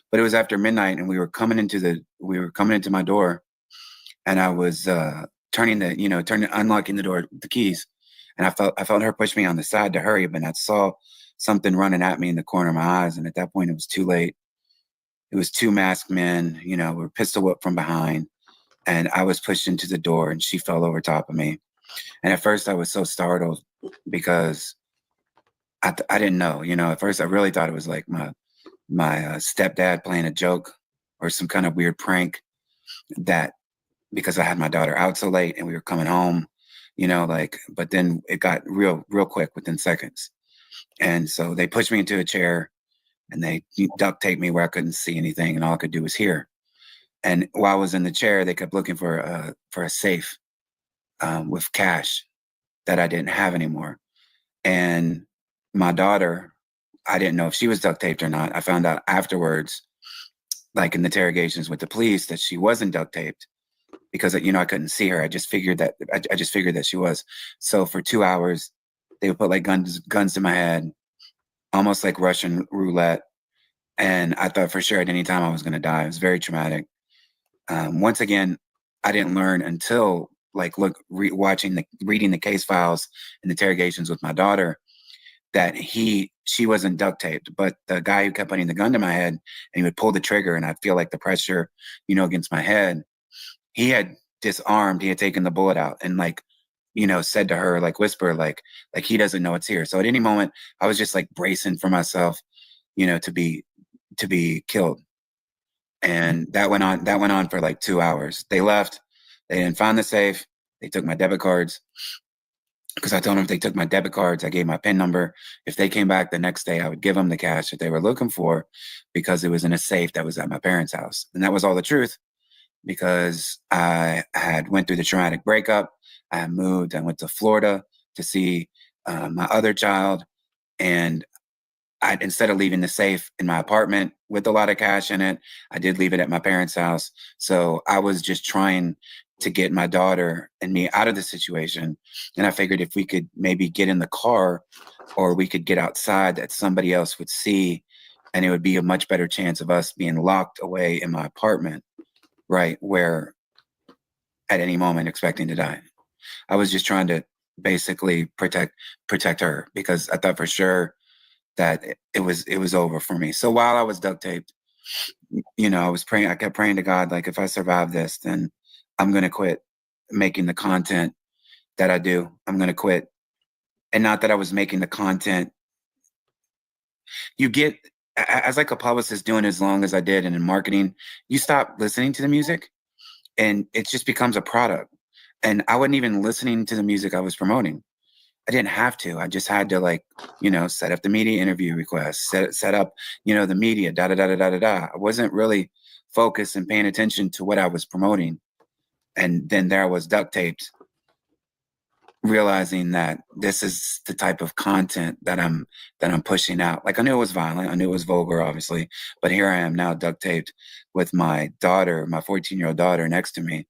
but it was after midnight, and we were coming into my door, and I was unlocking the door with the keys, and I felt her push me on the side to hurry, but I saw something running at me in the corner of my eyes, and at that point it was too late. It was two masked men, were pistol whipped from behind. And I was pushed into the door, and she fell over top of me. And at first I was so startled because I didn't know, at first I really thought it was like my stepdad playing a joke or some kind of weird prank, that because I had my daughter out so late and we were coming home, but then it got real quick within seconds. And so they pushed me into a chair and they duct taped me where I couldn't see anything and all I could do was hear. And while I was in the chair, they kept looking for a safe with cash that I didn't have anymore. And my daughter, I didn't know if she was duct taped or not. I found out afterwards, like in the interrogations with the police, that she wasn't duct taped because I couldn't see her. I just figured that she was. So for 2 hours, they would put like guns to my head, almost like Russian roulette. And I thought for sure at any time I was going to die. It was very traumatic. Once again, I didn't learn until reading the case files and interrogations with my daughter that she wasn't duct taped, but the guy who kept putting the gun to my head and he would pull the trigger and I'd feel like the pressure, against my head. He had disarmed, he had taken the bullet out and said to her, whisper, like he doesn't know it's here. So at any moment I was just bracing for myself, to be killed. And that went on for 2 hours. They left. They didn't find the safe. They took my debit cards because I told them if they took my debit cards, I gave my PIN number. If they came back the next day, I would give them the cash that they were looking for because it was in a safe that was at my parents' house. And that was all the truth because I had went through the traumatic breakup. I had moved. I went to Florida to see my other child. And instead of leaving the safe in my apartment with a lot of cash in it, I did leave it at my parents' house. So I was just trying to get my daughter and me out of the situation. And I figured if we could maybe get in the car or we could get outside, that somebody else would see, and it would be a much better chance of us being locked away in my apartment, right, where at any moment expecting to die. I was just trying to basically protect her, because I thought for sure that it was over for me. So while I was duct taped, I was praying. I kept praying to God, like, if I survive this, then I'm gonna quit making the content that I do. I'm gonna quit. And not that I was making the content. You get, as like a publicist doing as long as I did, and in marketing, you stop listening to the music, and it just becomes a product. And I wasn't even listening to the music I was promoting. I didn't have to. I just had to, set up the media interview requests, set up, the media, da da da da da da da. I wasn't really focused and paying attention to what I was promoting. And then there I was duct taped, realizing that this is the type of content that I'm pushing out. Like, I knew it was violent, I knew it was vulgar, obviously, but here I am now duct taped with my daughter, my 14-year-old daughter next to me.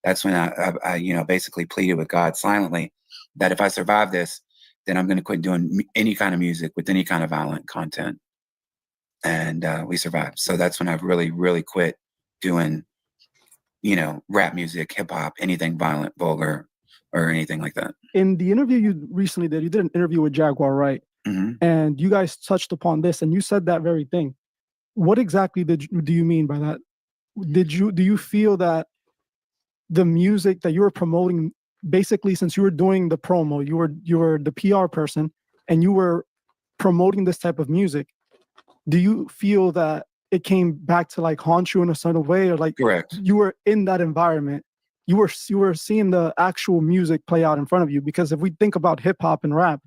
That's when I basically pleaded with God silently that if I survive this, then I'm going to quit doing any kind of music with any kind of violent content. And we survived. So that's when I've really, really quit doing, rap music, hip hop, anything violent, vulgar, or anything like that. In the interview you recently did, you did an interview with Jaguar, right? Mm-hmm. And you guys touched upon this, and you said that very thing. What exactly do you mean by that? Do you feel that the music that you were promoting, basically, since you were doing the promo, you were the PR person, and you were promoting this type of music, do you feel that it came back to like haunt you in a certain way, or like Correct. you were in that environment, you were seeing the actual music play out in front of you? Because if we think about hip hop and rap,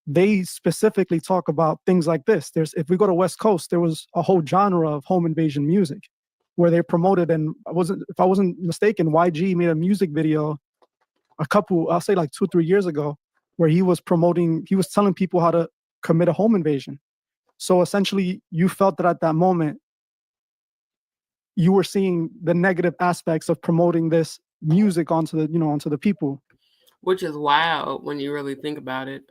they specifically talk about things like this. If we go to West Coast, there was a whole genre of home invasion music where they promoted, and if I wasn't mistaken, YG made a music video I'll say like 2-3 years ago, where he was telling people how to commit a home invasion. So essentially, you felt that at that moment, you were seeing the negative aspects of promoting this music onto the people. Which is wild when you really think about it.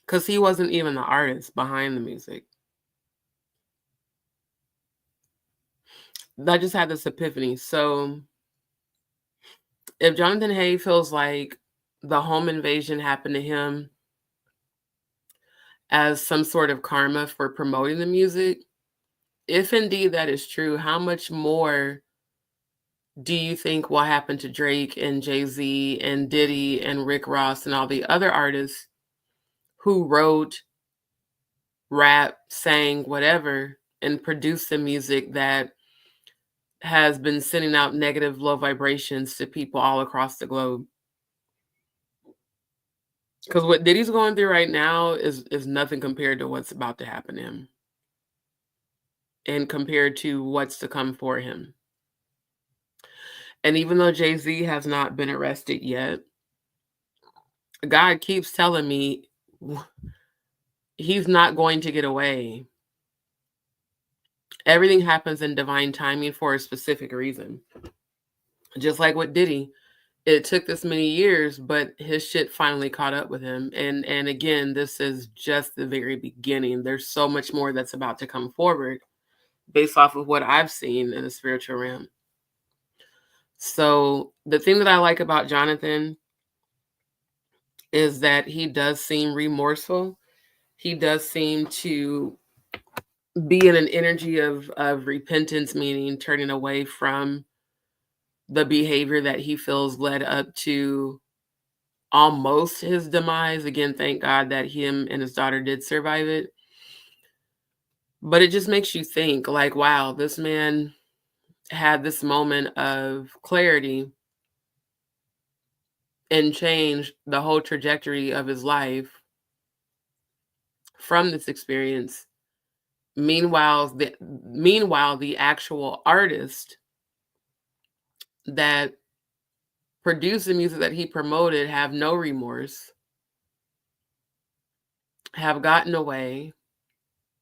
Because he wasn't even the artist behind the music. I just had this epiphany. So if Jonathan Hay feels like the home invasion happened to him as some sort of karma for promoting the music, if indeed that is true, how much more do you think will happen to Drake and Jay-Z and Diddy and Rick Ross and all the other artists who wrote, rap, sang, whatever, and produced the music that has been sending out negative, low vibrations to people all across the globe? Because what Diddy's going through right now is nothing compared to what's about to happen to him, and compared to what's to come for him. And even though Jay-Z has not been arrested yet, God keeps telling me he's not going to get away. Everything happens in divine timing for a specific reason. Just like with Diddy, it took this many years, but his shit finally caught up with him. And again, this is just the very beginning. There's so much more that's about to come forward based off of what I've seen in the spiritual realm. So the thing that I like about Jonathan is that he does seem remorseful. He does seem to be in an energy of repentance, meaning turning away from the behavior that he feels led up to almost his demise. Again, thank God that him and his daughter did survive it. But it just makes you think, like, wow, this man had this moment of clarity and changed the whole trajectory of his life from this experience. Meanwhile, the actual artist that produced the music that he promoted have no remorse. have gotten away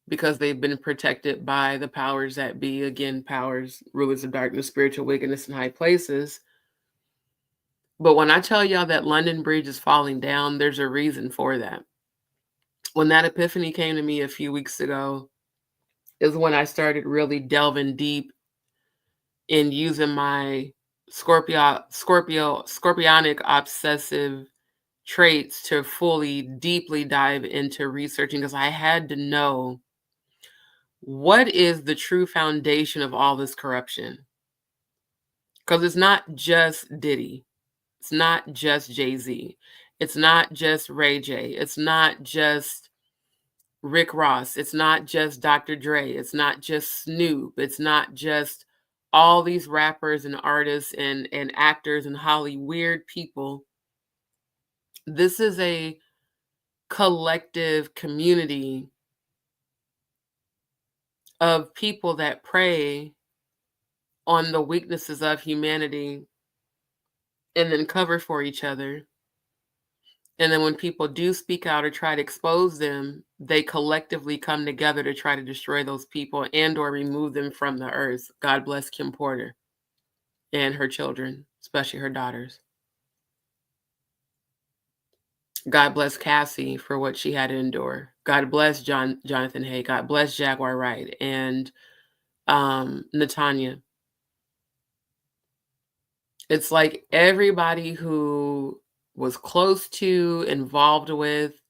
because they've been protected by the powers that be, again, powers, rulers of darkness, spiritual wickedness in high places. But when I tell y'all that London Bridge is falling down, there's a reason for that. When that epiphany came to me a few weeks ago is when I started really delving deep in using my scorpionic obsessive traits to fully, deeply dive into researching, because I had to know what is the true foundation of all this corruption. Because it's not just Diddy. It's not just Jay-Z. It's not just Ray J. It's not just Rick Ross. It's not just Dr. Dre. It's not just Snoop. It's not just all these rappers and artists and actors and weird people. This is a collective community of people that prey on the weaknesses of humanity and then cover for each other. And then when people do speak out or try to expose them, they collectively come together to try to destroy those people and or remove them from the earth. God bless Kim Porter and her children, especially her daughters. God bless Cassie for what she had to endure. God bless Jonathan Hay. God bless Jaguar Wright and Natanya. It's like everybody who was close to, involved with,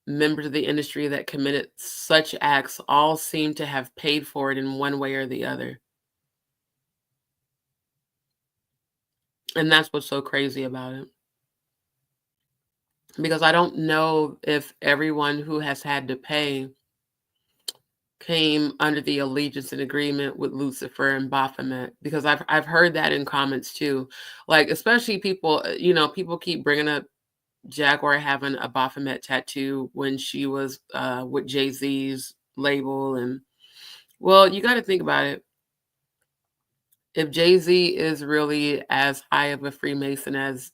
members of the industry that committed such acts all seem to have paid for it in one way or the other. And that's what's so crazy about it. Because I don't know if everyone who has had to pay came under the allegiance and agreement with Lucifer and Baphomet, because I've heard that in comments too. Like, especially people, people keep bringing up Jaguar having a Baphomet tattoo when she was with Jay-Z's label. And well, you got to think about it. If Jay-Z is really as high of a Freemason as,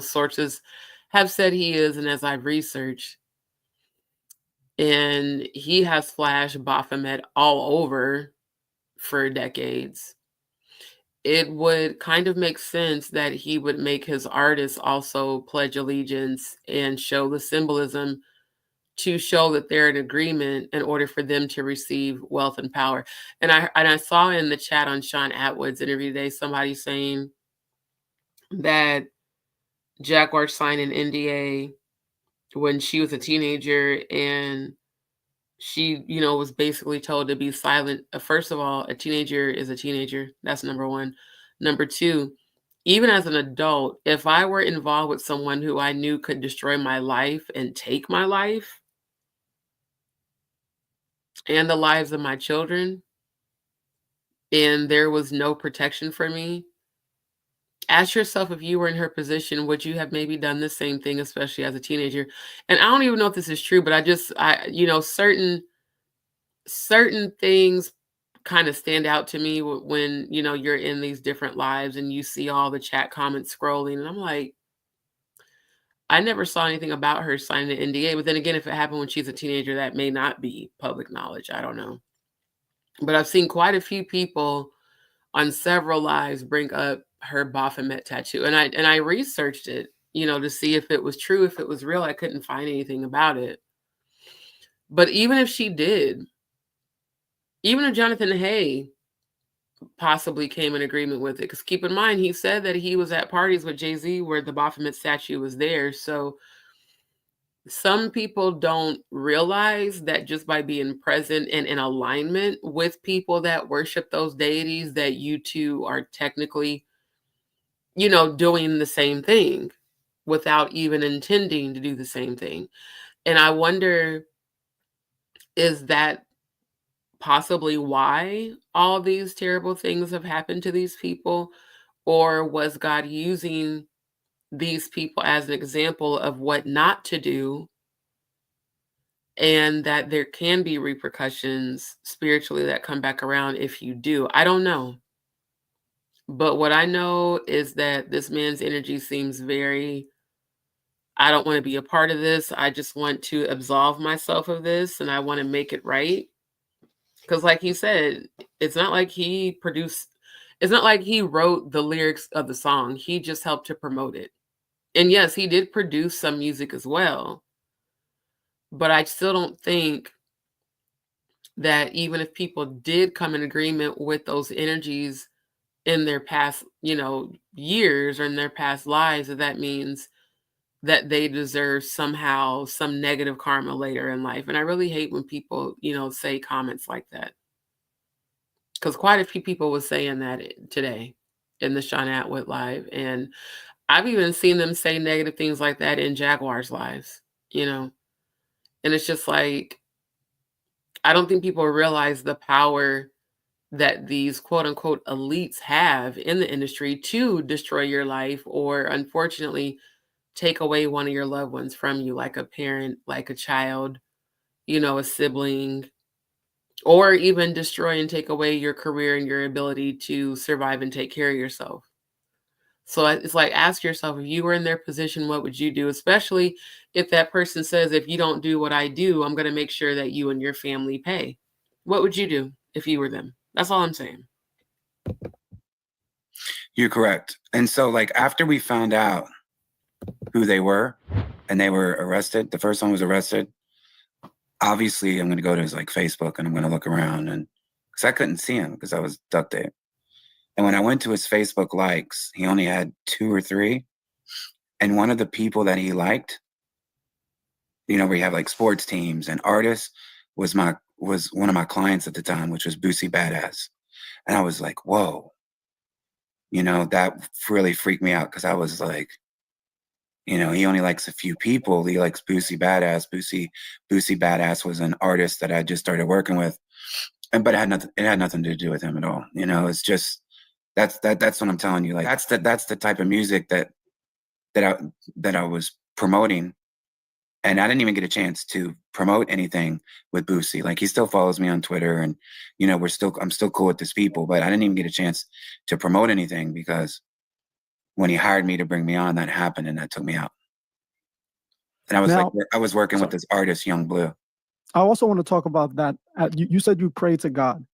sources have said he is, and as I've researched, and he has flashed Baphomet all over for decades, it would kind of make sense that he would make his artists also pledge allegiance and show the symbolism to show that they're in agreement in order for them to receive wealth and power. And I saw in the chat on Sean Atwood's interview today, somebody saying that Jaguar signed an NDA when she was a teenager, and she, was basically told to be silent. First of all, a teenager is a teenager. That's number one. Number two, even as an adult, if I were involved with someone who I knew could destroy my life and take my life and the lives of my children, and there was no protection for me, ask yourself, if you were in her position, would you have maybe done the same thing, especially as a teenager? And I don't even know if this is true, but certain things kind of stand out to me when, you're in these different lives and you see all the chat comments scrolling. And I'm like, I never saw anything about her signing an NDA. But then again, if it happened when she's a teenager, that may not be public knowledge. I don't know. But I've seen quite a few people on several lives bring up her Baphomet tattoo. And I researched it, to see if it was true, if it was real. I couldn't find anything about it. But even if she did, even if Jonathan Hay possibly came in agreement with it, because keep in mind, he said that he was at parties with Jay-Z where the Baphomet statue was there. So some people don't realize that just by being present and in alignment with people that worship those deities, that you two are technically, doing the same thing without even intending to do the same thing. And I wonder, is that possibly why all these terrible things have happened to these people? Or was God using these people as an example of what not to do, and that there can be repercussions spiritually that come back around if you do? I don't know. But what I know is that this man's energy seems very, I don't want to be a part of this. I just want to absolve myself of this, and I want to make it right. Because like he said, it's not like he wrote the lyrics of the song. He just helped to promote it. And yes, he did produce some music as well. But I still don't think that even if people did come in agreement with those energies in their past, years or in their past lives, that means that they deserve somehow some negative karma later in life. And I really hate when people, say comments like that. Because quite a few people were saying that today in the Sean Atwood live. And I've even seen them say negative things like that in Jaguar's lives, And it's just like, I don't think people realize the power that these quote unquote elites have in the industry to destroy your life or unfortunately take away one of your loved ones from you, like a parent, like a child, a sibling, or even destroy and take away your career and your ability to survive and take care of yourself. So it's like, ask yourself, if you were in their position, what would you do? Especially if that person says, if you don't do what I do, I'm going to make sure that you and your family pay. What would you do if you were them? That's all I'm saying. You're correct. And so like after we found out who they were and they were arrested, the first one was arrested, obviously I'm going to go to his like Facebook and I'm going to look around, and because I couldn't see him because I was duct tape. And when I went to his Facebook likes, he only had 2 or 3. And one of the people that he liked, where you have like sports teams and artists, was one of my clients at the time, which was Boosie Badass. And I was like, whoa, that really freaked me out because I was like, he only likes a few people. He likes Boosie Badass. Boosie Badass was an artist that I just started working with, but it had nothing to do with him at all. It's just that's what I'm telling you. Like that's the type of music that I was promoting, and I didn't even get a chance to promote anything with Boosie. Like he still follows me on Twitter, and I'm still cool with DzPeepz, but I didn't even get a chance to promote anything because when he hired me to bring me on, that happened and that took me out. And I was working with this artist, Young Blue. I also want to talk about that. You said you prayed to God.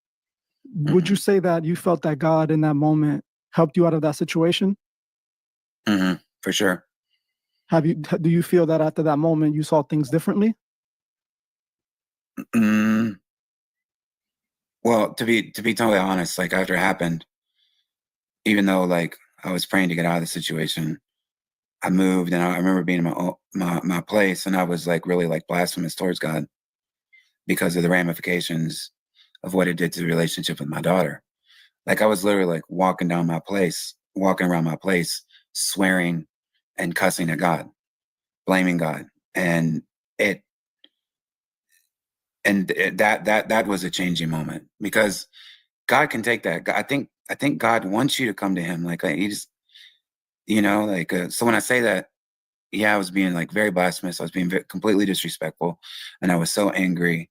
Would you say that you felt that God in that moment helped you out of that situation? For sure. Do you feel that after that moment you saw things differently? Well, to be totally honest, like after it happened, even though like I was praying to get out of the situation, I moved, and I remember being in my place, and I was like really like blasphemous towards God because of the ramifications of what it did to the relationship with my daughter. Like I was literally like walking around my place, swearing and cussing at God, blaming God. And that was a changing moment because God can take that. I think God wants you to come to him. Like he just, so when I say that, yeah, I was being like very blasphemous. I was being completely disrespectful, and I was so angry.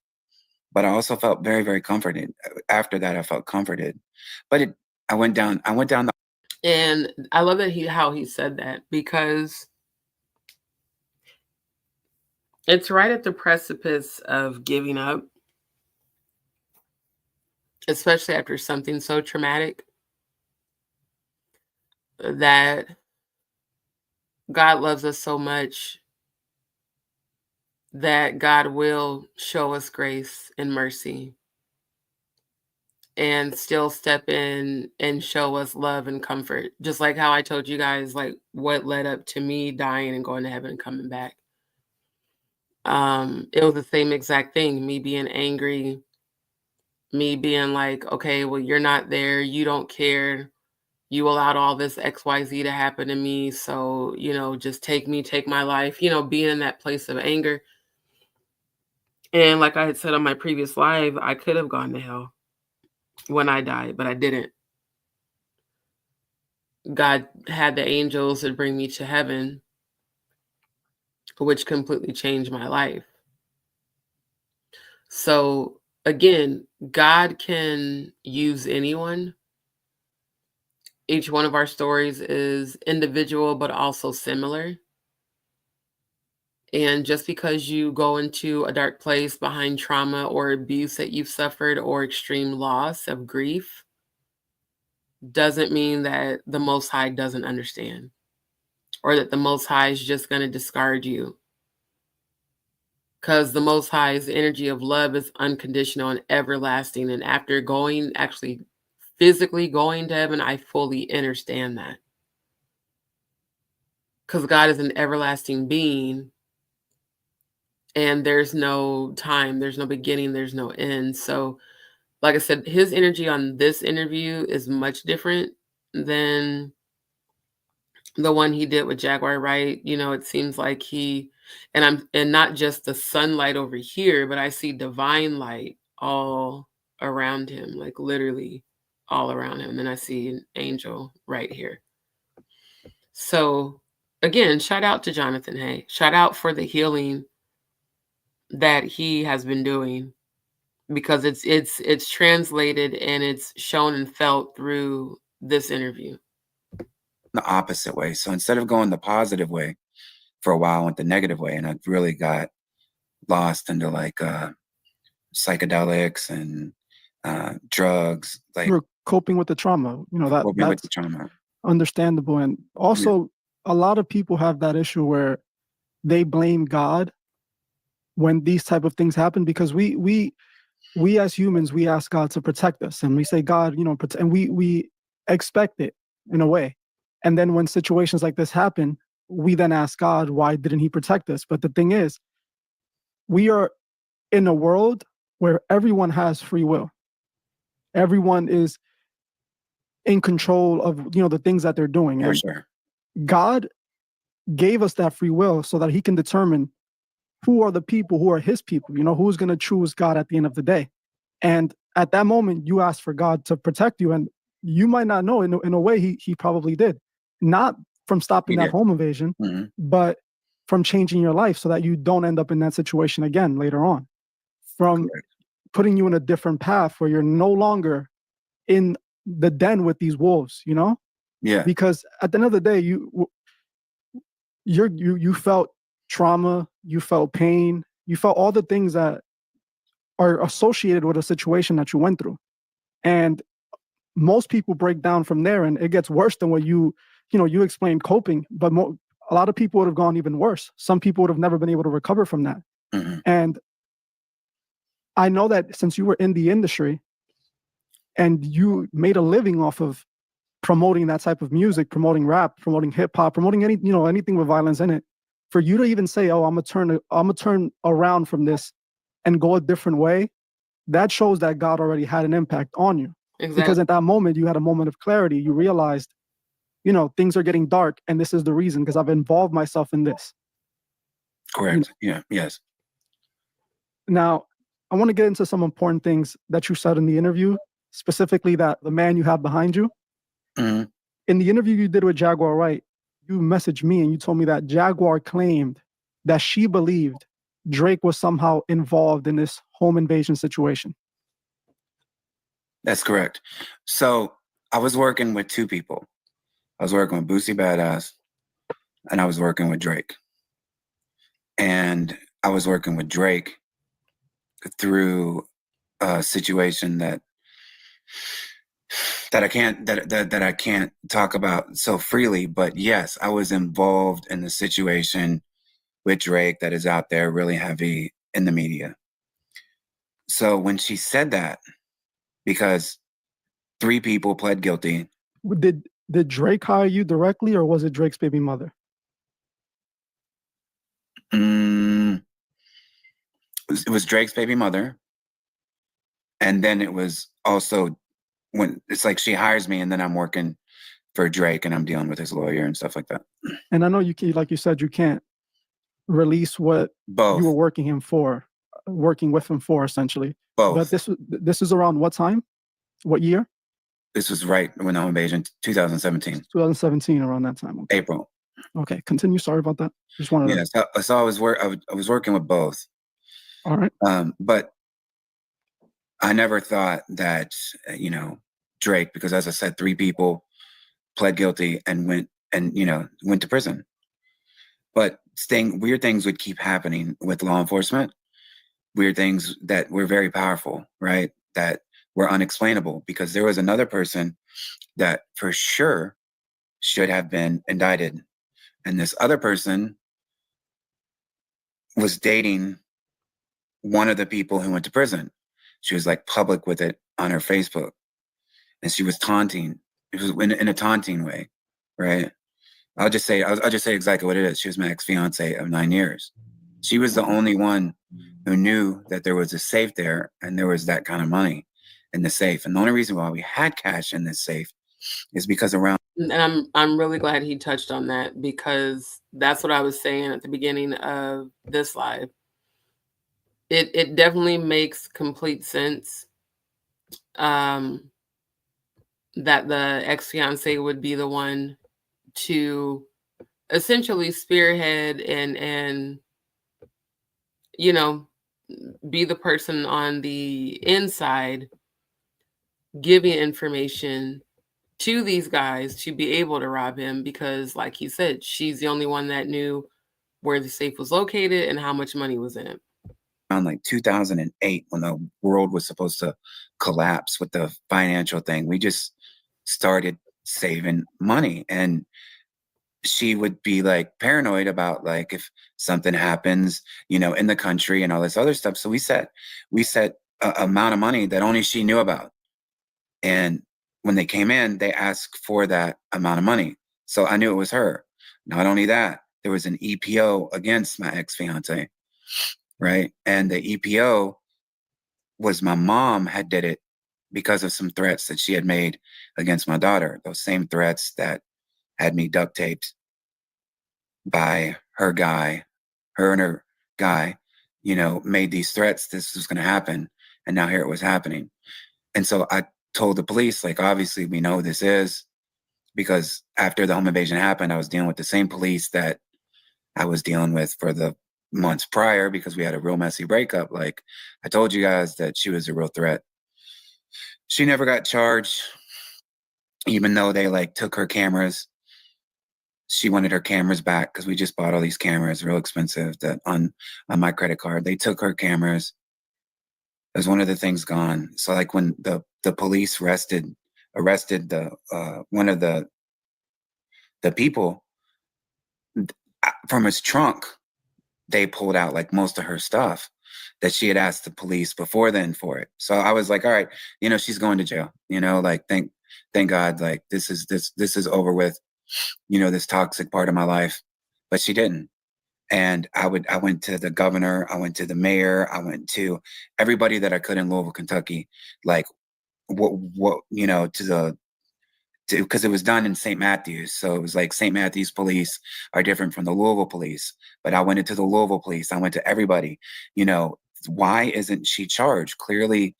But I also felt very, very comforted. After that, I felt comforted. But I went down. And I love that how he said that, because it's right at the precipice of giving up, especially after something so traumatic, that God loves us so much that God will show us grace and mercy and still step in and show us love and comfort. Just like how I told you guys, like what led up to me dying and going to heaven and coming back. It was the same exact thing, me being angry, me being like, okay, well, you're not there. You don't care. You allowed all this XYZ to happen to me. So, just take my life, being in that place of anger. And like I had said on my previous live, I could have gone to hell when I died, but I didn't. God had the angels to bring me to heaven, which completely changed my life. So again, God can use anyone. Each one of our stories is individual, but also similar. And just because you go into a dark place behind trauma or abuse that you've suffered or extreme loss of grief doesn't mean that the Most High doesn't understand, or that the Most High is just going to discard you. Because the Most High's energy of love is unconditional and everlasting. And after actually physically going to heaven, I fully understand that. Because God is an everlasting being. And there's no time, there's no beginning, there's no end. So, like I said, his energy on this interview is much different than the one he did with Jaguar Wright. You know, it seems like and not just the sunlight over here, but I see divine light all around him, like literally all around him. And I see an angel right here. So again, shout out to Jonathan Hay. Shout out for the healing that he has been doing, because it's translated and it's shown and felt through this interview. The opposite way. So instead of going the positive way, for a while I went the negative way, and I really got lost into like psychedelics and drugs. Like, You were coping with the trauma. You know, coping with that's the trauma. understandable. And also, a lot of people have that issue where they blame God when these type of things happen, because we as humans, we ask God to protect us, and we say, God, you know, and we expect it in a way. And then when situations like this happen, we then ask God, why didn't he protect us? But the thing is, we are in a world where everyone has free will. Everyone is in control of, you know, the things that they're doing. For And sure. God gave us that free will so that he can determine who are the people who are his people, you know, who's going to choose God at the end of the day. And at that moment, you ask for God to protect you. And you might not know, in a way, he probably did. Not from stopping He that did. home invasion, Mhm. but from changing your life so that you don't end up in that situation again later on. From Correct. putting you in a different path where you're no longer in the den with these wolves, you know? Yeah. Because at the end of the day, you felt trauma, you felt pain, you felt all the things that are associated with a situation that you went through. And most people break down from there, and it gets worse than what you explained coping, but a lot of people would have gone even worse. Some people would have never been able to recover from that. Mhm. And I know that since you were in the industry and you made a living off of promoting that type of music, promoting rap, promoting hip hop, promoting anything with violence in it, for you to even say, "Oh, I'm gonna turn around from this and go a different way," that shows that God already had an impact on you. Exactly. Because at that moment, you had a moment of clarity. You realized, things are getting dark, and this is the reason, because I've involved myself in this. Correct. Yeah. Yes. Now, I want to get into some important things that you said in the interview, specifically that the man you have behind you. Mhm. In the interview you did with Jaguar Wright, you messaged me and you told me that Jaguar claimed that she believed Drake was somehow involved in this home invasion situation. That's correct. So I was working with two people. I was working with Boosie Badass, and I was working with Drake. And I was working with Drake through a situation that I can't talk about so freely. But yes, I was involved in the situation with Drake that is out there really heavy in the media. So when she said that, because 3 people pled guilty. Did Drake hire you directly, or was it Drake's baby mother? It was Drake's baby mother. And then it was also when it's like she hires me and then I'm working for Drake and I'm dealing with his lawyer and stuff like that. And I know like you said, you can't release what Both. you were working with him for, essentially. Both. But this is around what time? What year? This was right when the home invasion, 2017. 2017, around that time. Okay. April. Okay, continue. Sorry about that. Just wanted to... So I was working with both. All right. But I never thought that, Drake, because as I said, 3 people pled guilty and went to prison. But weird things would keep happening with law enforcement. Weird things that were very powerful, right? That were unexplainable, because there was another person that for sure should have been indicted. And this other person was dating one of the people who went to prison. She was like public with it on her Facebook. And she was taunting. It was in a taunting way, right? I'll just say exactly what it is. She was my ex-fiance of 9 years. She was the only one who knew that there was a safe there and there was that kind of money in the safe. And the only reason why we had cash in this safe is because around. And I'm really glad he touched on that, because that's what I was saying at the beginning of this live. It definitely makes complete sense that the ex-fiance would be the one to essentially spearhead and you know, be the person on the inside giving information to these guys to be able to rob him, because like he said, she's the only one that knew where the safe was located and how much money was in it. Around like 2008, when the world was supposed to collapse with the financial thing, we just started saving money. And she would be like paranoid about like if something happens, you know, in the country and all this other stuff. So we set a amount of money that only she knew about. And when they came in, they asked for that amount of money. So I knew it was her. Not only that, there was an EPO against my ex-fiance, right? And the EPO was my mom had did it because of some threats that she had made against my daughter. Those same threats that had me duct taped by her guy, her and her guy, you know, made these threats. This was going to happen. And now here it was happening. And so I told the police, like, obviously we know who this is, because after the home invasion happened, I was dealing with the same police that I was dealing with for the months prior, because we had a real messy breakup. Like I told you guys that she was a real threat. She never got charged, even though they like took her cameras. She wanted her cameras back because we just bought all these cameras, real expensive, that on my credit card. They took her cameras. There's one of the things gone. So like when the police arrested the one of the people from his trunk, they pulled out like most of her stuff that she had asked the police before then for it. So I was like, all right, you know, she's going to jail, you know, like thank God, like this is over with, you know, this toxic part of my life. But she didn't. And I went to the governor, I went to the mayor, I went to everybody that I could in Louisville, Kentucky, like what you know, because it was done in St. Matthews. So it was like St. Matthews police are different from the Louisville police. But I went into the Louisville police. I went to everybody, you know, why isn't she charged? Clearly,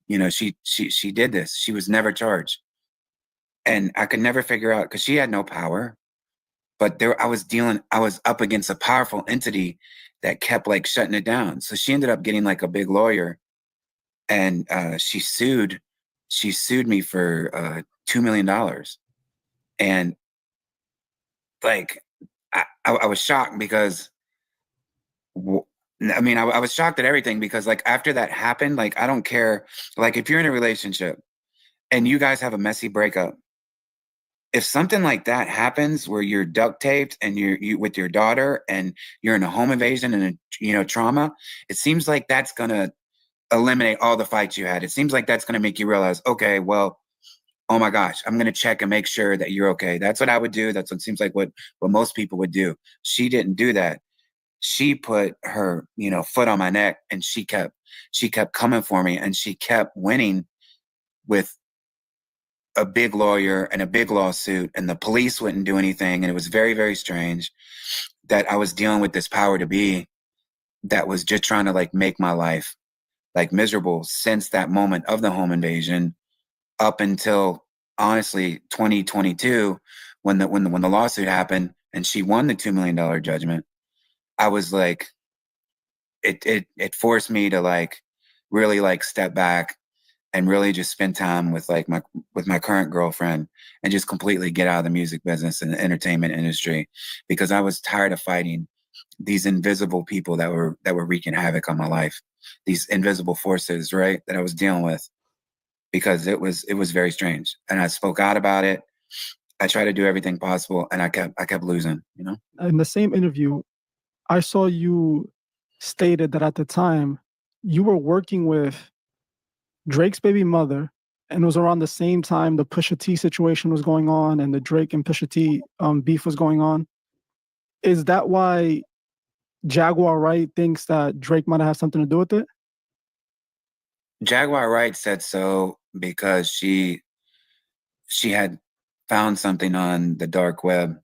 you know, she did this. She was never charged. And I could never figure out, because she had no power. But I was up against a powerful entity that kept like shutting it down. So she ended up getting like a big lawyer, and she sued me for $2 million. And like, I was shocked because, I mean, I was shocked at everything, because like after that happened, like, I don't care. Like if you're in a relationship and you guys have a messy breakup, if something like that happens where you're duct taped and you with your daughter and you're in a home invasion and a, you know, trauma, it seems like that's going to eliminate all the fights you had. It seems like that's going to make you realize, okay, well, oh my gosh, I'm going to check and make sure that you're okay. That's what I would do. That's what seems like what most people would do. She didn't do that. She put her, you know, foot on my neck, and she kept coming for me, and she kept winning with a big lawyer and a big lawsuit, and the police wouldn't do anything. And it was very, very strange that I was dealing with this power to be that was just trying to like make my life like miserable since that moment of the home invasion up until honestly 2022, when the lawsuit happened and she won the $2 million judgment. I was like, it forced me to like really like step back and really just spend time with like my current girlfriend, and just completely get out of the music business and the entertainment industry, because I was tired of fighting these invisible people that were wreaking havoc on my life, these invisible forces, right, that I was dealing with, because it was very strange. And I spoke out about it. I tried to do everything possible, and I kept losing, you know? In the same interview, I saw you stated that at the time you were working with Drake's baby mother, and it was around the same time the Pusha T situation was going on and the Drake and Pusha T beef was going on. Is that why Jaguar Wright thinks that Drake might have had something to do with it? Jaguar Wright said so because she had found something on the dark web,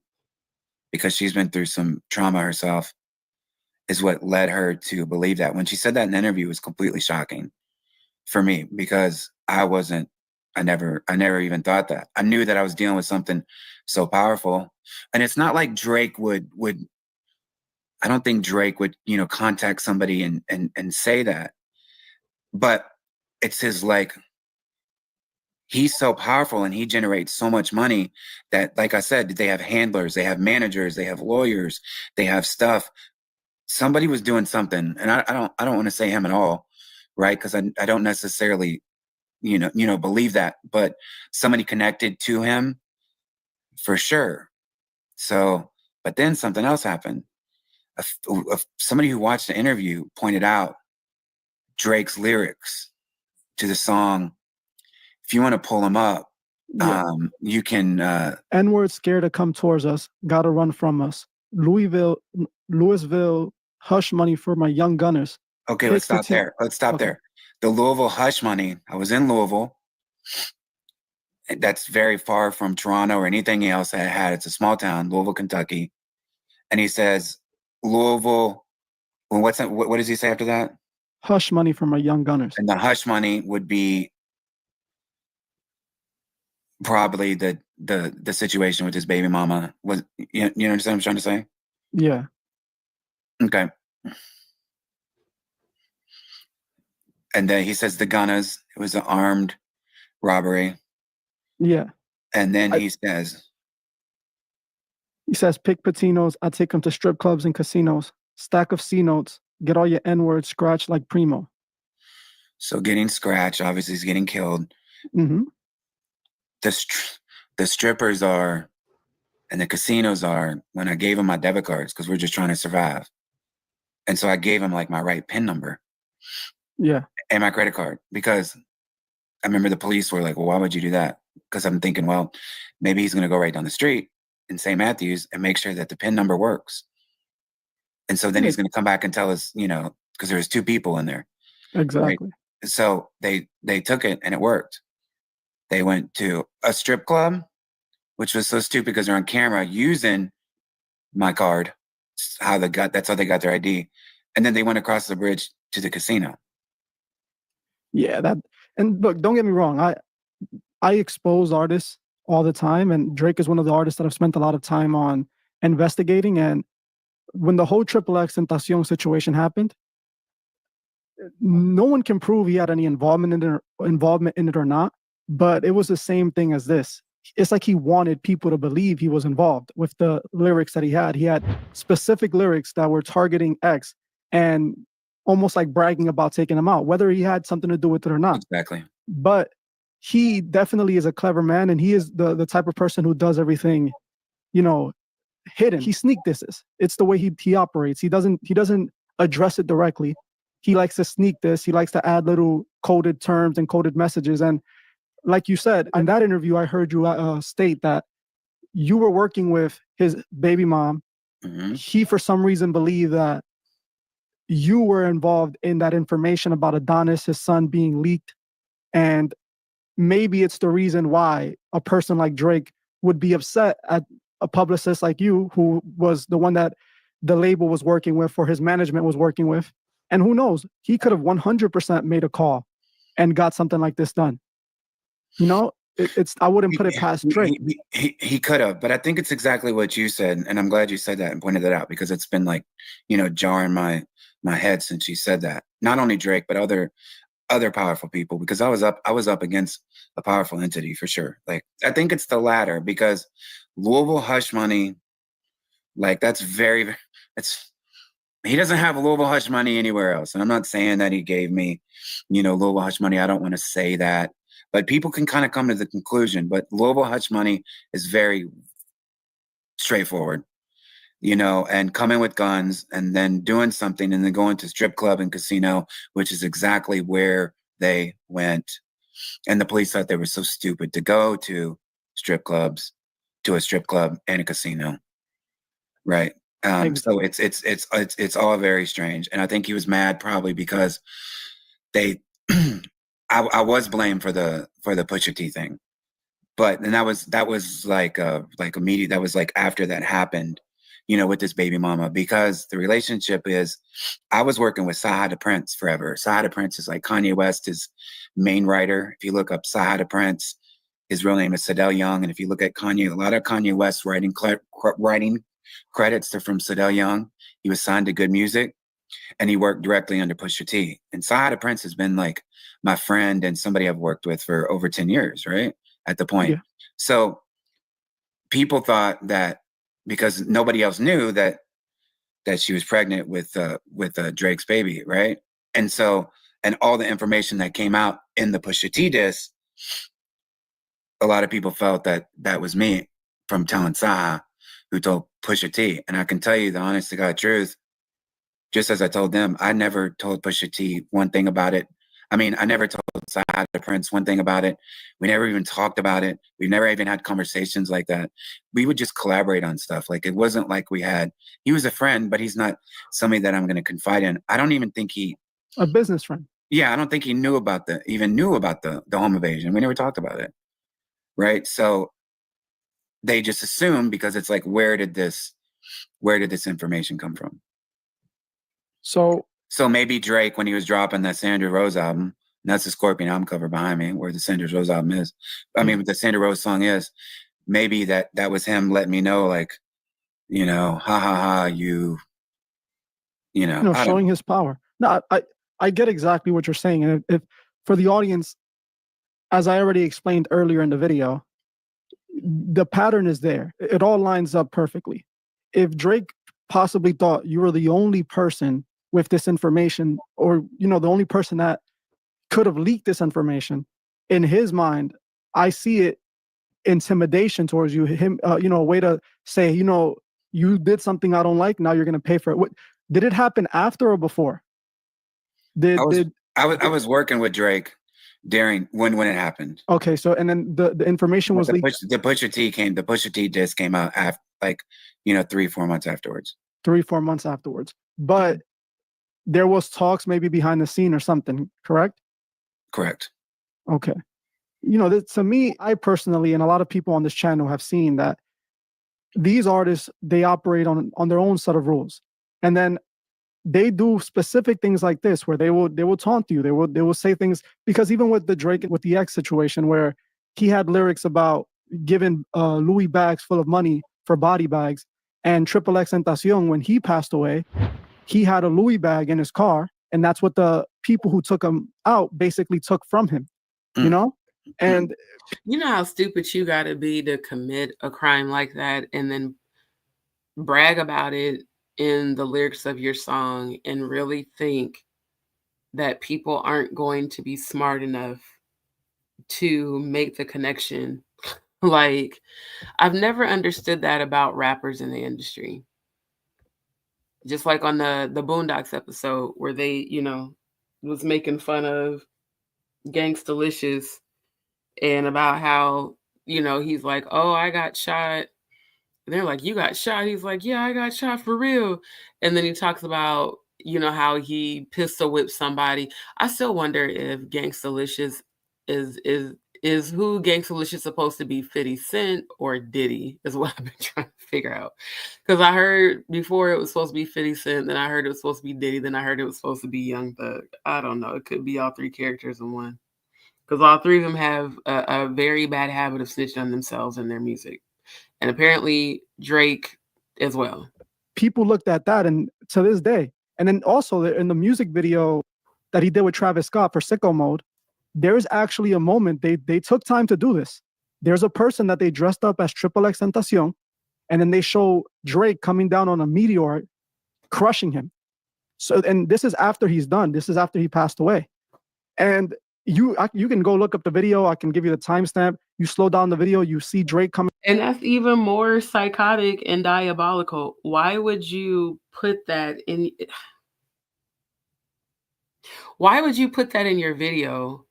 because she's been through some trauma herself, is what led her to believe that. When she said that in the interview, it was completely shocking for me, because I never even thought that. I knew that I was dealing with something so powerful. And it's not like Drake would I don't think Drake would, contact somebody and say that. But it's his, like, he's so powerful and he generates so much money that, like I said, they have handlers, they have managers, they have lawyers, they have stuff. Somebody was doing something, and I don't want to say him at all, right? Because I don't necessarily, believe that, but somebody connected to him for sure. So, but then something else happened. Somebody who watched the interview pointed out Drake's lyrics to the song. If you want to pull them up, Yeah. you can. N-word scared to come towards us, gotta run from us. Louisville, hush money for my young gunners. Okay, let's stop there. Okay. There. The Louisville hush money. I was in Louisville. That's very far from Toronto or anything else that I had. It's a small town, Louisville, Kentucky. And he says, Louisville. Well, what does he say after that? Hush money for my young gunners. And the hush money would be probably the situation with his baby mama. Was you understand what I'm trying to say? Yeah. Okay. And then he says the Gunners. It was an armed robbery. Yeah. And then he says, pick Patinos. I take them to strip clubs and casinos. Stack of C notes. Get all your N-words scratched like Primo. so getting scratched, obviously he's getting killed. Mm-hmm. The strippers are, and the casinos are, when I gave him my debit cards, because we're just trying to survive. And so I gave him, like, my right PIN number. Yeah. And my credit card, because I remember the police were like, well, why would you do that? Because I'm thinking, well, maybe he's going to go right down the street in St. Matthews and make sure that the PIN number works. And so then he's going to come back and tell us, because there was 2 people in there. Exactly. Right? So they took it and it worked. They went to a strip club, which was so stupid because they're on camera using my card. That's how they got their ID. And then they went across the bridge to the casino. Yeah, and look, don't get me wrong. I expose artists all the time, and Drake is one of the artists that I've spent a lot of time on investigating. And when the whole XXX Tentacion situation happened, no one can prove he had any involvement in it or not. But it was the same thing as this. It's like he wanted people to believe he was involved with the lyrics that he had. He had specific lyrics that were targeting X and almost like bragging about taking him out, whether he had something to do with it or not. Exactly. But he definitely is a clever man, and he is the type of person who does everything, hidden. He sneak disses. It's the way he operates. He doesn't address it directly. He likes to sneak this. He likes to add little coded terms and coded messages. And like you said, in that interview, I heard you state that you were working with his baby mom. Mm-hmm. He, for some reason, believed that you were involved in that information about Adonis, his son, being leaked. And maybe it's the reason why a person like Drake would be upset at a publicist like you, who was the one that the label was working with or his management was working with. And who knows, he could have 100% made a call and got something like this done. I wouldn't put it past Drake. He could have, but I think it's exactly what you said. And I'm glad you said that and pointed that out, because it's been like, jarring my head since you said that. Not only Drake, but other powerful people, because I was up against a powerful entity for sure. Like, I think it's the latter, because Louisville hush money, like, it's he doesn't have Louisville hush money anywhere else. And I'm not saying that he gave me, Louisville hush money. I don't want to say that, but people can kind of come to the conclusion. But Louisville hush money is very straightforward, and come in with guns and then doing something and then going to strip club and casino, which is exactly where they went. And the police thought they were so stupid to go to a strip club and a casino. Right. So it's all very strange. And I think he was mad probably because I was blamed for the Pusha T thing. And that was like immediate. That was like after that happened, with this baby mama, because the relationship is, I was working with Saha the Prince forever. Saha the Prince is like Kanye West's main writer. If you look up Saha the Prince, his real name is Sidell Young. And if you look at Kanye, a lot of Kanye West's writing credits are from Sidell Young. He was signed to Good Music and he worked directly under Pusha T. And Saha the Prince has been like my friend and somebody I've worked with for over 10 years, right? At the point. Yeah. So people thought that because nobody else knew that she was pregnant with Drake's baby, right? And all the information that came out in the Pusha T diss, a lot of people felt that was me from telling Saha, who told Pusha T. And I can tell you the honest to God truth, just as I told them, I never told Pusha T one thing about it. I mean, I never told Saha the Prince one thing about it. We never even talked about it. We've never even had conversations like that. We would just collaborate on stuff. Like, it wasn't like he was a friend, but he's not somebody that I'm going to confide in. I don't even think a business friend. Yeah, I don't think he knew about the home invasion. We never talked about it. Right. So they just assume, because it's like, where did this information come from? So maybe Drake, when he was dropping that Sandra Rose album, and that's the Scorpion album cover behind me, where the Sandra Rose album is. I mean, what the Sandra Rose song is, maybe that was him letting me know, like, ha ha ha, showing his power. No, I get exactly what you're saying. And if for the audience, as I already explained earlier in the video, the pattern is there. It all lines up perfectly. If Drake possibly thought you were the only person with this information, or, the only person that could have leaked this information, in his mind, I see it intimidation towards you, a way to say, you did something I don't like, now you're going to pay for it. What did it happen after or before? I was working with Drake during when it happened. Okay, so and then the information was leaked. The Pusha T disc came out after, 3-4 months afterwards. 3-4 months afterwards. But there was talks maybe behind the scene or something, correct? Correct. Okay. To me, I personally, and a lot of people on this channel have seen that these artists, they operate on their own set of rules. And then they do specific things like this, where they will taunt you. They will say things, because even with the Drake, with the X situation, where he had lyrics about giving Louis bags full of money for body bags, and XXXTentacion, when he passed away, he had a Louis bag in his car, and that's what the people who took him out basically took from him, And you know how stupid you got to be to commit a crime like that and then brag about it in the lyrics of your song and really think that people aren't going to be smart enough to make the connection. Like, I've never understood that about rappers in the industry. Just like on the Boondocks episode where they, was making fun of Gangstalicious and about how, he's like, oh, I got shot. And they're like, you got shot? He's like, yeah, I got shot for real. And then he talks about, how he pistol whipped somebody. I still wonder if Gangstalicious is who Gangstalicious supposed to be, 50 Cent or Diddy, is what I've been trying to figure out. Because I heard before it was supposed to be 50 Cent, then I heard it was supposed to be Diddy, then I heard it was supposed to be Young Thug. I don't know. It could be all three characters in one. Because all three of them have a very bad habit of snitching on themselves in their music. And apparently Drake as well. People looked at that, and to this day, and then also in the music video that he did with Travis Scott for Sicko Mode, there's actually a moment they took time to do this. There's a person that they dressed up as XXXTentacion, and then they show Drake coming down on a meteor, crushing him. So, and this is after he's done. This is after he passed away. And you can go look up the video. I can give you the timestamp. You slow down the video, you see Drake coming. And that's even more psychotic and diabolical. Why would you put that in? Why would you put that in your video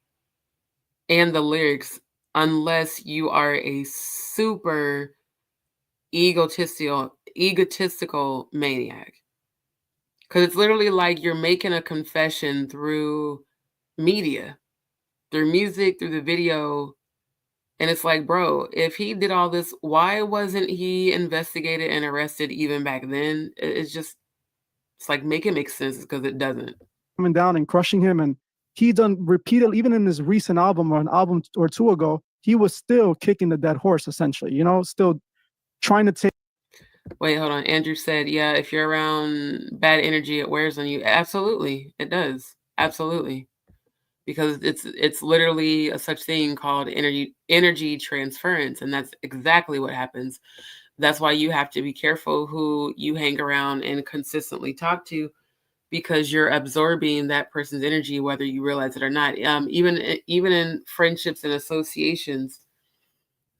and the lyrics unless you are a super egotistical maniac? Because it's literally like you're making a confession through media, through music, through the video. And it's like, bro, if he did all this, why wasn't he investigated and arrested even back then? It's like, make it make sense, because it doesn't. Coming down and crushing him. And he done repeatedly, even in his recent album or an album or two ago, he was still kicking the dead horse, essentially, you know, still trying to take. Wait, hold on. Andrew said, yeah, if you're around bad energy, it wears on you. Absolutely. It does. Absolutely. Because it's literally a such thing called energy transference. And that's exactly what happens. That's why you have to be careful who you hang around and consistently talk to, because you're absorbing that person's energy, whether you realize it or not. Even in friendships and associations,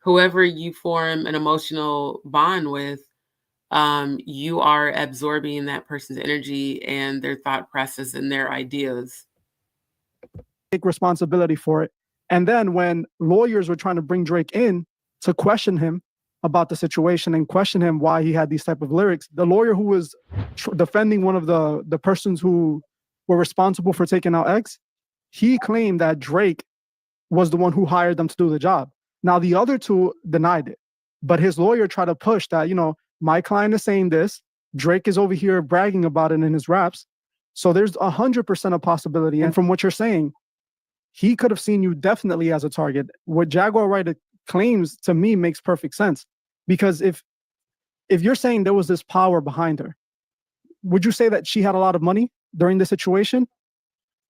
whoever you form an emotional bond with, you are absorbing that person's energy and their thought process and their ideas. Take responsibility for it. And then when lawyers were trying to bring Drake in to question him about the situation and question him why he had these type of lyrics, the lawyer who was defending one of the persons who were responsible for taking out X, he claimed that Drake was the one who hired them to do the job. Now the other two denied it, but his lawyer tried to push that, you know, my client is saying this, Drake is over here bragging about it in his raps. So there's 100% a possibility. And from what you're saying, he could have seen you definitely as a target. What Jaguar Writer claims to me makes perfect sense. Because if you're saying there was this power behind her, would you say that she had a lot of money during the situation?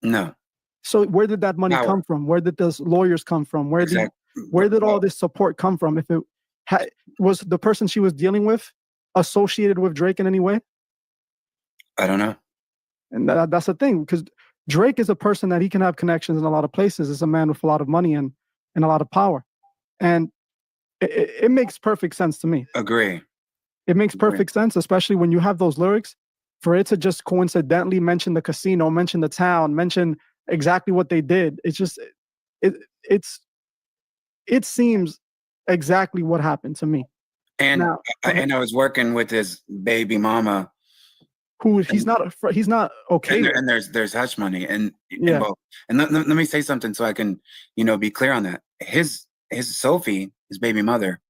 No. So where did that money come from? Where did those lawyers come from? Where did all this support come from? If it was the person she was dealing with associated with Drake in any way? I don't know. And that's the thing, because Drake is a person that he can have connections in a lot of places. It's a man with a lot of money and a lot of power. And it makes perfect sense to me. Agree. It makes perfect sense, especially when you have those lyrics, for it to just coincidentally mention the casino, mention the town, mention exactly what they did. It's just, it seems exactly what happened to me. And now, I was working with his baby mama, who he's not okay. And there's hush money and yeah. And let me say something so I can, you know, be clear on that. His Sophie, his baby mother,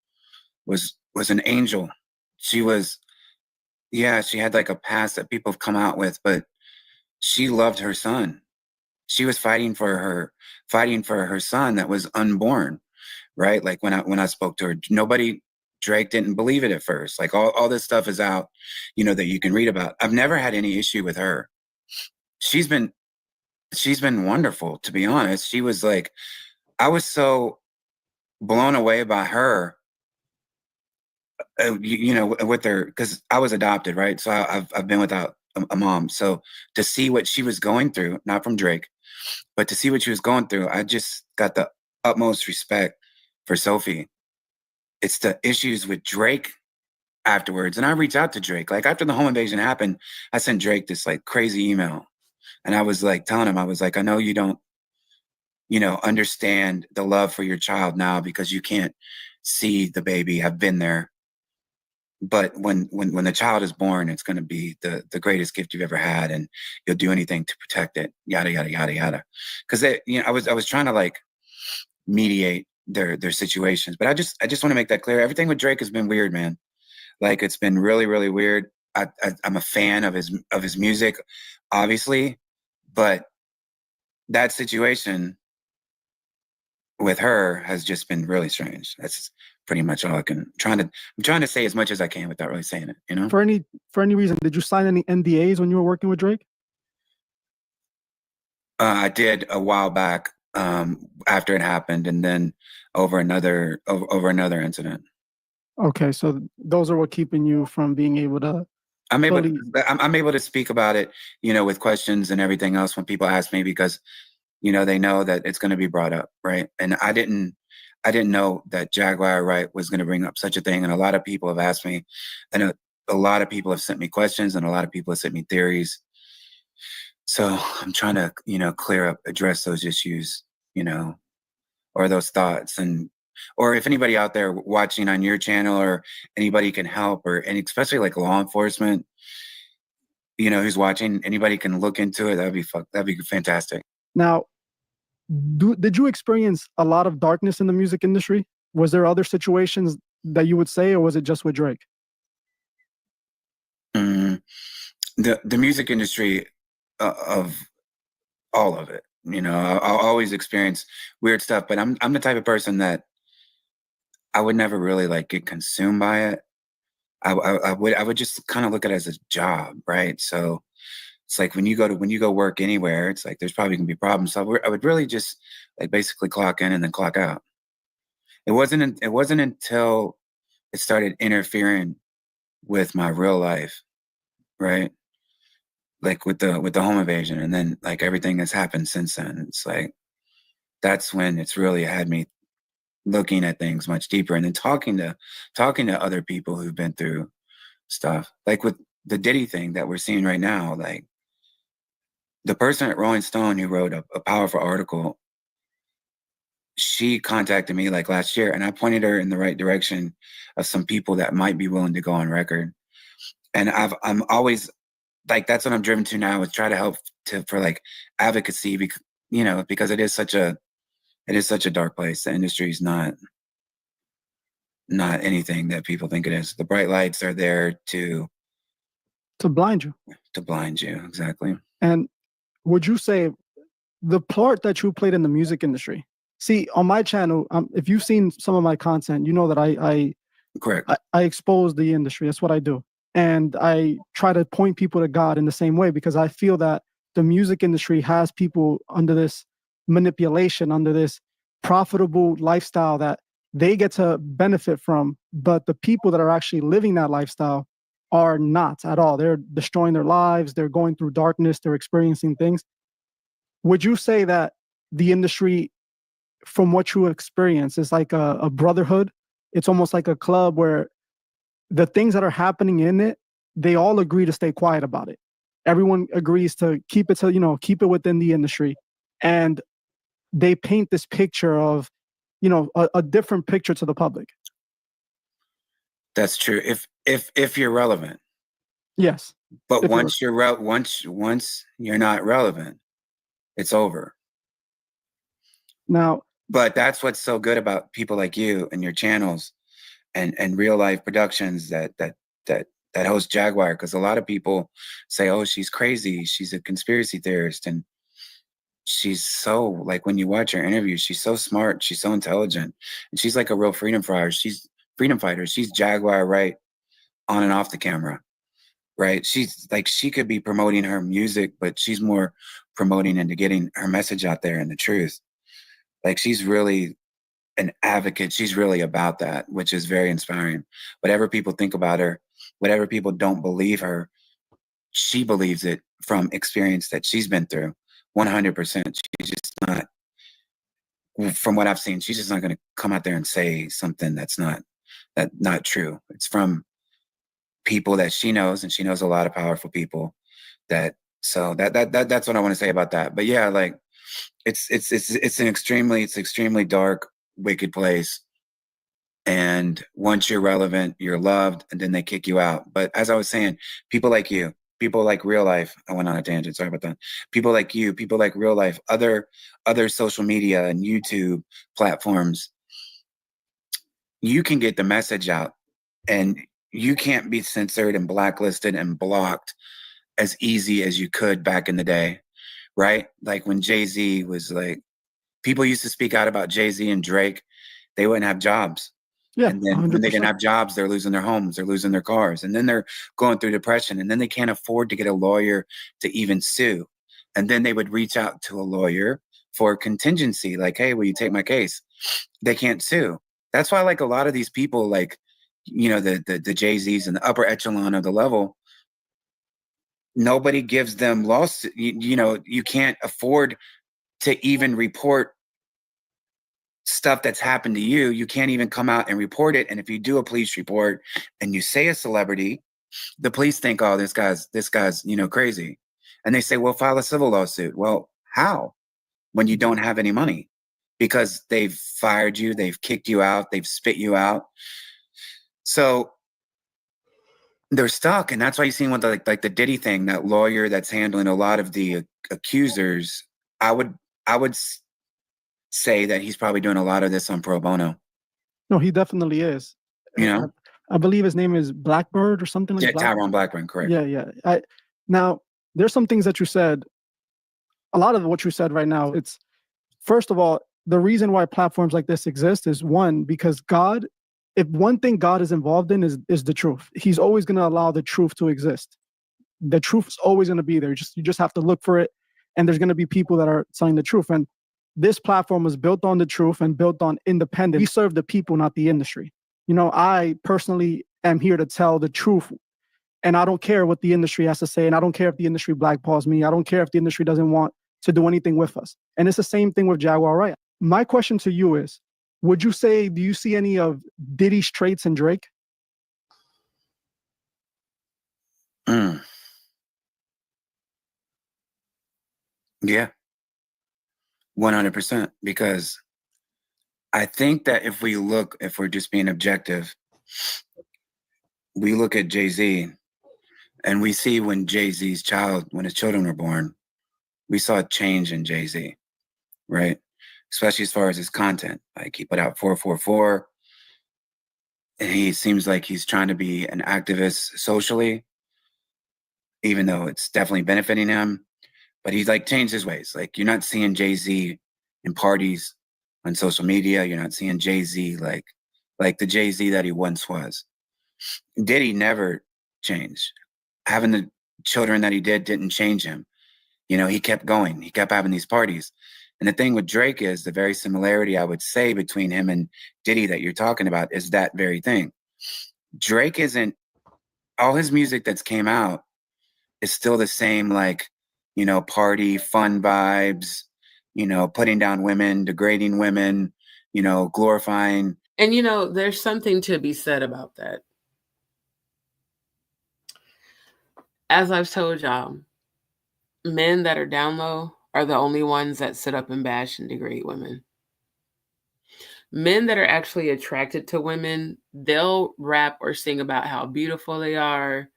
was an angel. She was, yeah, she had like a past that people have come out with, but she loved her son. She was fighting for her son that was unborn, right? Like when I spoke to her, Drake didn't believe it at first. Like all this stuff is out, you know, that you can read about. I've never had any issue with her. She's been wonderful, to be honest. She was like, I was so blown away by her, you know, with her, because I was adopted, right? So I've been without a mom. So to see what she was going through, not from Drake, but to see what she was going through, I just got the utmost respect for Sophie. It's the issues with Drake afterwards. And I reached out to Drake. Like after the home invasion happened, I sent Drake this like crazy email. And I was like telling him, I was like, I know you don't, you know, understand the love for your child now because you can't see the baby. I've been there. But when the child is born, it's going to be the greatest gift you've ever had. And you'll do anything to protect it, yada, yada, yada, yada. Because, you know, I was trying to like mediate their situations. But I just want to make that clear. Everything with Drake has been weird, man. Like it's been really, really weird. I'm a fan of his music, obviously, but that situation with her has just been really strange. That's pretty much all I'm trying to say as much as I can without really saying it, you know? For any reason, did you sign any NDAs when you were working with Drake? I did a while back, after it happened, and then over another incident. Okay, so those are what keeping you from being able to. I'm able fully. I'm able to speak about it, with questions and everything else when people ask me because, they know that it's going to be brought up, right? And I didn't know that Jaguar Wright was going to bring up such a thing. And a lot of people have asked me, and a lot of people have sent me questions, and a lot of people have sent me theories. So I'm trying to, address those issues, or those thoughts. Or if anybody out there watching on your channel or anybody can help, and especially like law enforcement, who's watching, anybody can look into it. That'd be fantastic. Now, did you experience a lot of darkness in the music industry? Was there other situations that you would say, or was it just with Drake? The music industry, of all of it, I'll always experience weird stuff, but I'm the type of person that I would never really like get consumed by it. I would just kind of look at it as a job, right? So it's like when you go work anywhere, it's like there's probably gonna be problems. So I would really just like basically clock in and then clock out. It wasn't until it started interfering with my real life, right? Like with the home invasion, and then like everything that's happened since then. It's like that's when it's really had me looking at things much deeper, and then talking to other people who've been through stuff. Like with the Diddy thing that we're seeing right now, like the person at Rolling Stone who wrote a powerful article, she contacted me like last year, and I pointed her in the right direction of some people that might be willing to go on record. And I'm always like, that's what I'm driven to now, is try to help for like advocacy, because it is such a dark place. The industry is not anything that people think it is. The bright lights are there to blind you. Exactly. And would you say the part that you played in the music industry? See, on my channel, if you've seen some of my content, you know that Correct. I expose the industry. That's what I do. And I try to point people to God in the same way, because I feel that the music industry has people under this manipulation, under this profitable lifestyle that they get to benefit from. But the people that are actually living that lifestyle are not at all. They're destroying their lives. They're going through darkness. They're experiencing things. Would you say that the industry, from what you experience, is like a brotherhood? It's almost like a club where the things that are happening in it, they all agree to stay quiet about it. Everyone agrees to keep it within the industry. And they paint this picture of, a different picture to the public. That's true. If you're relevant. Yes. But once you're not relevant, it's over. Now, but that's what's so good about people like you and your channels and real life productions that host Jaguar, because a lot of people say, oh, she's crazy, she's a conspiracy theorist, and she's so, like, when you watch her interviews, she's so smart, she's so intelligent, and she's like a real freedom fighter. She's Jaguar Wright on and off the camera, right? She's like, she could be promoting her music, but she's more promoting into getting her message out there and the truth. Like, she's really an advocate. She's really about that, which is very inspiring. Whatever people think about her, whatever people don't believe her, she believes it from experience that she's been through. 100%. She's just not, from what I've seen, she's just not going to come out there and say something that's not true. It's from people that she knows, and she knows a lot of powerful people. That's what I want to say about that. But yeah, like, it's an extremely dark, wicked place. And once you're relevant, you're loved, and then they kick you out. But as I was saying, people like you, people like Real Life, I went on a tangent, sorry about that. People like you, people like Real Life, other social media and YouTube platforms, you can get the message out, and you can't be censored and blacklisted and blocked as easy as you could back in the day, right? Like when Jay-Z was like, people used to speak out about Jay-Z and Drake, they wouldn't have jobs. Yeah, and then 100%. when they didn't have jobs, they're losing their homes, they're losing their cars, and then they're going through depression, and then they can't afford to get a lawyer to even sue. And then they would reach out to a lawyer for contingency, like, hey, will you take my case? They can't sue. That's why, like, a lot of these people, like, the Jay-Z's and the upper echelon of the level, nobody gives them lawsuit. You know, you can't afford to even report stuff that's happened to you. You can't even come out and report it. And if you do a police report and you say a celebrity, the police think, oh, this guy's, you know, crazy. And they say, well, file a civil lawsuit. Well, how? When you don't have any money, because they've fired you, they've kicked you out, they've spit you out. So they're stuck. And that's why you see with like the Diddy thing, that lawyer that's handling a lot of the accusers, I would say that he's probably doing a lot of this on pro bono. No, he definitely is. You know, I believe his name is Blackbird or something like that. Tyrone Blackburn, correct. Yeah. Now, there's some things that you said. A lot of what you said right now, it's, first of all, the reason why platforms like this exist is, one, because God, if one thing God is involved in is the truth. He's always going to allow the truth to exist. The truth is always going to be there. You just have to look for it. And there's going to be people that are telling the truth. And this platform was built on the truth and built on independence. We serve the people, not the industry. You know, I personally am here to tell the truth. And I don't care what the industry has to say. And I don't care if the industry blackballs me. I don't care if the industry doesn't want to do anything with us. And it's the same thing with Jaguar Wright. My question to you is, do you see any of Diddy's traits in Drake? Yeah, 100%. Because I think that if we're just being objective, we look at Jay-Z and we see when his children were born, we saw a change in Jay-Z, right? Especially as far as his content. Like, he put out 444, and he seems like he's trying to be an activist socially, even though it's definitely benefiting him. But he's like changed his ways. Like, you're not seeing Jay-Z in parties on social media. You're not seeing Jay-Z like the Jay-Z that he once was. Diddy never changed. Having the children that he didn't change him. You know, he kept going. He kept having these parties. And the thing with Drake is, the very similarity I would say between him and Diddy that you're talking about is that very thing. Drake isn't, all his music that's came out is still the same, like, you know, party, fun vibes, you know, putting down women, degrading women, you know, glorifying. And, you know, there's something to be said about that. As I've told y'all, men that are down low are the only ones that sit up and bash and degrade women. Men that are actually attracted to women, they'll rap or sing about how beautiful they are,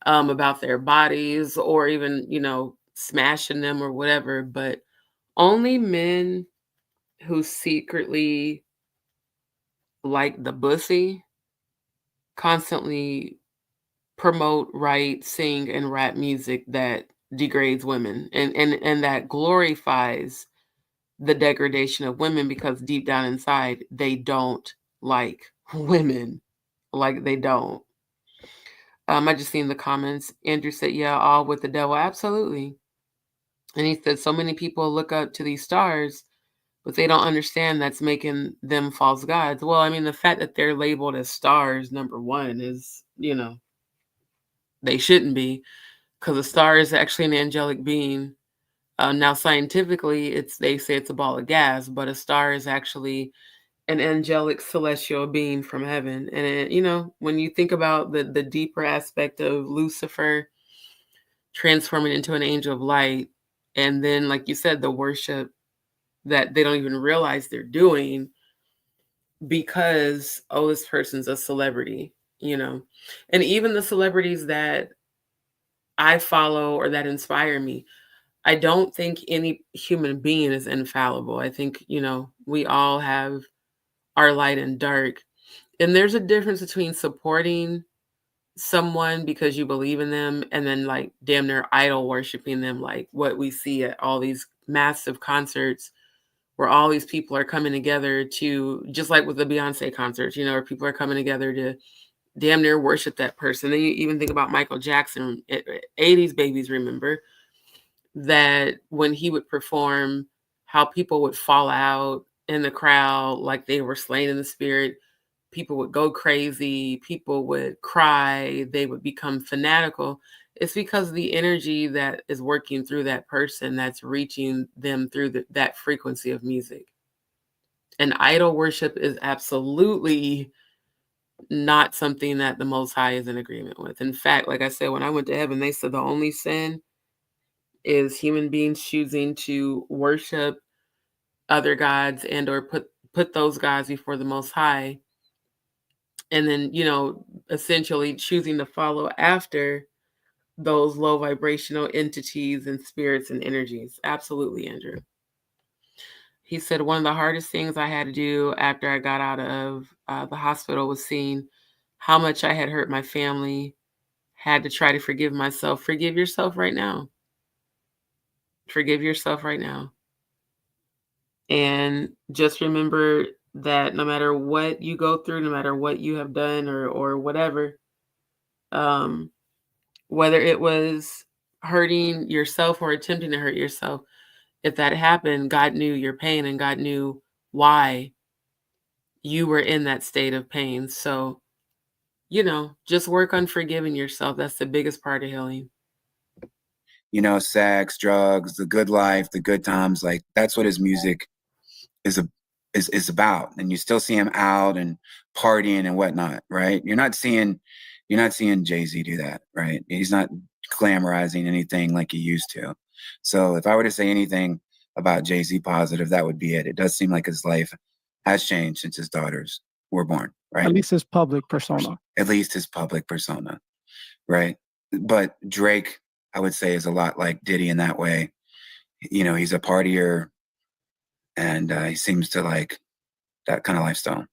about their bodies, or even, you know, smashing them or whatever. But only men who secretly like the bussy constantly promote, write, sing, and rap music that degrades women and that glorifies the degradation of women, because deep down inside they don't like women. Like, they don't. I just seen the comments. Andrew said, yeah, all with the devil. Absolutely. And he said, so many people look up to these stars, but they don't understand that's making them false gods. Well, I mean, the fact that they're labeled as stars, number one, is, you know, they shouldn't be, because a star is actually an angelic being. Now, scientifically, they say it's a ball of gas, but a star is actually an angelic celestial being from heaven. And it, you know, when you think about the deeper aspect of Lucifer transforming into an angel of light, and then, like you said, the worship that they don't even realize they're doing because, oh, this person's a celebrity, you know. And even the celebrities that I follow or that inspire me, I don't think any human being is infallible. I think, you know, we all have our light and dark. And there's a difference between supporting someone because you believe in them and then, like, damn near idol worshiping them, like what we see at all these massive concerts where all these people are coming together to, just like with the Beyonce concerts, you know, where people are coming together to damn near worship that person. Then you even think about Michael Jackson, 80s babies remember that when he would perform, how people would fall out in the crowd like they were slain in the spirit. People would go crazy. People would cry. They would become fanatical. It's because the energy that is working through that person that's reaching them through that frequency of music. And idol worship is absolutely not something that the Most High is in agreement with. In fact, like I said, when I went to heaven, they said the only sin is human beings choosing to worship other gods and or put those gods before the Most High. And then, essentially choosing to follow after those low vibrational entities and spirits and energies. Absolutely, Andrew. He said one of the hardest things I had to do after I got out of the hospital was seeing how much I had hurt my family, had to try to forgive myself. Forgive yourself right now. Forgive yourself right now. And just remember that no matter what you go through, no matter what you have done or whatever, whether it was hurting yourself or attempting to hurt yourself, if that happened, God knew your pain and God knew why you were in that state of pain. So, just work on forgiving yourself. That's the biggest part of healing. Sex, drugs, the good life, the good times, like that's what his music is about. And you still see him out and partying and whatnot, right? You're not seeing Jay-Z do that, right? He's not glamorizing anything like he used to. So if I were to say anything about Jay-Z positive, that would be it. It does seem like his life has changed since his daughters were born, right? At least his public persona. At least his public persona, right? But Drake, I would say, is a lot like Diddy in that way. He's a partier, and he seems to like that kind of lifestyle.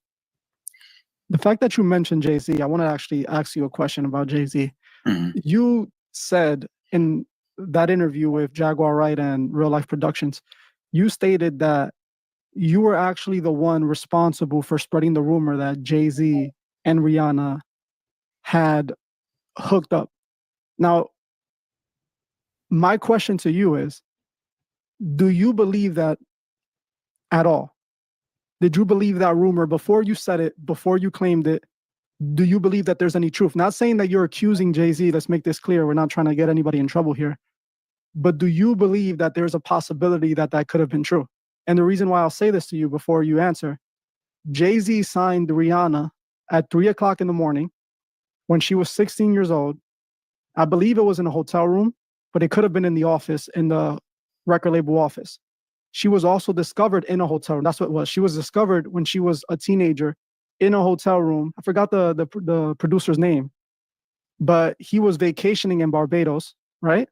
The fact that you mentioned Jay-Z, I want to actually ask you a question about Jay-Z. Mm-hmm. You said in that interview with Jaguar Wright and Real Life Productions, you stated that you were actually the one responsible for spreading the rumor that Jay-Z and Rihanna had hooked up. Now, my question to you is, do you believe that at all? Did you believe that rumor before you said it, before you claimed it? Do you believe that there's any truth? Not saying that you're accusing Jay-Z. Let's make this clear. We're not trying to get anybody in trouble here. But do you believe that there's a possibility that that could have been true? And the reason why I'll say this to you before you answer, Jay-Z signed Rihanna at 3:00 in the morning when she was 16 years old. I believe it was in a hotel room, but it could have been in the office, in the record label office. She was also discovered in a hotel room. That's what it was. She was discovered when she was a teenager in a hotel room. I forgot the producer's name, but he was vacationing in Barbados, right?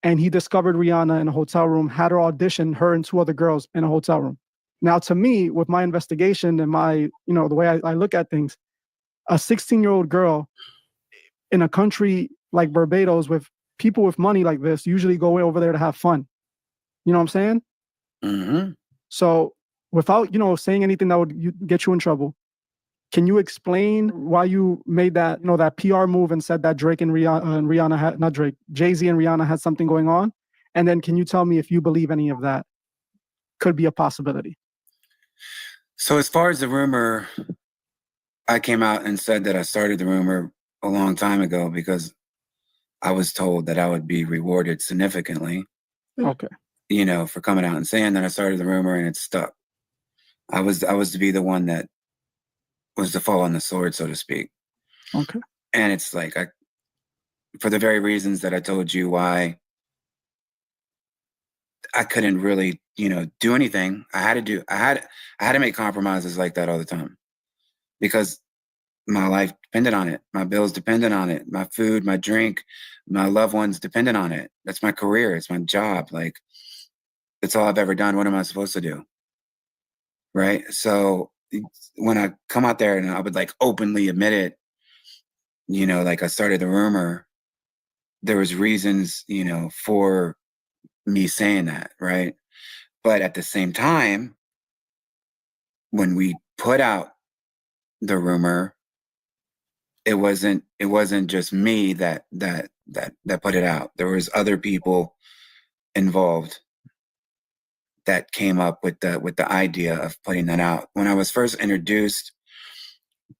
And he discovered Rihanna in a hotel room, had her audition, her and 2 other girls in a hotel room. Now, to me, with my investigation and my, the way I look at things, a 16-year-old girl in a country like Barbados with people with money like this usually go over there to have fun. You know what I'm saying? Mm-hmm. So without, saying anything that would get you in trouble, can you explain why you made that, that PR move and said that Drake and Rihanna had, not Drake, Jay-Z and Rihanna had something going on? And then can you tell me if you believe any of that could be a possibility? So as far as the rumor, I came out and said that I started the rumor a long time ago because I was told that I would be rewarded significantly. Okay. For coming out and saying that I started the rumor, and it stuck. I was to be the one that was to fall on the sword, so to speak. Okay. And it's like, for the very reasons that I told you why I couldn't really, do anything. I had to make compromises like that all the time because my life depended on it. My bills depended on it. My food, my drink, my loved ones depended on it. That's my career. It's my job. Like, that's all I've ever done. What am I supposed to do? Right. So when I come out there and I would like openly admit it, like I started the rumor, there was reasons, for me saying that. Right. But at the same time, when we put out the rumor, it wasn't just me that put it out. There was other people involved that came up with the idea of putting that out. When I was first introduced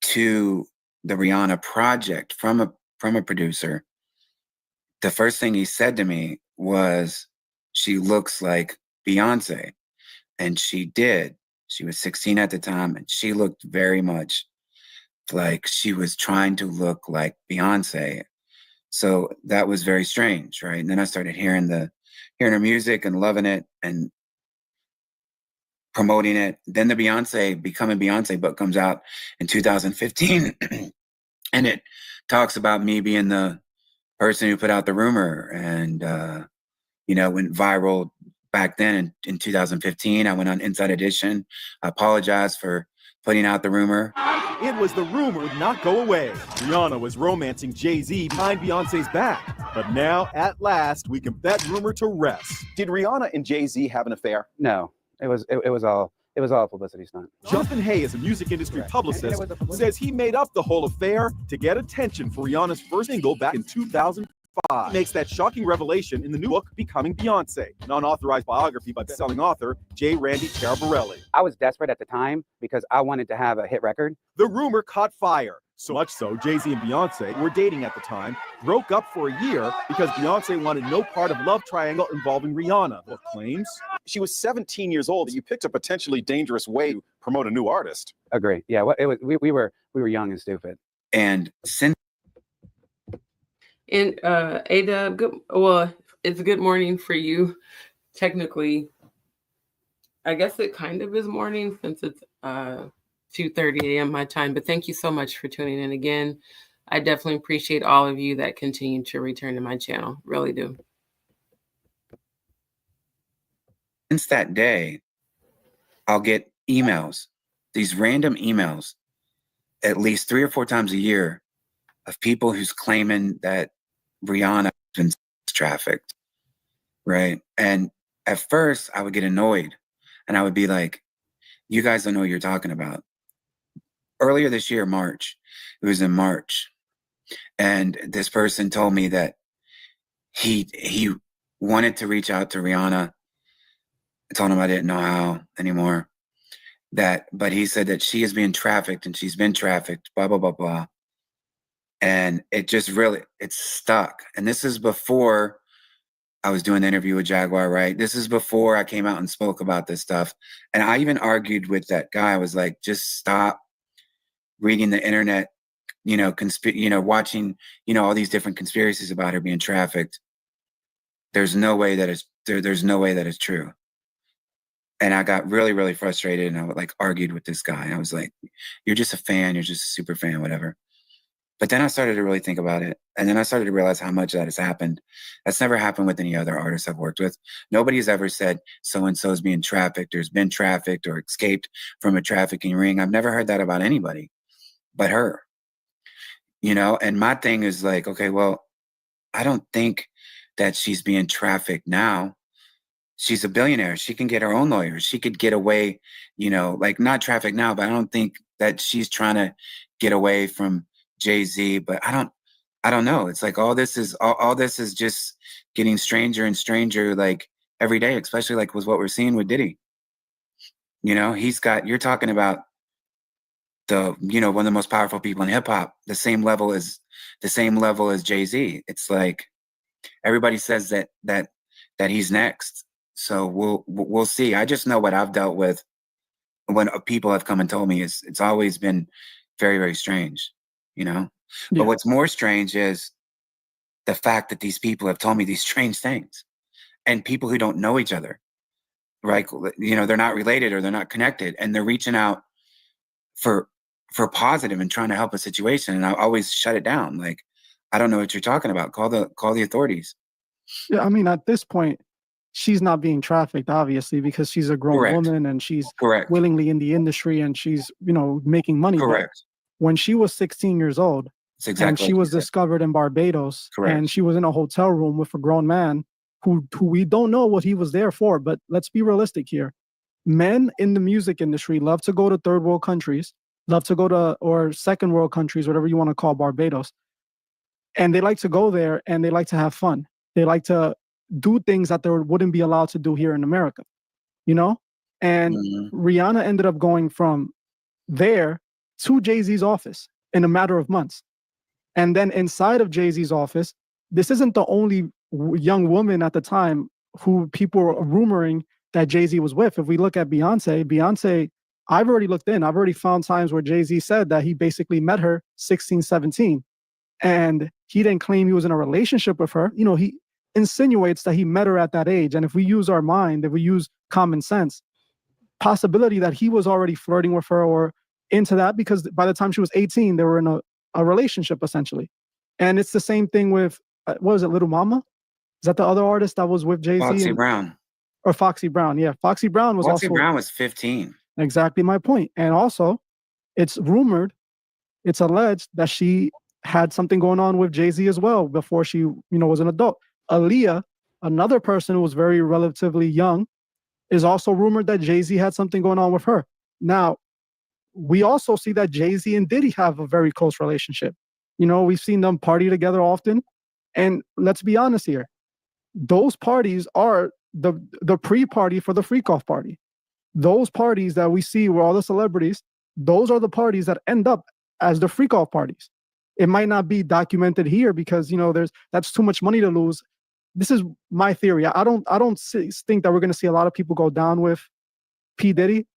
to the Rihanna project from a producer, the first thing he said to me was, she looks like Beyonce. And she did. She was 16 at the time, and she looked very much like she was trying to look like Beyonce. So that was very strange, right? And then I started hearing her music and loving it and promoting it. Then the Becoming Beyonce book comes out in 2015. And it talks about me being the person who put out the rumor, and went viral back then in 2015. I went on Inside Edition. I apologize for putting out the rumor. It was the rumor would not go away. Rihanna was romancing Jay-Z behind Beyonce's back. But now, at last, we can put that rumor to rest. Did Rihanna and Jay-Z have an affair? No, it was all a publicity stunt. Jonathan Hay is a music industry publicist, says he made up the whole affair to get attention for Rihanna's first single back in 2005. Makes that shocking revelation in the new book, Becoming Beyonce, an unauthorized biography by best-selling author J. Randy Carabarelli. I was desperate at the time because I wanted to have a hit record. The rumor caught fire. So much so, Jay-Z and Beyonce were dating at the time, broke up for a year because Beyonce wanted no part of love triangle involving Rihanna. Book claims she was 17 years old. You picked a potentially dangerous way to promote a new artist. Agree. Yeah, it was. We were young and stupid. And since Ada, it's good morning for you. Technically, I guess it kind of is morning since it's 2:30 a.m. my time, but thank you so much for tuning in again. I definitely appreciate all of you that continue to return to my channel. Really do. Since that day, I'll get emails, these random emails, at least 3 or 4 times a year, of people who's claiming that Rihanna has been trafficked, right? And at first, I would get annoyed, and I would be like, you guys don't know what you're talking about. Earlier this year, March, it was in March, and this person told me that he wanted to reach out to Rihanna. I told him I didn't know how anymore. But he said that she is being trafficked, and she's been trafficked, blah, blah, blah, blah. And it just really, it's stuck. And this is before I was doing the interview with Jaguar, right? This is before I came out and spoke about this stuff. And I even argued with that guy. I was like, just stop reading the internet, watching, all these different conspiracies about her being trafficked. There's no way that there's no way that it's true. And I got really, really frustrated, and I would argued with this guy. I was like, you're just a fan. You're just a super fan, whatever. But then I started to really think about it. And then I started to realize how much that has happened. That's never happened with any other artist I've worked with. Nobody's ever said so-and-so is being trafficked or has been trafficked or escaped from a trafficking ring. I've never heard that about anybody but her. And my thing is like, okay, well, I don't think that she's being trafficked now. She's a billionaire. She can get her own lawyers. She could get away, not trafficked now, but I don't think that she's trying to get away from Jay-Z. But I don't know. It's like all this is just getting stranger and stranger, like every day, especially like with what we're seeing with Diddy. You're talking about one of the most powerful people in hip hop, the same level as Jay-Z. It's like everybody says that he's next. So we'll see. I just know what I've dealt with when people have come and told me it's always been very, very strange, Yeah. But what's more strange is the fact that these people have told me these strange things, and people who don't know each other, right? They're not related or they're not connected, and they're reaching out for positive and trying to help a situation. And I always shut it down. Like, I don't know what you're talking about. Call the authorities. Yeah, I mean, at this point, she's not being trafficked, obviously, because she's a grown Correct. woman and she's Correct. willingly in the industry and she's, making money. Correct. But when she was 16 years old, It's exactly and she what was you said. discovered in Barbados, Correct. and she was in a hotel room with a grown man who we don't know what he was there for. But let's be realistic here. Men in the music industry love to go to third world countries, love to go to, or second world countries, whatever you want to call Barbados. And they like to go there and they like to have fun. They like to do things that they wouldn't be allowed to do here in America, And Rihanna ended up going from there to Jay-Z's office in a matter of months. And then inside of Jay-Z's office, this isn't the only young woman at the time who people were rumoring that Jay-Z was with. If we look at Beyonce, I've already looked in. I've already found times where Jay-Z said that he basically met her 16, 17. And he didn't claim he was in a relationship with her. You know, he insinuates that he met her at that age. And if we use our mind, if we use common sense, possibility that he was already flirting with her or into that, because by the time she was 18, they were in a relationship essentially. And it's the same thing with, what was it, Little Mama? Is that the other artist that was with Jay-Z? Foxy Brown. Or Foxy Brown, yeah. Foxy Brown was Foxy also... Brown was 15. Exactly my point. And also, it's rumored, it's alleged that she had something going on with Jay-Z as well before she, you know, was an adult. Aaliyah, another person who was very relatively young, is also rumored that Jay-Z had something going on with her. Now, we also see that Jay-Z and Diddy have a very close relationship. You know, we've seen them party together often. And let's be honest here, those parties are the pre-party for the freak-off party. Those parties that we see where all the celebrities, those are the parties that end up as the freak-off parties. It might not be documented here because, you know, that's too much money to lose. This is my theory. I don't think that we're going to see a lot of people go down with P. Diddy,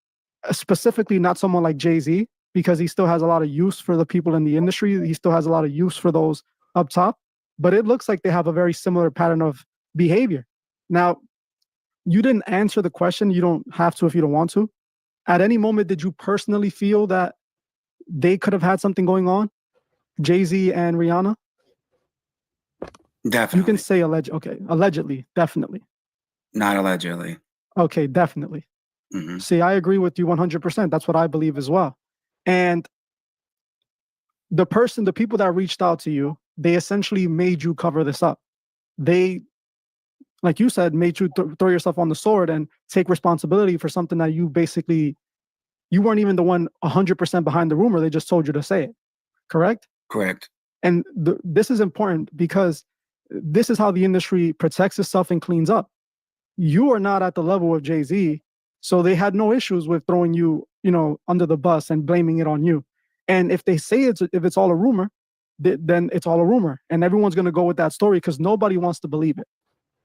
specifically not someone like Jay-Z, because he still has a lot of use for the people in the industry. He still has a lot of use for those up top. But it looks like they have a very similar pattern of behavior. Now, you didn't answer the question. You don't have to if you don't want to. At any moment, did you personally feel that they could have had something going on? Jay-Z and Rihanna? Definitely. You can say okay, allegedly, definitely. Not allegedly. Okay, definitely. Mm-hmm. See, I agree with you 100%. That's what I believe as well. And the people that reached out to you, they essentially made you cover this up. They, like you said, made you throw yourself on the sword and take responsibility for something that you weren't even the one 100% behind the rumor. They just told you to say it. Correct? Correct. And this is important because this is how the industry protects itself and cleans up. You are not at the level of Jay-Z, so they had no issues with throwing you, you know, under the bus and blaming it on you. And if they say if it's all a rumor, then it's all a rumor, and everyone's going to go with that story because nobody wants to believe it.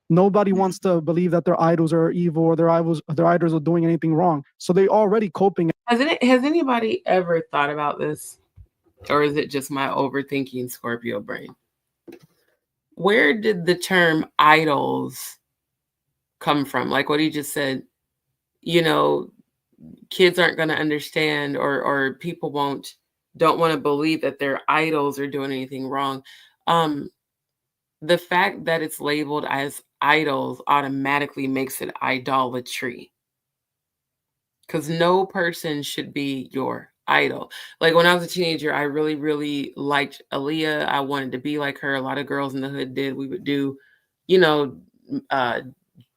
Nobody wants to believe that their idols are evil or their idols are doing anything wrong. So they're already coping. Has anybody ever thought about this? Or is it just my overthinking Scorpio brain? Where did the term idols come from? Like what he just said, you know, kids aren't going to understand or people don't want to believe that their idols are doing anything wrong. The fact that it's labeled as idols automatically makes it idolatry. Because no person should be your idol. Like when I was a teenager, I really, really liked Aaliyah. I wanted to be like her. A lot of girls in the hood did. We would do, you know,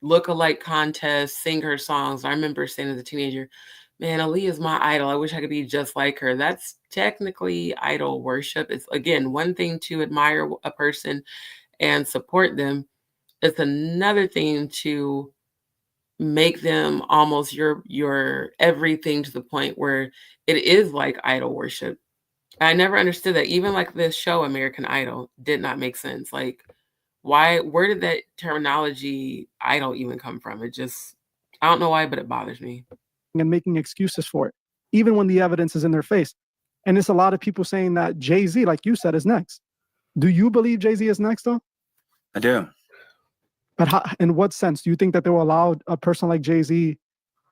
look-alike contests, sing her songs. I remember saying as a teenager, man, Aaliyah's my idol. I wish I could be just like her. That's technically idol worship. It's, again, one thing to admire a person and support them. It's another thing to make them almost your everything, to the point where it is like idol worship. I never understood that. Even like this show, American Idol, did not make sense. Like, where did that terminology idol even come from? I don't know why, but it bothers me. And making excuses for it, even when the evidence is in their face. And it's a lot of people saying that Jay-Z, like you said, is next. Do you believe Jay-Z is next though? I do. But in what sense? Do you think that they will allow a person like Jay-Z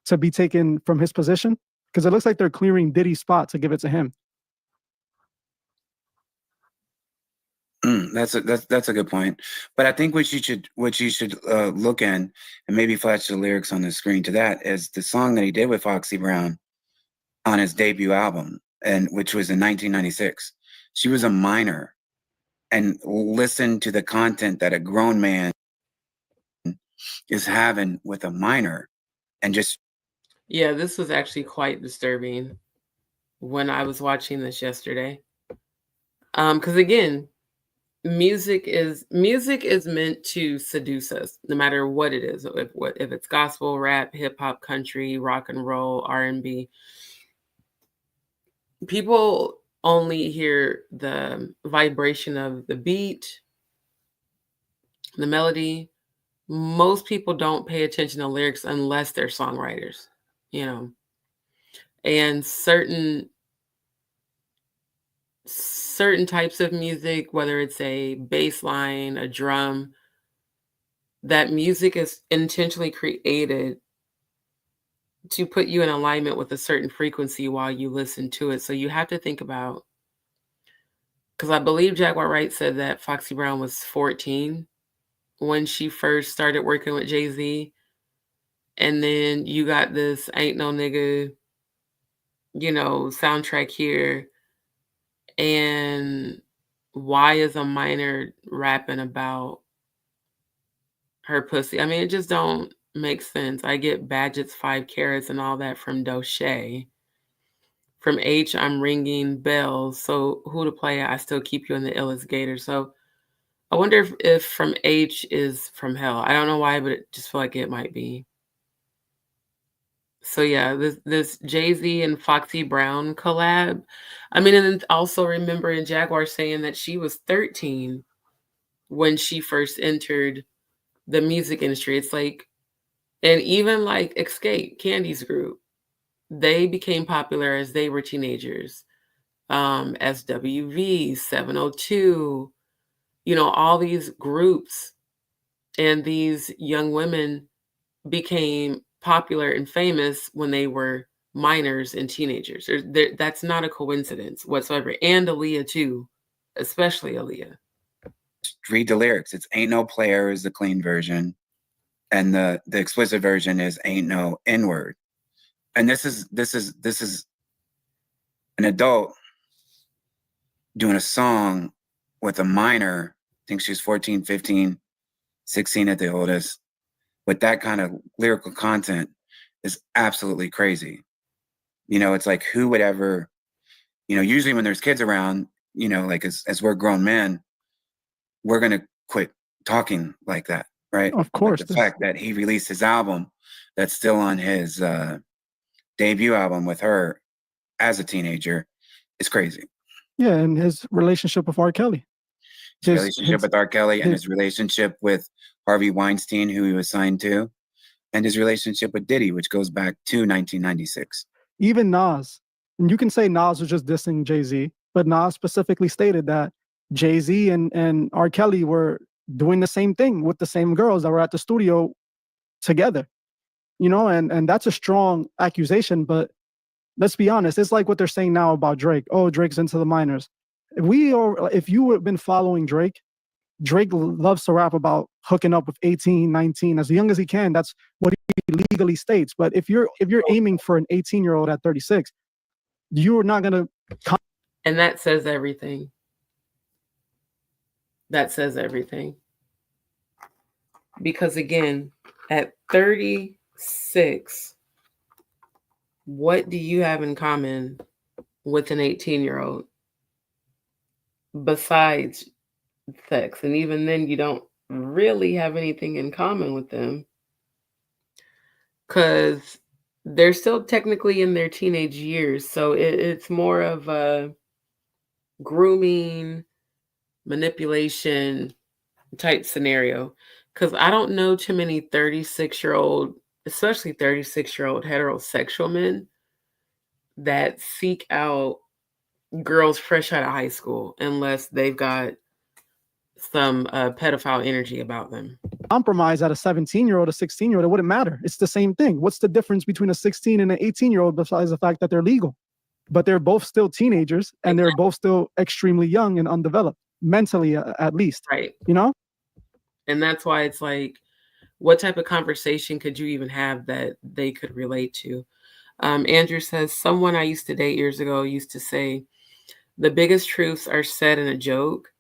to be taken from his position? Because it looks like they're clearing Diddy's spot to give it to him. That's a good point. But I think what you should look in and maybe flash the lyrics on the screen to that is the song that he did with Foxy Brown on his debut album, and which was in 1996. She was a minor, and listen to the content that a grown man is having with a minor, and just this was actually quite disturbing when I was watching this yesterday. Because again, music is meant to seduce us, no matter what it is. If it's gospel, rap, hip hop, country, rock and roll, R&B, people only hear the vibration of the beat, the melody. Most people don't pay attention to lyrics unless they're songwriters, you know. And certain types of music, whether it's a bass line, a drum, that music is intentionally created to put you in alignment with a certain frequency while you listen to it. So you have to think about, because I believe Jaguar Wright said that Foxy Brown was 14 when she first started working with Jay-Z. And then you got this Ain't No Nigga, you know, soundtrack here. And why is a minor rapping about her pussy? I mean, it just don't make sense. I get Badgett's 5 Carats and all that from Doche. From H, I'm ringing bells. So who to play? I still keep you in the illest gator. So I wonder if from H is from hell. I don't know why, but it just feel like it might be. So yeah, this Jay-Z and Foxy Brown collab. I mean, and then also remember in Jaguar saying that she was 13 when she first entered the music industry. It's like, and even like Escape, Candy's group, they became popular as they were teenagers. SWV, 702, you know, all these groups and these young women became popular and famous when they were minors and teenagers. That's not a coincidence whatsoever. And Aaliyah too, especially Aaliyah. Read the lyrics. It's Ain't No Player is the clean version. And the explicit version is Ain't No N-word. And this is an adult doing a song with a minor. I think she's 14, 15, 16 at the oldest. With that kind of lyrical content is absolutely crazy. You know, it's like, who would ever, you know, usually when there's kids around, you know, like as we're grown men, we're going to quit talking like that, right? Of course. But the fact that he released his album that's still on his debut album with her as a teenager is crazy. Yeah, and his relationship with R. Kelly. His relationship with R. Kelly and his relationship with Harvey Weinstein, who he was signed to, and his relationship with Diddy, which goes back to 1996. Even Nas. And you can say Nas was just dissing Jay-Z, but Nas specifically stated that Jay-Z and R. Kelly were doing the same thing with the same girls that were at the studio together. You know, and that's a strong accusation, but let's be honest, it's like what they're saying now about Drake. Oh, Drake's into the minors. If you have been following Drake loves to rap about hooking up with 18, 19, as young as he can. That's what he legally states. But if you're aiming for an 18-year-old at 36, you're not gonna. And that says everything. That says everything. Because again, at 36, what do you have in common with an 18-year-old besides sex? And even then, you don't really have anything in common with them because they're still technically in their teenage years. So it's more of a grooming, manipulation type scenario. Because I don't know too many 36-year-old, especially 36-year-old heterosexual men that seek out girls fresh out of high school unless they've got some pedophile energy about them. Compromise at a 17-year-old, a 16-year-old, it wouldn't matter. It's the same thing. What's the difference between a 16 and an 18-year-old besides the fact that they're legal? But they're both still teenagers and they're both still extremely young and undeveloped, mentally at least. Right. You know? And that's why it's like, what type of conversation could you even have that they could relate to? Andrew says, someone I used to date years ago used to say, the biggest truths are said in a joke.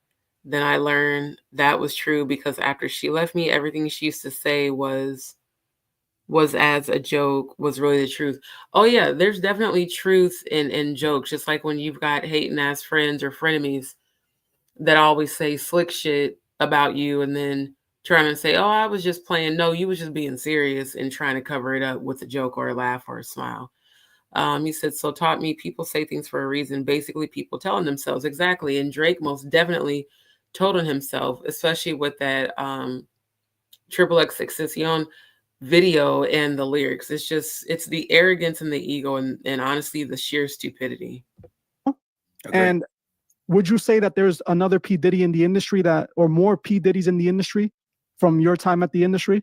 Then I learned that was true because after she left me, everything she used to say was as a joke, was really the truth. Oh yeah, there's definitely truth in jokes. Just like when you've got hating ass friends or frenemies that always say slick shit about you and then trying to say, oh, I was just playing. No, you was just being serious and trying to cover it up with a joke or a laugh or a smile. He said, so taught me people say things for a reason. Basically, people telling themselves. Exactly. And Drake most definitely told on himself, especially with that Triple X Succession video and the lyrics. It's the arrogance and the ego and honestly the sheer stupidity. And would you say that there's another P. Diddy in the industry or more P. Diddy's in the industry from your time at the industry?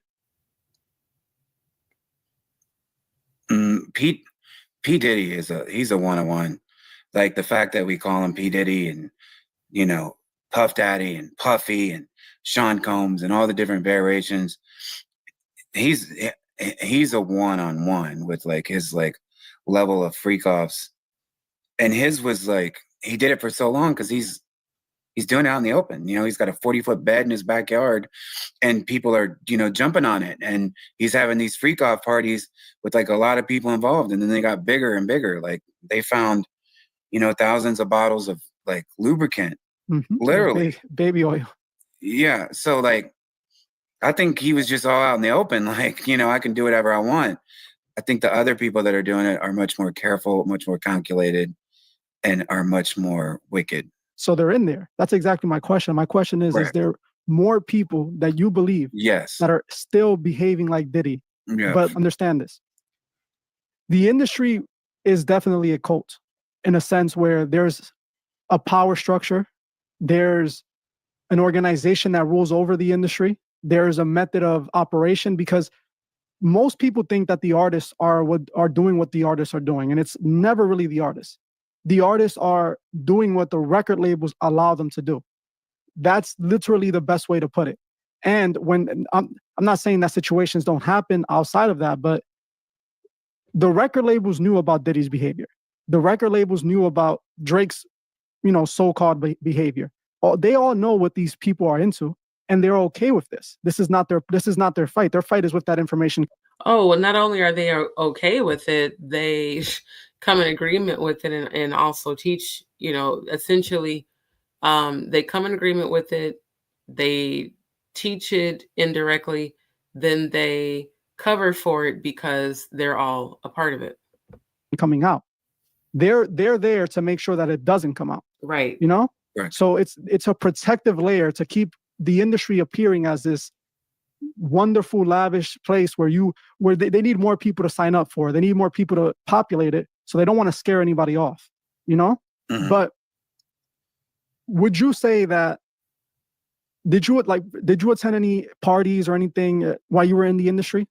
P Diddy he's a one-on-one. Like the fact that we call him P. Diddy and, you know, Puff Daddy and Puffy and Sean Combs and all the different variations. He's a one-on-one with like his like level of freak offs. And his was like, he did it for so long because he's doing it out in the open. You know, he's got a 40-foot bed in his backyard and people are, you know, jumping on it. And he's having these freak off parties with like a lot of people involved. And then they got bigger and bigger. Like they found, you know, thousands of bottles of like lubricant, literally. Baby oil. Yeah. So like, I think he was just all out in the open. Like, you know, I can do whatever I want. I think the other people that are doing it are much more careful, much more calculated, and are much more wicked. So they're in there. That's exactly my question. My question is there more people that you believe that are still behaving like Diddy? Yeah. But understand this. The industry is definitely a cult in a sense where there's a power structure. There's an organization that rules over the industry. There's a method of operation because most people think that the artists are doing what the artists are doing. And it's never really the artists. The artists are doing what the record labels allow them to do. That's literally the best way to put it. And when I'm not saying that situations don't happen outside of that, but the record labels knew about Diddy's behavior. The record labels knew about Drake's, you know, so-called behavior. They all know what these people are into, and they're okay with this. This is not their fight. Their fight is with that information. Oh, well, not only are they okay with it, they come in agreement with it and also teach, you know, essentially, they come in agreement with it, they teach it indirectly, then they cover for it because they're all a part of it. Coming out. They're there to make sure that it doesn't come out. Right. You know? Right. So it's a protective layer to keep the industry appearing as this wonderful, lavish place where they need more people to sign up for. They need more people to populate it. So they don't want to scare anybody off, you know? Mm-hmm. But would you say that, did you attend any parties or anything while you were in the industry?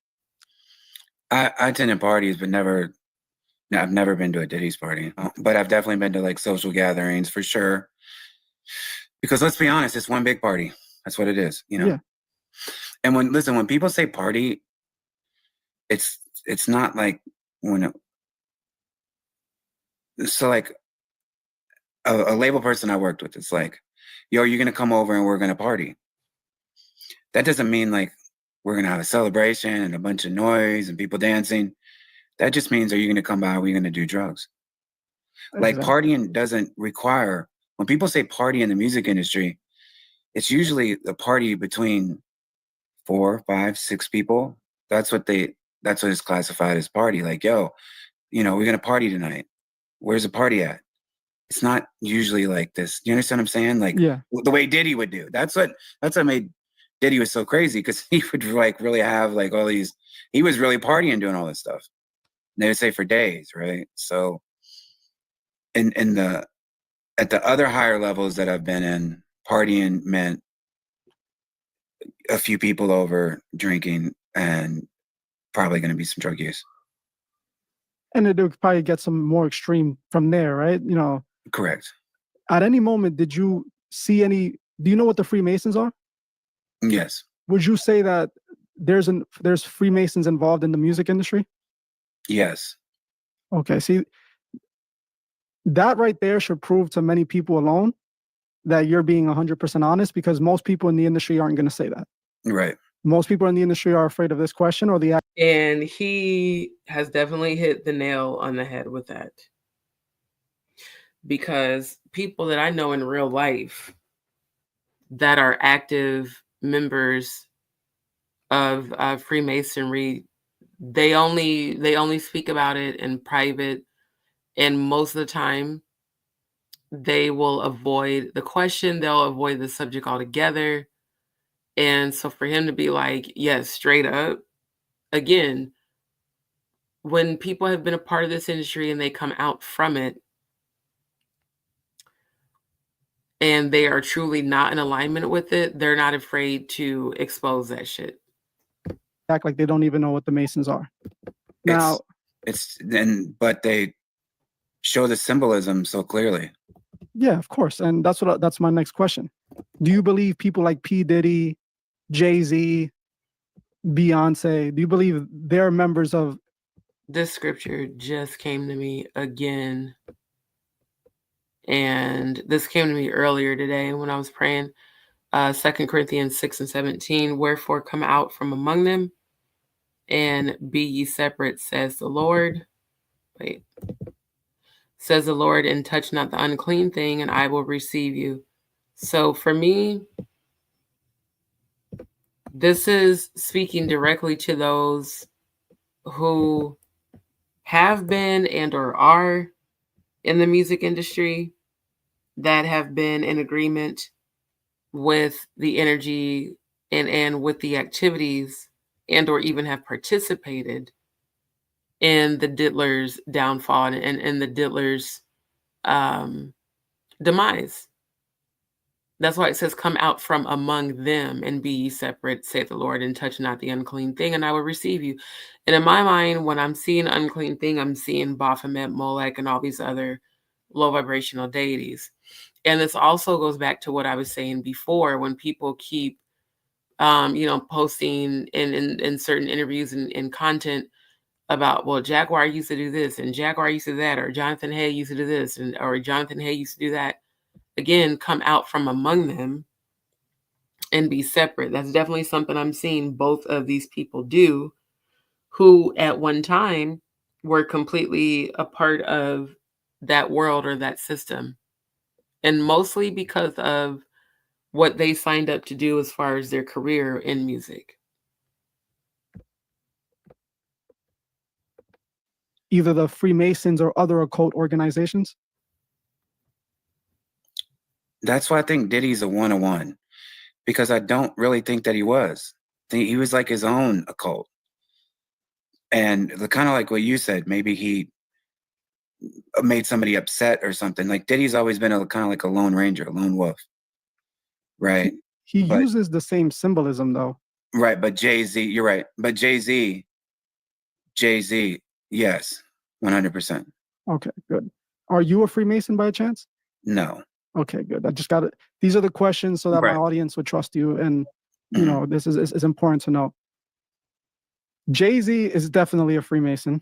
I attended parties, but I've never been to a Diddy's party, but I've definitely been to like social gatherings for sure. Because let's be honest, it's one big party. That's what it is, you know? Yeah. And when people say party, it's not like so like a label person I worked with, it's like, yo, you're going to come over and we're going to party. That doesn't mean like we're going to have a celebration and a bunch of noise and people dancing. That just means, are you going to come by? Are we going to do drugs? Like partying doesn't require, when people say party in the music industry, it's usually a party between 4, 5, 6 people. That's what is classified as party. Like, yo, you know, we're going to party tonight. Where's the party at? It's not usually like this. You understand what I'm saying? Like the way Diddy would do. That's what made Diddy was so crazy, because he would like really have like all these, he was really partying doing all this stuff. And they would say for days, right? So at the other higher levels that I've been in, partying meant a few people over drinking and probably going to be some drug use. And it would probably get some more extreme from there, right? You know. Correct. At any moment, did you see do you know what the Freemasons are? Yes. Would you say that there's Freemasons involved in the music industry? Yes. Okay. See, that right there should prove to many people alone that you're being 100% honest, because most people in the industry aren't going to say that. Right. Most people in the industry are afraid of this question or and he has definitely hit the nail on the head with that. Because people that I know in real life that are active members of Freemasonry, they only speak about it in private, and most of the time they will avoid the question, they'll avoid the subject altogether. And so for him to be like, yes, straight up, again, when people have been a part of this industry and they come out from it and they are truly not in alignment with it, they're not afraid to expose that shit. Act like they don't even know what the Masons are. Now, but they show the symbolism so clearly. yeah, of course, and that's my next question. Do you believe people like P. Diddy, Jay-Z, Beyonce, do you believe they're members of? This scripture just came to me again. And this came to me earlier today when I was praying. 2 Corinthians 6:17, wherefore come out from among them and be ye separate, says the Lord. Wait. Says the Lord, and touch not the unclean thing, and I will receive you. So for me, this is speaking directly to those who have been and or are in the music industry that have been in agreement with the energy and with the activities and or even have participated in the Diddler's downfall and the Diddler's demise. That's why it says, come out from among them and be ye separate, saith the Lord, and touch not the unclean thing, and I will receive you. And in my mind, when I'm seeing unclean thing, I'm seeing Baphomet, Molech, and all these other low vibrational deities. And this also goes back to what I was saying before, when people keep, posting in certain interviews and content about, well, Jaguar used to do this, and Jaguar used to do that, or Jonathan Hay used to do this, or Jonathan Hay used to do that. Again, come out from among them and be separate. That's definitely something I'm seeing both of these people do, who at one time were completely a part of that world or that system. And mostly because of what they signed up to do as far as their career in music. Either the Freemasons or other occult organizations? That's why I think Diddy's a one-on-one, because I don't really think that he was. He was like his own occult. And the kind of like what you said, maybe he made somebody upset or something. Like Diddy's always been a kind of like a lone ranger, a lone wolf. Right. He uses the same symbolism though. Right. But Jay-Z, you're right. But Jay-Z, yes, 100%. Okay, good. Are you a Freemason by chance? No. Okay, good. I just got it. These are the questions so that my audience would trust you. And, this is important to know. Jay-Z is definitely a Freemason.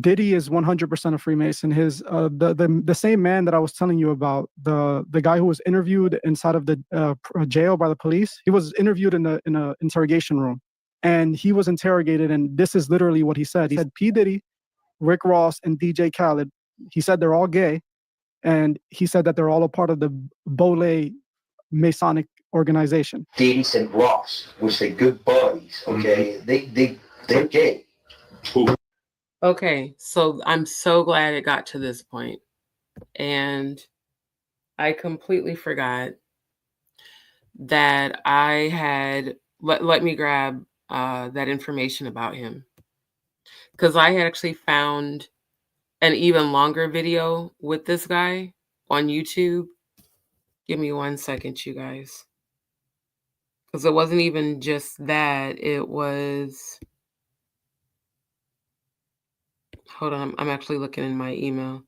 Diddy is 100% a Freemason. His the same man that I was telling you about, the guy who was interviewed inside of the jail by the police, he was interviewed in a interrogation room, and he was interrogated, and this is literally what he said. He said P. Diddy, Rick Ross, and DJ Khaled, he said they're all gay, and he said that they're all a part of the Bole Masonic organization. Diddy and Ross, which are good buddies, okay? They're gay. Okay, so I'm so glad it got to this point. And I completely forgot that I had, let me grab that information about him. Because I had actually found an even longer video with this guy on YouTube. Give me 1 second, you guys. Because it wasn't even just that, it was... Hold on, I'm actually looking in my email.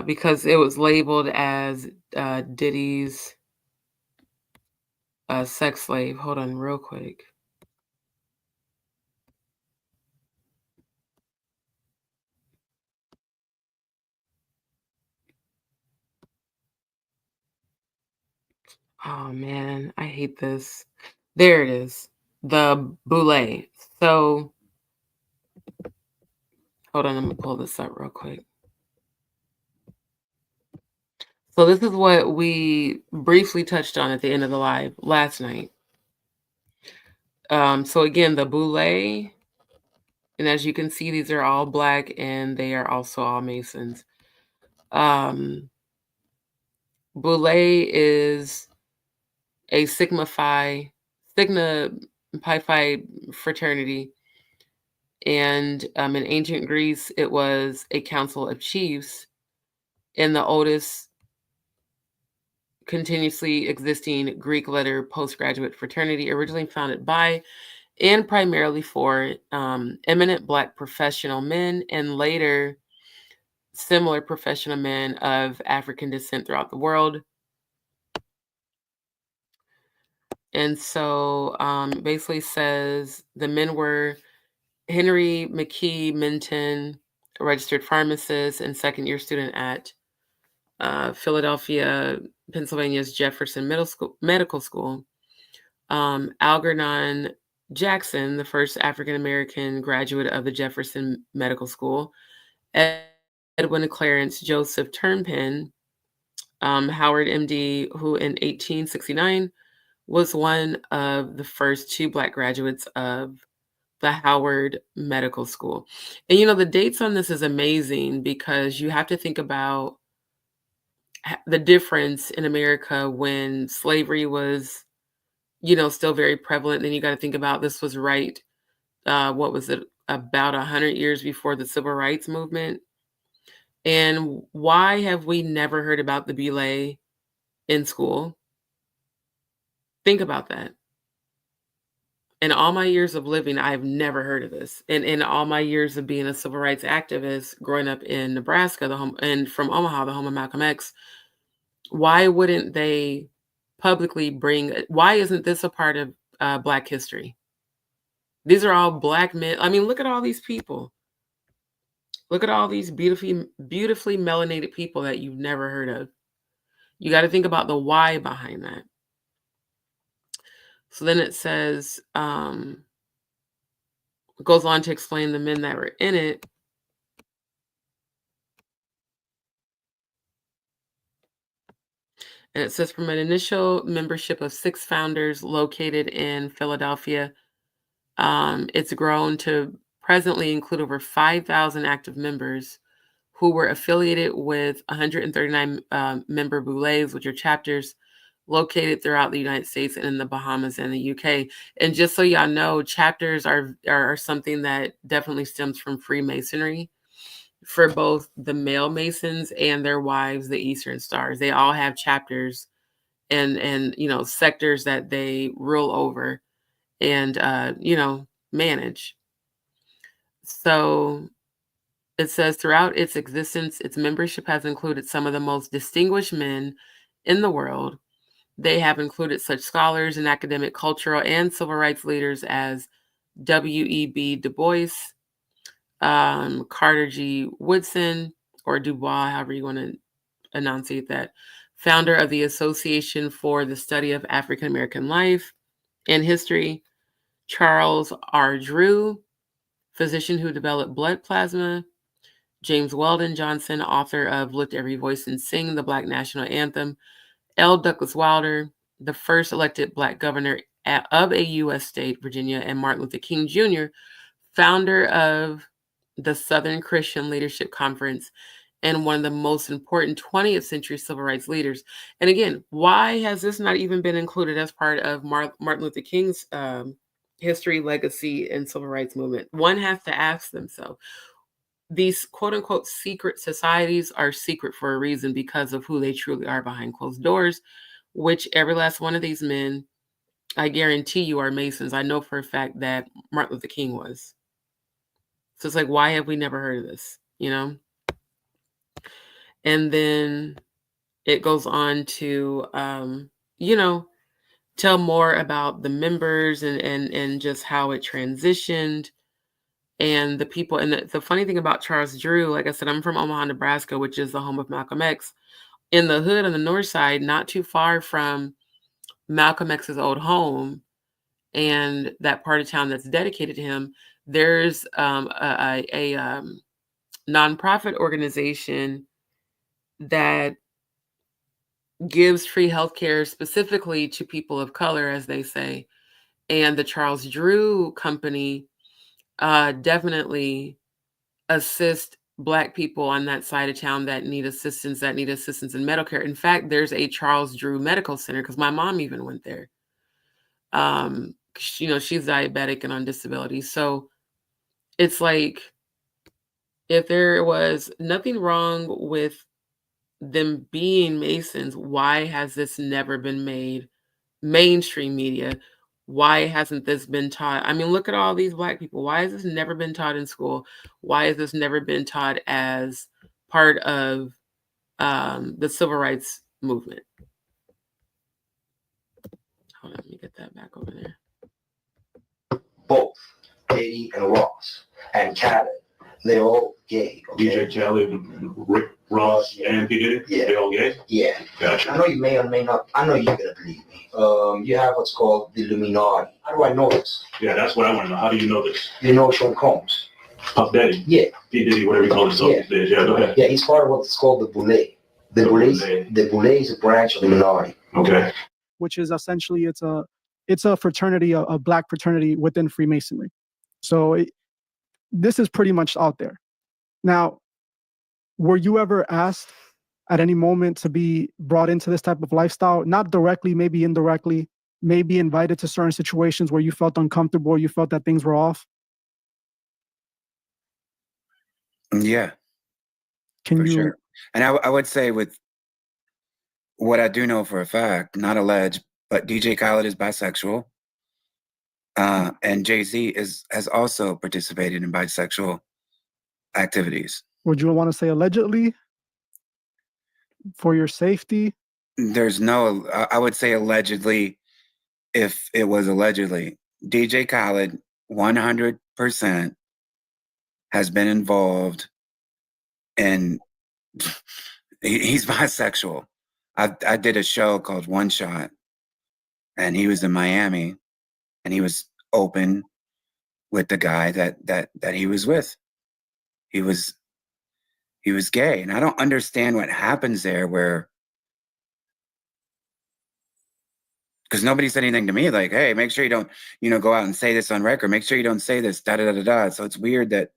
Because it was labeled as Diddy's sex slave. Hold on real quick. Oh man, I hate this. There it is. The Boule. So hold on, I'm gonna pull this up real quick. So this is what we briefly touched on at the end of the live last night. So again, the Boule, and as you can see, these are all Black and they are also all Masons. Boule is a Sigma Pi Phi fraternity. And in ancient Greece, it was a council of chiefs, and the oldest continuously existing Greek letter postgraduate fraternity, originally founded by and primarily for eminent Black professional men and later similar professional men of African descent throughout the world. And so basically says the men were Henry McKee Minton, a registered pharmacist and second-year student at Philadelphia, Pennsylvania's Jefferson Medical School. Algernon Jackson, the first African-American graduate of the Jefferson Medical School. Edwin Clarence Joseph Turnpin, Howard MD, who in 1869 was one of the first 2 Black graduates of the Howard Medical School. And the dates on this is amazing because you have to think about the difference in America when slavery was, still very prevalent. Then you got to think about this was right, what was it, about 100 years before the Civil Rights Movement. And why have we never heard about the Boule in school? Think about that. In all my years of living, I've never heard of this. And in all my years of being a civil rights activist, growing up in Nebraska, and from Omaha, the home of Malcolm X, why wouldn't they publicly why isn't this a part of Black history? These are all Black men. I mean, look at all these people. Look at all these beautifully melanated people that you've never heard of. You got to think about the why behind that. So then it says, it goes on to explain the men that were in it. And it says from an initial membership of 6 founders located in Philadelphia, it's grown to presently include over 5,000 active members who were affiliated with 139 member Boules, which are chapters located throughout the United States and in the Bahamas and the UK. And just so y'all know, chapters are something that definitely stems from Freemasonry for both the male Masons and their wives, the Eastern Stars. They all have chapters and sectors that they rule over and manage. So it says throughout its existence, its membership has included some of the most distinguished men in the world. They have included such scholars and academic, cultural, and civil rights leaders as W.E.B. Du Bois, Carter G. Woodson, or Dubois, however you want to enunciate that, founder of the Association for the Study of African American Life and History, Charles R. Drew, physician who developed blood plasma, James Weldon Johnson, author of Lift Every Voice and Sing, the Black National Anthem, L. Douglas Wilder, the first elected Black governor of a U.S. state, Virginia, and Martin Luther King Jr., founder of the Southern Christian Leadership Conference and one of the most important 20th century civil rights leaders. And again, why has this not even been included as part of Martin Luther King's history, legacy, and civil rights movement? One has to ask themselves. These quote unquote secret societies are secret for a reason because of who they truly are behind closed doors, which every last one of these men, I guarantee you, are Masons. I know for a fact that Martin Luther King was. So it's like, why have we never heard of this? And then it goes on to, tell more about the members and just how it transitioned. And the people, and the funny thing about Charles Drew, like I said, I'm from Omaha, Nebraska, which is the home of Malcolm X. In the hood on the north side, not too far from Malcolm X's old home and that part of town that's dedicated to him, there's a nonprofit organization that gives free healthcare specifically to people of color, as they say. And the Charles Drew Company definitely assist Black people on that side of town that need assistance in medical care. In fact, there's a Charles Drew Medical Center because my mom even went there. You know, she's diabetic and on disability. So it's like, if there was nothing wrong with them being Masons, why has this never been made mainstream media? Why hasn't this been taught? I mean, look at all these Black people. Why has this never been taught in school? Why has this never been taught as part of the civil rights movement? Hold on, let me get that back over there. Both Eddie and Ross and Khaled, they're all gay. Okay? DJ Khaled, Rick Ross, and P. Diddy? Yeah. They all gay? Yeah. Gotcha. I know you may or may not. I know you're gonna believe me. You have what's called the Illuminati. How do I know this? Yeah, that's what I want to know. How do you know this? You know Sean Combs? Puff Daddy? Yeah. P. Diddy, whatever you call himself Yeah. these days. Yeah, go ahead. Yeah, he's part of what's called the Boule. The Boule is a branch of the Illuminati. Okay. which is essentially it's a fraternity, a Black fraternity within Freemasonry. So this is pretty much out there. Now, were you ever asked at any moment to be brought into this type of lifestyle? Not directly, maybe indirectly, maybe invited to certain situations where you felt uncomfortable or you felt that things were off? Yeah, Can for you? sure. And I would say, with what I do know for a fact, not alleged, but DJ Khaled is bisexual. And Jay-Z has also participated in bisexual activities. Would you want to say allegedly for your safety? There's no, I would say allegedly, if it was allegedly. DJ Khaled, 100% has been involved in, he's bisexual. I did a show called One Shot, and he was in Miami, and he was open with the guy that he was with. He was gay, and I don't understand what happens there, where, because nobody said anything to me like, hey, make sure you don't, go out and say this on record. Make sure you don't say this, da-da-da-da-da. So it's weird that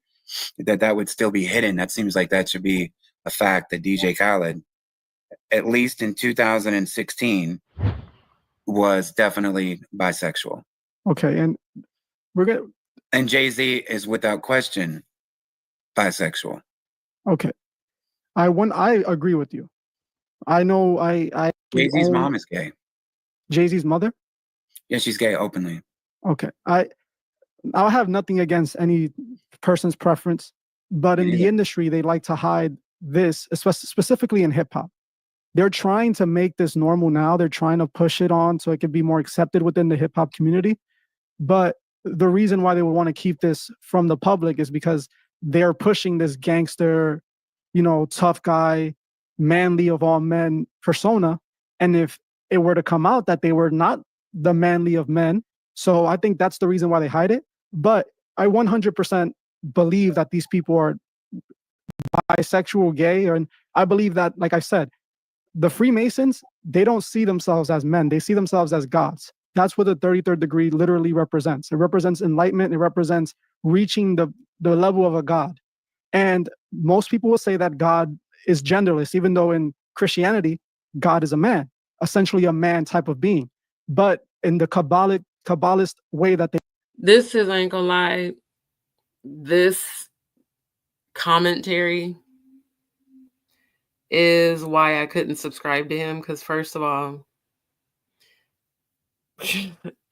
would still be hidden. That seems like that should be a fact, that DJ Khaled, at least in 2016, was definitely bisexual. Okay, and And Jay-Z is without question bisexual. okay. I agree with you. I know Jay-Z's mom is gay. Jay-Z's mother? Yeah, she's gay openly. Okay. I have nothing against any person's preference, but in the industry, they like to hide this, specifically in hip hop. They're trying to make this normal now. They're trying to push it on so it can be more accepted within the hip hop community. But the reason why they would want to keep this from the public is because they're pushing this gangster, tough guy, manly of all men persona. And if it were to come out that they were not the manly of men, so I think that's the reason why they hide it. But I 100% believe that these people are bisexual, gay, and I believe that, like I said, the Freemasons, they don't see themselves as men. They see themselves as gods. That's what the 33rd degree literally represents. It represents enlightenment. It represents reaching the level of a god. And most people will say that God is genderless, even though in Christianity, God is a man, essentially a man type of being. But in the Kabbalist way that they... This is, I ain't gonna lie, this commentary is why I couldn't subscribe to him, because first of all,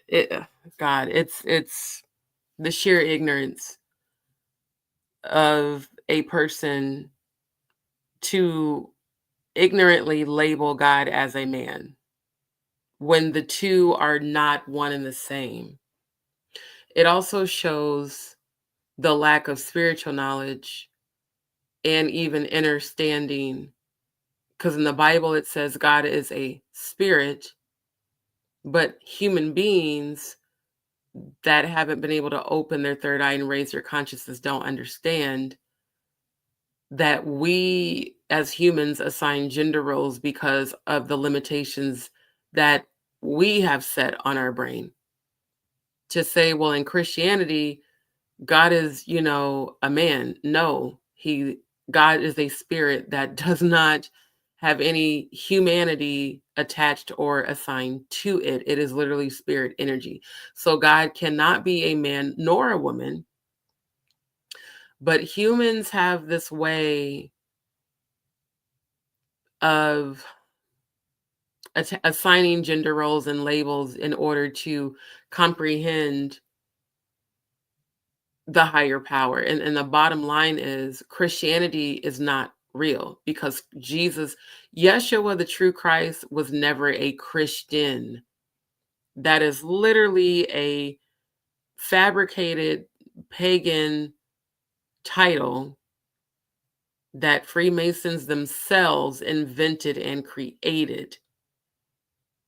it's the sheer ignorance of a person to ignorantly label God as a man when the two are not one and the same. It also shows the lack of spiritual knowledge and even understanding, because in the Bible it says God is a spirit, but human beings that haven't been able to open their third eye and raise their consciousness don't understand that we as humans assign gender roles because of the limitations that we have set on our brain. To say, well, in Christianity, God is, a man. No, he God is a spirit that does not have any humanity attached or assigned to it. It is literally spirit energy. So God cannot be a man nor a woman, but humans have this way of assigning gender roles and labels in order to comprehend the higher power. And the bottom line is Christianity is not real, because Jesus, Yeshua, the true Christ, was never a Christian. That is literally a fabricated pagan title that Freemasons themselves invented and created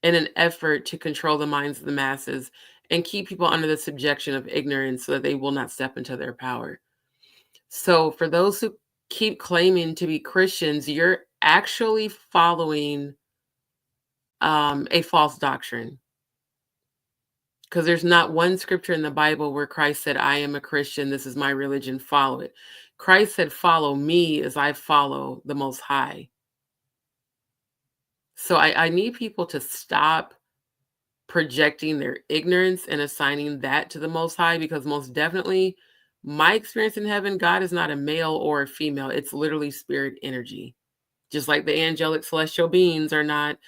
in an effort to control the minds of the masses and keep people under the subjection of ignorance so that they will not step into their power. So for those who keep claiming to be Christians, you're actually following a false doctrine, because there's not one scripture in the Bible where Christ said, I am a Christian, this is my religion, follow it. Christ said, follow me as I follow the Most High. So I need people to stop projecting their ignorance and assigning that to the Most High, because most definitely my experience in heaven, God is not a male or a female. It's literally spirit energy. Just like the angelic celestial beings are not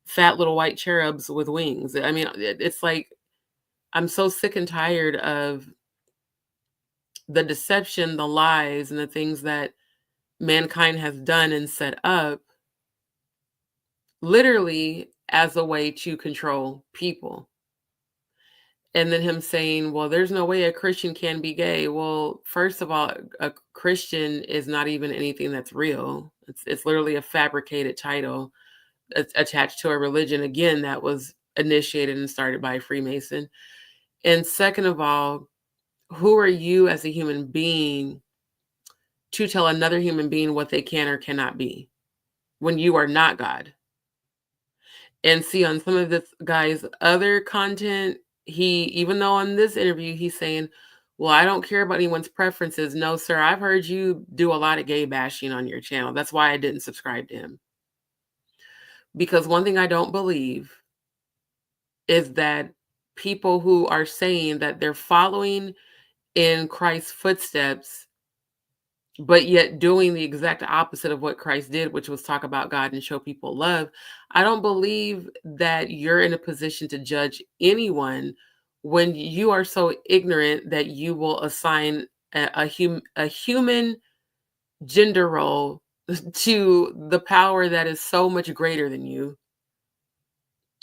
fat little white cherubs with wings. I mean, it's like, I'm so sick and tired of the deception, the lies, and the things that mankind has done and set up literally as a way to control people. And then him saying, well, there's no way a Christian can be gay. Well, first of all, a Christian is not even anything that's real. It's literally a fabricated title attached to a religion, again, that was initiated and started by a Freemason. And second of all, who are you as a human being to tell another human being what they can or cannot be when you are not God? And see, on some of this guy's other content, even though on this interview, he's saying, well, I don't care about anyone's preferences. No, sir, I've heard you do a lot of gay bashing on your channel. That's why I didn't subscribe to him. Because one thing I don't believe is that people who are saying that they're following in Christ's footsteps, but yet doing the exact opposite of what Christ did, which was talk about God and show people love. I don't believe that you're in a position to judge anyone when you are so ignorant that you will assign a human gender role to the power that is so much greater than you,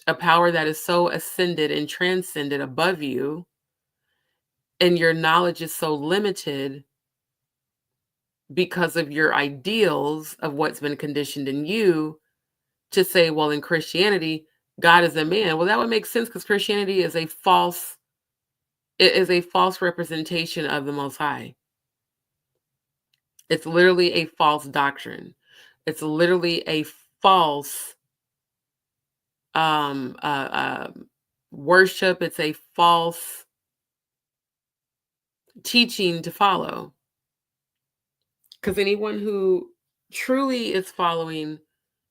a power that is so ascended and transcended above you, and your knowledge is so limited because of your ideals of what's been conditioned in you to say, well, in Christianity, God is a man. Well, that would make sense, because Christianity is a false representation of the Most High. It's literally a false doctrine. It's literally a false worship. It's a false teaching to follow. Because anyone who truly is following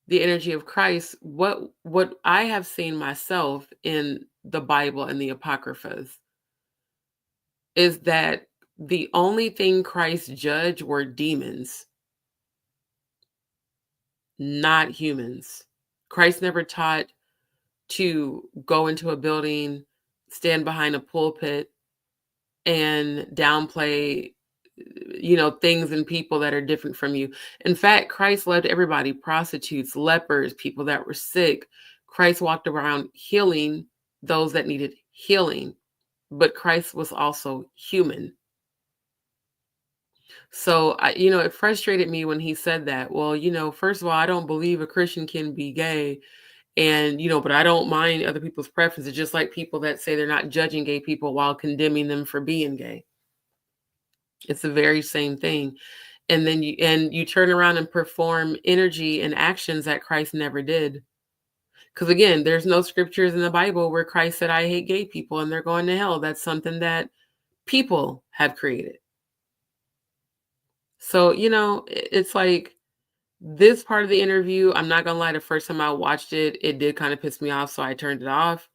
the energy of Christ, what I have seen myself in the Bible and the Apocryphas is that the only thing Christ judged were demons, not humans. Christ never taught to go into a building, stand behind a pulpit, and downplay things and people that are different from you. In fact, Christ loved everybody, prostitutes, lepers, people that were sick. Christ walked around healing those that needed healing, but Christ was also human. So, it frustrated me when he said that. Well, first of all, I don't believe a Christian can be gay. And, but I don't mind other people's preferences, just like people that say they're not judging gay people while condemning them for being gay. It's the very same thing. And then you turn around and perform energy and actions that Christ never did. Because again, there's no scriptures in the Bible where Christ said, I hate gay people and they're going to hell. That's something that people have created. So, it's like this part of the interview, I'm not gonna lie, the first time I watched it, it did kind of piss me off, so I turned it off.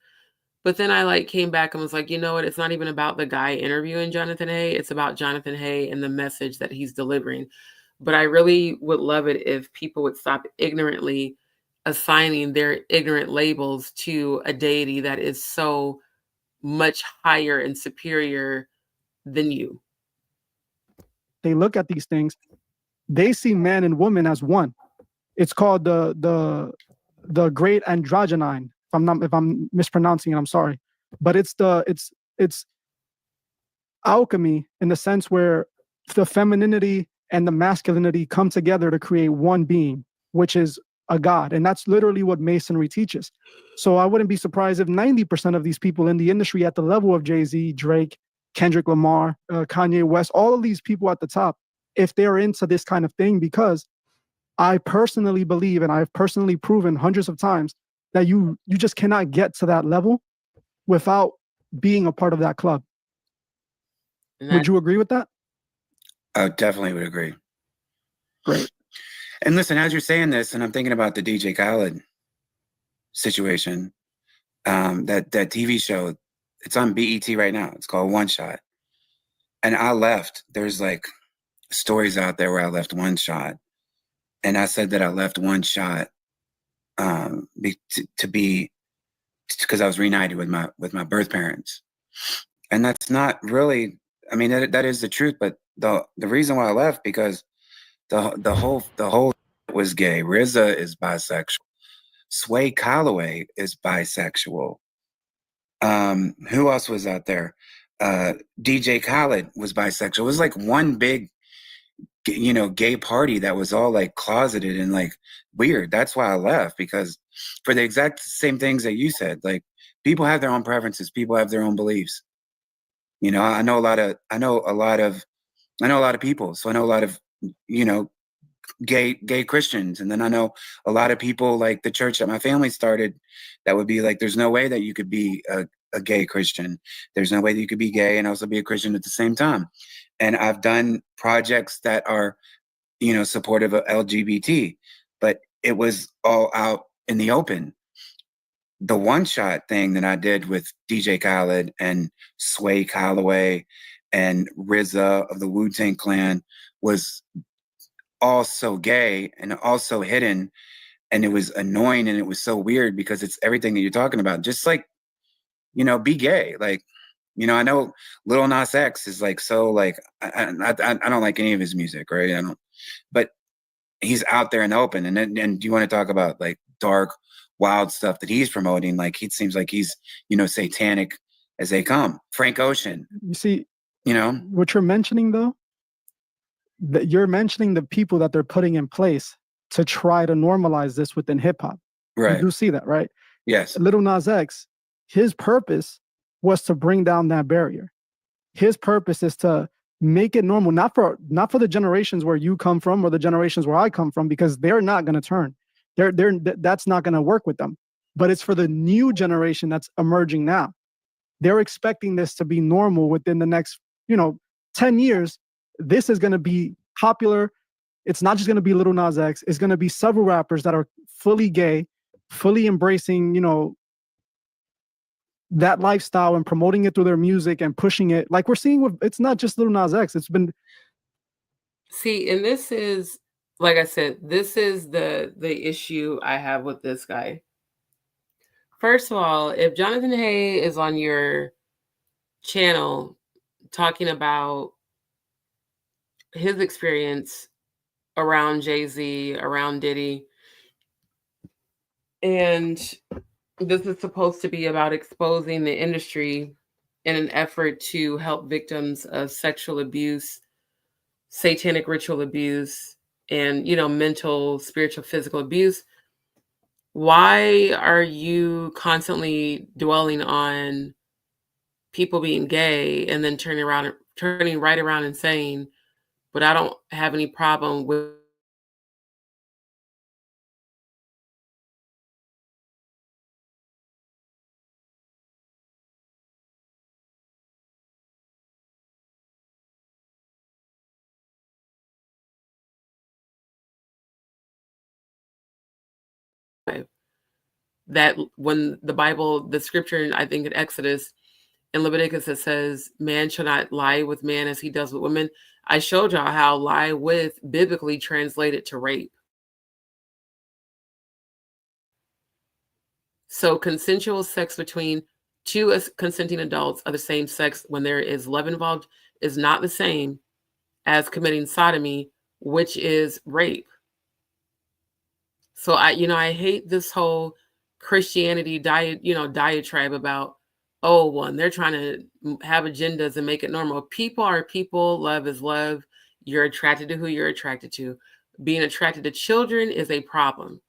But then I like came back and was like, you know what? It's not even about the guy interviewing Jonathan Hay. It's about Jonathan Hay and the message that he's delivering. But I really would love it if people would stop ignorantly assigning their ignorant labels to a deity that is so much higher and superior than you. They look at these things, they see man and woman as one. It's called the great androgyne. If I'm mispronouncing it, I'm sorry. But it's alchemy in the sense where the femininity and the masculinity come together to create one being, which is a god. And that's literally what Masonry teaches. So I wouldn't be surprised if 90% of these people in the industry at the level of Jay-Z, Drake, Kendrick Lamar, Kanye West, all of these people at the top, if they're into this kind of thing, because I personally believe, and I've personally proven hundreds of times, that you just cannot get to that level without being a part of that club. Would you agree with that? I definitely would agree. Great. And listen, as you're saying this, and I'm thinking about the DJ Khaled situation, that TV show, it's on BET right now. It's called One Shot. And I left. There's like stories out there where I left One Shot. And I said that I left One Shot because I was reunited with my birth parents. And that's not really, I mean, that is the truth. But the reason why I left, because the whole was gay. RZA is bisexual. Sway Calloway is bisexual. Who else was out there? DJ Khaled was bisexual. It was like one big, gay party that was all like closeted and like weird. That's why I left, because for the exact same things that you said, like people have their own preferences. People have their own beliefs. I know a lot of people. So I know a lot of, gay Christians. And then I know a lot of people like the church that my family started that would be like, there's no way that you could be a gay Christian. There's no way that you could be gay and also be a Christian at the same time. And I've done projects that are, supportive of LGBT, but it was all out in the open. The One Shot thing that I did with DJ Khaled and Sway Calloway and RZA of the Wu-Tang Clan was all so gay and also hidden, and it was annoying, and it was so weird because it's everything that you're talking about. Just like, be gay. Like, I know Lil Nas X is like, so like, I don't like any of his music, right? I don't, but he's out there in the open. And then, and you want to talk about like dark, wild stuff that he's promoting? Like, he seems like he's, satanic as they come. Frank Ocean. You see, what you're mentioning though, that you're mentioning the people that they're putting in place to try to normalize this within hip hop. Right. You do see that, right? Yes. Lil Nas X, his purpose was to bring down that barrier. His purpose is to make it normal, not for the generations where you come from or the generations where I come from, because they're not going to turn. That's not going to work with them. But it's for the new generation that's emerging now. They're expecting this to be normal within the next, 10 years. This is going to be popular. It's not just going to be Lil Nas X. It's going to be several rappers that are fully gay, fully embracing, that lifestyle and promoting it through their music and pushing it. Like we're seeing with, it's not just Lil Nas X. It's been. See, and this is, like I said, this is the issue I have with this guy. First of all, if Jonathan Hay is on your channel talking about his experience around Jay-Z, around Diddy, and this is supposed to be about exposing the industry in an effort to help victims of sexual abuse, satanic ritual abuse, and, mental, spiritual, physical abuse, why are you constantly dwelling on people being gay and then turning right around and saying, but I don't have any problem with That when the Bible, the scripture, I think in Exodus, in Leviticus, it says, man shall not lie with man as he does with women. I showed y'all how lie with biblically translated to rape. So consensual sex between two consenting adults of the same sex when there is love involved is not the same as committing sodomy, which is rape. So I hate this whole Christianity diatribe about, oh, well, and they're trying to have agendas and make it normal. People are people. Love is love. You're attracted to who you're attracted to. Being attracted to children is a problem.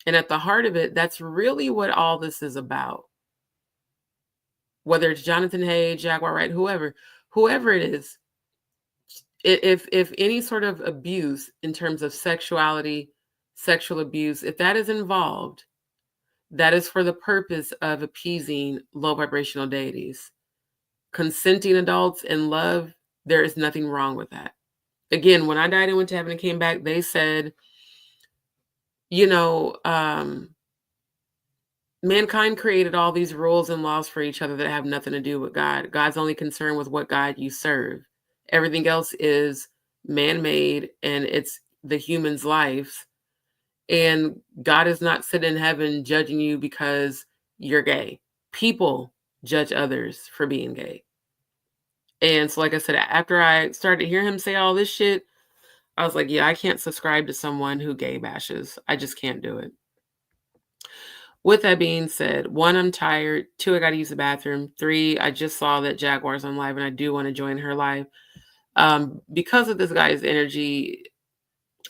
And at the heart of it, that's really what all this is about. Whether it's Jonathan Hay, Jaguar Wright, whoever it is, if any sort of abuse in terms of sexuality, sexual abuse, if that is involved, that is for the purpose of appeasing low vibrational deities. Consenting adults in love, there is nothing wrong with that. Again, when I died and went to heaven and came back, they said, mankind created all these rules and laws for each other that have nothing to do with God. God's only concerned with what God you serve. Everything else is man-made, and it's the human's life. And God is not sitting in heaven judging you because you're gay. People judge others for being gay. And so, like I said, after I started to hear him say all this shit, I was like, yeah, I can't subscribe to someone who gay bashes. I just can't do it. With that being said, 1, I'm tired. 2, I got to use the bathroom. 3, I just saw that Jaguar's on live and I do want to join her live. Because of this guy's energy,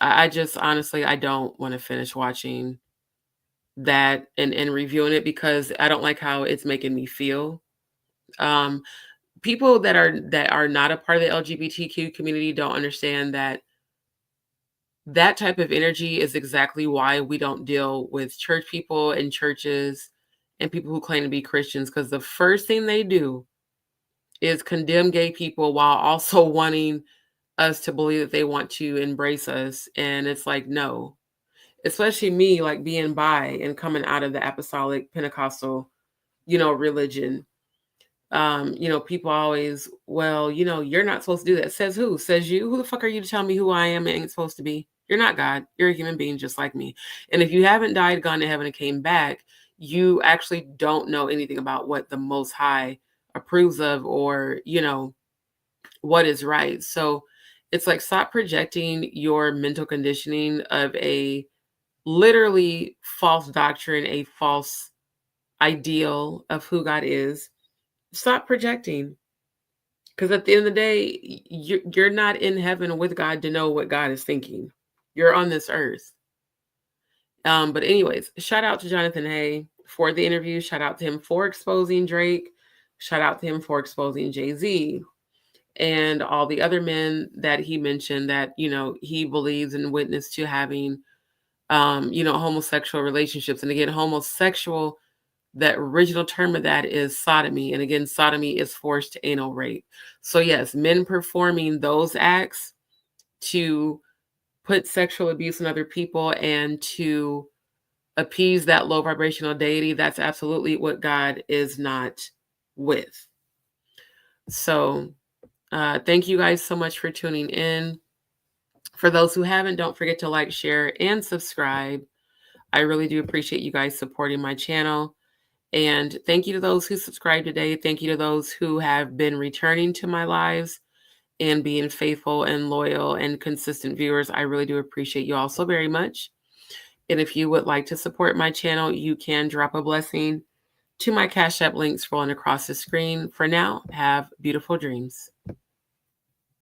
I just honestly, I don't want to finish watching that and reviewing it because I don't like how it's making me feel. People that are not a part of the LGBTQ community don't understand that type of energy is exactly why we don't deal with church people and churches and people who claim to be Christians, because the first thing they do is condemn gay people while also wanting us to believe that they want to embrace us. And it's like, no, especially me, like being bi and coming out of the apostolic Pentecostal, religion. People always, well, you're not supposed to do that. Says who? Says you? Who the fuck are you to tell me who I am and ain't supposed to be? You're not God. You're a human being just like me. And if you haven't died, gone to heaven, and came back, you actually don't know anything about what the Most High approves of or, what is right. So it's like, stop projecting your mental conditioning of a literally false doctrine, a false ideal of who God is. Stop projecting. Because at the end of the day, you're not in heaven with God to know what God is thinking. You're on this earth. But anyways, shout out to Jonathan Hay for the interview. Shout out to him for exposing Drake. Shout out to him for exposing Jay-Z and all the other men that he mentioned that, he believes and witnessed to having, homosexual relationships. And again, homosexual, that original term of that is sodomy. And again, sodomy is forced anal rape. So yes, men performing those acts to put sexual abuse on other people and to appease that low vibrational deity, that's absolutely what God is not with. So thank you guys so much for tuning in. For those who haven't, don't forget to like, share, and subscribe. I really do appreciate you guys supporting my channel. And thank you to those who subscribed today. Thank you to those who have been returning to my lives and being faithful and loyal and consistent viewers. I really do appreciate you all so very much. And if you would like to support my channel, you can drop a blessing to my Cash App link scrolling across the screen. For now, have beautiful dreams.